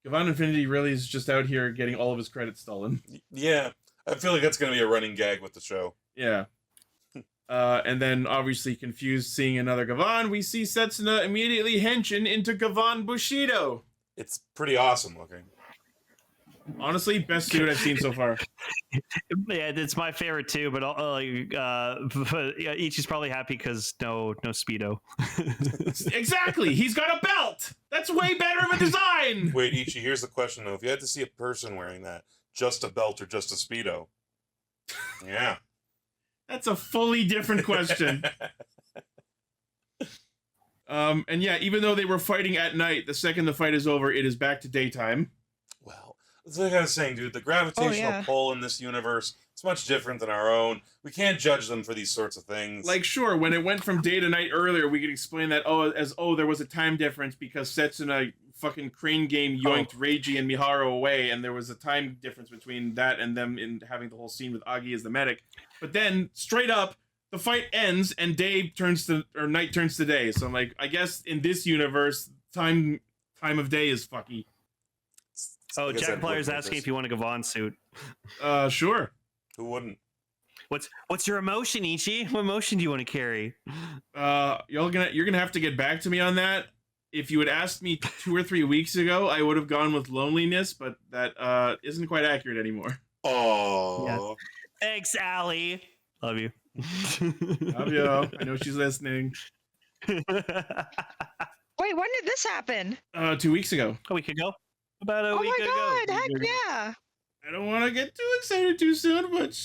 Gavan Infinity really is just out here getting all of his credit stolen. Yeah, I feel like that's going to be a running gag with the show. Yeah. And then, obviously confused seeing another Gavan, we see Setsuna immediately henshin into Gavan Bushido. It's pretty awesome looking. Honestly, best suit I've seen so far. Yeah, it's my favorite too. But yeah, Ichi's probably happy because no Speedo. Exactly, he's got a belt. That's way better of a design. Wait, Ichi, here's the question though: if you had to see a person wearing that, just a belt or just a Speedo? Yeah, that's a fully different question. And yeah, even though they were fighting at night, the second the fight is over, it is back to daytime. Well, it's like I was saying, dude, the gravitational pull in this universe, it's much different than our own. We can't judge them for these sorts of things. Like, sure, when it went from day to night earlier, we could explain that, there was a time difference because Setsuna fucking crane game yoinked Reiji and Miharu away, and there was a time difference between that and them in having the whole scene with Agi as the medic. But then, straight up, the fight ends and night turns to day. So I'm like, I guess in this universe, time of day is fucky. Oh, Jack Player's asking if you want a Gavan suit. Sure. Who wouldn't? What's your emotion, Ichi? What emotion do you want to carry? You're gonna have to get back to me on that. If you had asked me 2 or 3 weeks ago, I would have gone with loneliness, but that isn't quite accurate anymore. Oh. Yes. Thanks, Allie. Love you. Love you. I know she's listening. Wait, when did this happen? 2 weeks ago. A week ago. About a week ago. Oh my god, heck yeah. I don't want to get too excited too soon, but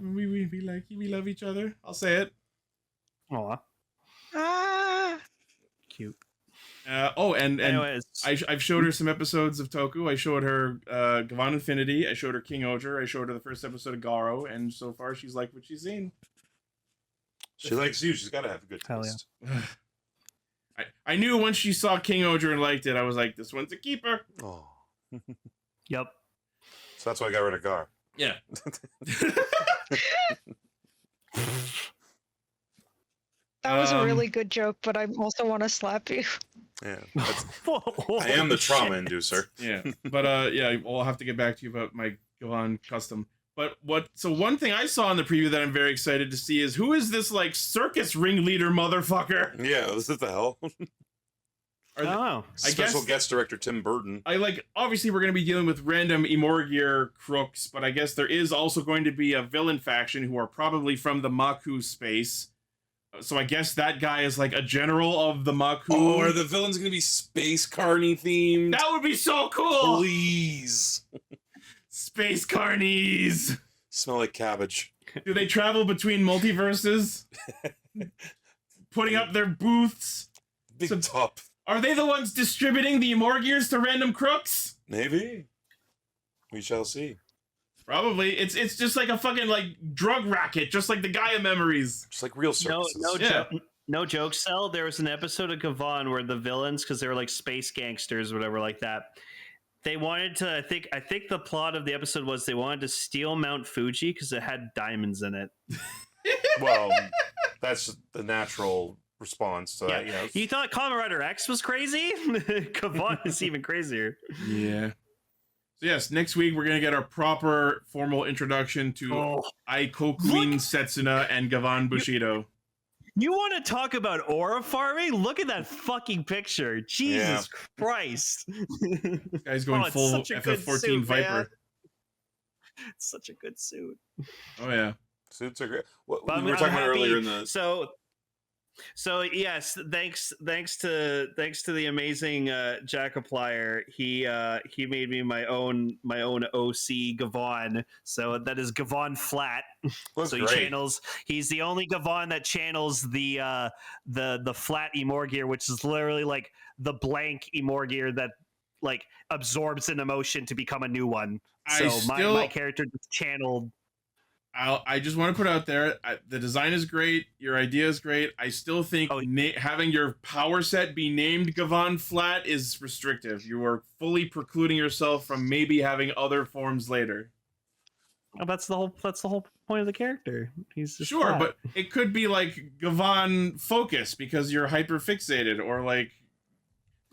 we love each other. I'll say it. Aw. Ah. Cute. And Anyways. I've showed her some episodes of Toku. I showed her Gavan Infinity. I showed her King Oger. I showed her the first episode of Garo, and so far she's liked what she's seen. She likes you. She's got to have a good taste. Yeah. I knew once she saw King Oger and liked it, I was like, this one's a keeper. Oh. Yep. So that's why I got rid of Gar. Yeah. That was a really good joke, but I also want to slap you. Yeah. I am the trauma inducer. Yeah. But yeah, we'll have to get back to you about my Gavan custom. But one thing I saw in the preview that I'm very excited to see is who is this like circus ringleader motherfucker? Yeah, what the hell? Special guest director Tim Burton. Obviously we're going to be dealing with random Imorgir crooks, but I guess there is also going to be a villain faction who are probably from the Maku space. So I guess that guy is like a general of the Maku. Oh, are the villains going to be Space Carney themed? That would be so cool! Please. Space Carnies! Smell like cabbage. Do they travel between multiverses? Putting up their booths? Big top. Are they the ones distributing the Morgiers to random crooks? Maybe. We shall see. Probably. It's just like a fucking like drug racket, just like the Gaia memories. Just like real circuses. No joke, Cell. There was an episode of Gavan where the villains, because they were like space gangsters or whatever like that, they wanted to, I think the plot of the episode was they wanted to steal Mount Fuji because it had diamonds in it. Well, that's the natural response to that, you know. You thought Kamen Rider X was crazy? Gavan is even crazier. Yeah. So yes, next week we're gonna get our proper formal introduction to Aikokuin Setsuna and Gavan Bushido. You want to talk about aura farming? Look at that fucking picture. Jesus Christ. This guy's going full FF14 Viper. Man. It's such a good suit. Oh yeah. Suits are great. We were talking about earlier in the... So So yes, thanks to the amazing Jackaplier. He made me my own OC Gavan. So that is Gavan Flat. That's so great. He's the only Gavan that channels the flat Emorgear, which is literally like the blank Emorgear that like absorbs an emotion to become a new one. So my character just channeled. I just want to put out there, the design is great. Your idea is great. I still think having your power set be named Gavan Flat is restrictive. You are fully precluding yourself from maybe having other forms later. Oh, that's the whole point of the character. He's just sure, flat. but it could be like Gavan Focus because you're hyper fixated, or like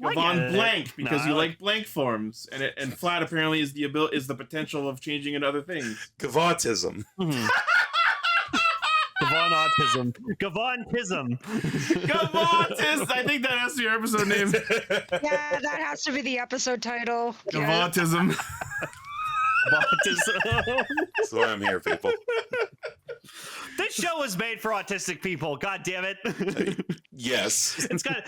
Gavan Blank because you like blank forms, and Flat apparently is the potential of changing into other things. Gavautism. Gavautism. Gavautism. Gavautism. I think that has to be your episode name. Yeah, that has to be the episode title. Gavautism. Gavautism. That's why I'm here, people. This show was made for autistic people. God damn it. Yes. It's got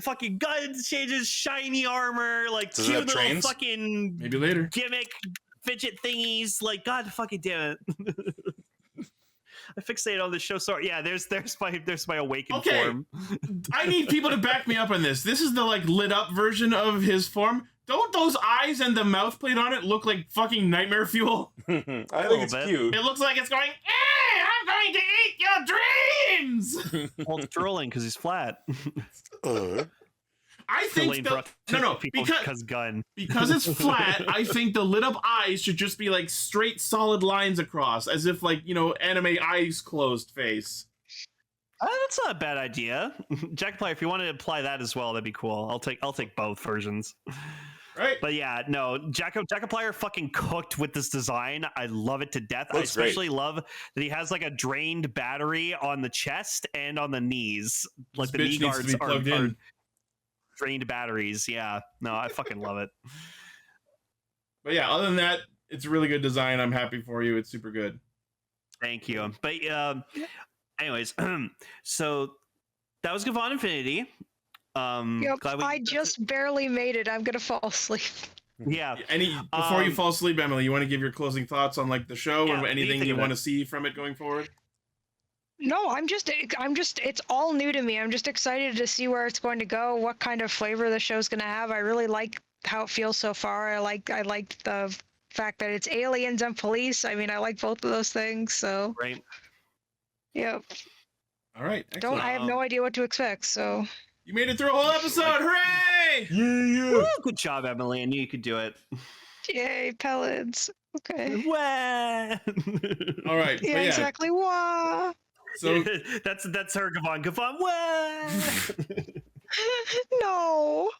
fucking guns, changes, shiny armor, like Does cute it have little trains? fucking maybe later gimmick fidget thingies. Like, God fucking damn it. I fixate on the show. Sorry. Yeah, there's my awakened form. I need people to back me up on this. This is the like lit up version of his form. Don't those eyes and the mouth plate on it look like fucking nightmare fuel? I think it's cute. It looks like it's going, hey, I'm going to eat your dreams! Well, it's drooling because he's flat. I think because it's flat, I think the lit up eyes should just be like straight solid lines across, as if like, anime eyes closed face. That's not a bad idea. Jackply, if you want to apply that as well, that'd be cool. I'll take both versions. Right. But yeah, no, Jackaplier fucking cooked with this design. I love it to death. I especially love that he has like a drained battery on the chest and on the knees. Like the knee guards are drained batteries. Yeah. No, I fucking love it. But yeah, other than that, it's a really good design. I'm happy for you. It's super good. Thank you. But anyways, so that was Gavan Infinity. Yep, I just barely made it. I'm gonna fall asleep. Yeah. Before you fall asleep, Emily, you want to give your closing thoughts on like the show and anything you want to see from it going forward? No, I'm just it's all new to me. I'm just excited to see where it's going to go, what kind of flavor the show's going to have. I really like how it feels so far. I like the fact that it's aliens and police. I mean, I like both of those things, so. Right. Yep. All right. Excellent. I have no idea what to expect, so. You made it through a whole episode! Hooray! Yeah. Woo, good job, Emily. I knew you could do it. Yay, pellets. Okay. Wah! All right. Yeah, exactly. Wah! So that's her, Gavan. Gavan, wah! No.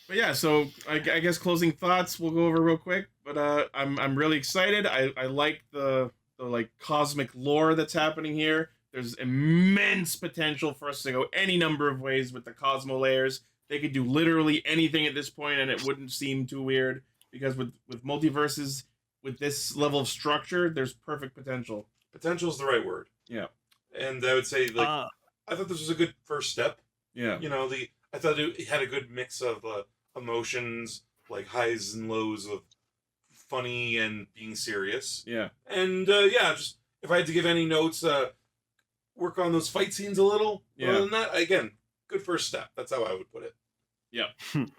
But yeah, so I guess closing thoughts we'll go over real quick. But I'm really excited. I like the like cosmic lore that's happening here. There's immense potential for us to go any number of ways with the Cosmo layers. They could do literally anything at this point, and it wouldn't seem too weird, because with multiverses, with this level of structure, there's perfect potential. Potential is the right word. Yeah. And I would say, like, I thought this was a good first step. Yeah. I thought it had a good mix of emotions, like highs and lows of funny and being serious. Yeah. And just if I had to give any notes, work on those fight scenes a little. Yeah. Other than that, again, good first step. That's how I would put it. Yeah. Good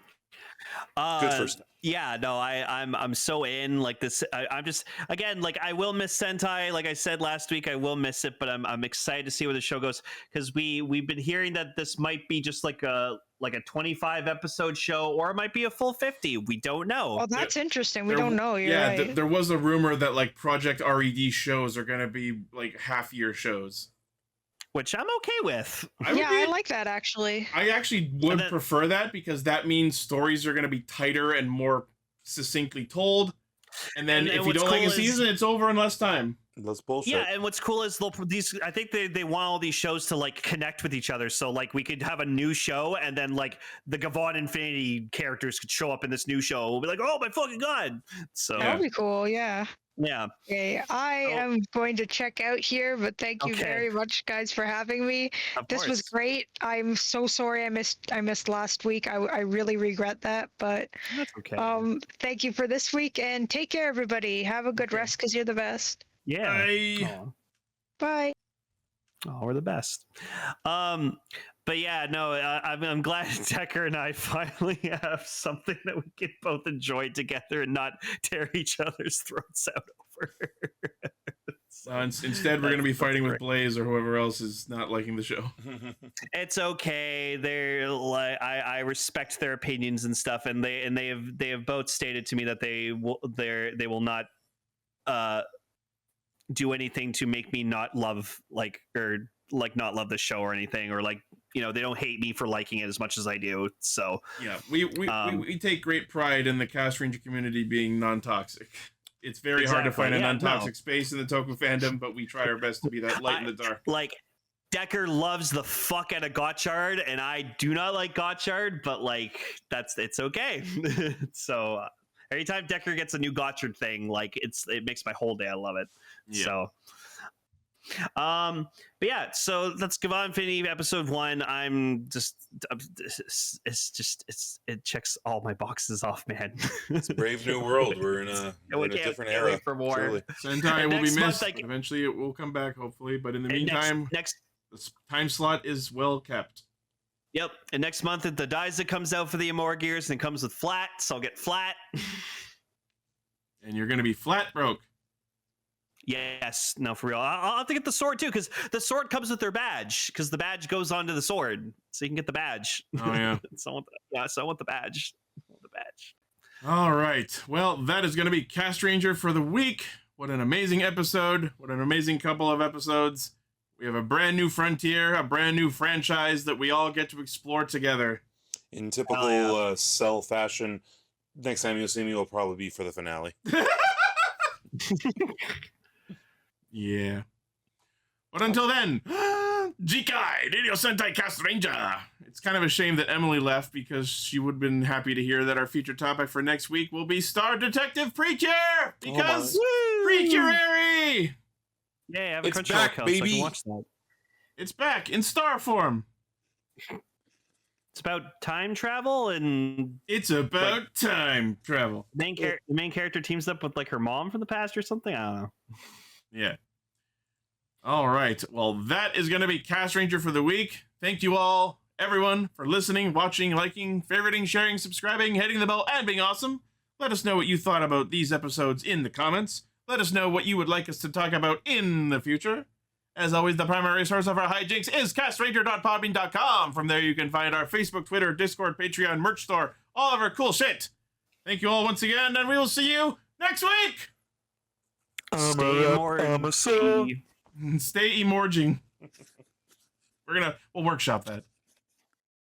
first step. Yeah, no, I'm so in like this. I'm just, again, like, I will miss Sentai. Like I said last week, I will miss it, but I'm excited to see where the show goes, because we've been hearing that this might be just like a 25 episode show, or it might be a full 50. We don't know. Oh, that's interesting. We don't know. You're right. There was a rumor that like Project R.E.D. shows are gonna be like half-year shows, which I'm okay with. I like that, actually. I actually would prefer that, because that means stories are going to be tighter and more succinctly told. And then if you don't like a season, it's over in less time. That's bullshit. Yeah, and what's cool is I think they want all these shows to like connect with each other. So like we could have a new show, and then like the Gavan Infinity characters could show up in this new show. We'll be like, oh my fucking god! So that would be cool. Yeah. Yeah. Okay, I am going to check out here, but thank you Okay. very much, guys, for having me. This was great. I'm so sorry I missed last week. I really regret that, but That's okay. thank you for this week, and take care, everybody. Have a good rest, because you're the best. Yeah. Bye. Bye. Oh, we're the best. But yeah, no, I'm glad Decker and I finally have something that we can both enjoy together and not tear each other's throats out over. Instead, we're going to be fighting with Blaze or whoever else is not liking the show. It's okay. They're like, I respect their opinions and stuff, and they have both stated to me that they will not do anything to make me not love not love the show or anything, or they don't hate me for liking it as much as I do. So yeah, we take great pride in the Castranger community being non-toxic. It's very hard to find a non-toxic space in the Toku fandom, but we try our best to be that light in the dark. Like, Decker loves the fuck out of Gotchard, and I do not like Gotchard, but it's okay. So anytime Decker gets a new Gotchard thing, it makes my whole day. I love it. Yeah. So but yeah, so that's Gavan Infinity episode 1. It checks all my boxes off, man. It's a brave new world. We're in a different era. For more. Truly. Sentai will be missed. Eventually it will come back, hopefully, but in the meantime, next the time slot is well kept. Yep, and next month the Daiza comes out for the Amora Gears, and it comes with flat, so I'll get flat. And you're gonna be flat broke. Yes, no, for real. I'll have to get the sword too, because the sword comes with their badge, because the badge goes onto the sword, so you can get the badge. Oh yeah. So I want the badge. All right. Well, that is going to be Castranger for the week. What an amazing episode. What an amazing couple of episodes. We have a brand new frontier, a brand new franchise that we all get to explore together. In typical Cell fashion, next time you'll see me will probably be for the finale. Yeah. But until then, Jikai, Radio Sentai Castranger. It's kind of a shame that Emily left, because she would have been happy to hear that our feature topic for next week will be Star Detective Precure! Because Precurary! Yeah, I have a It's Crunchyroll back, account, so I baby. can watch that. It's back in star form. It's about time travel, and it's about time travel. The main character teams up with her mom from the past or something. I don't know. Yeah. All right. Well, that is going to be Castranger for the week. Thank you all, everyone, for listening, watching, liking, favoriting, sharing, subscribing, hitting the bell, and being awesome. Let us know what you thought about these episodes in the comments. Let us know what you would like us to talk about in the future. As always, the primary source of our hijinks is castranger.podbean.com. From there, you can find our Facebook, Twitter, Discord, Patreon, merch store, all of our cool shit. Thank you all once again, and we will see you next week. Stay Stay emorging. We'll workshop that.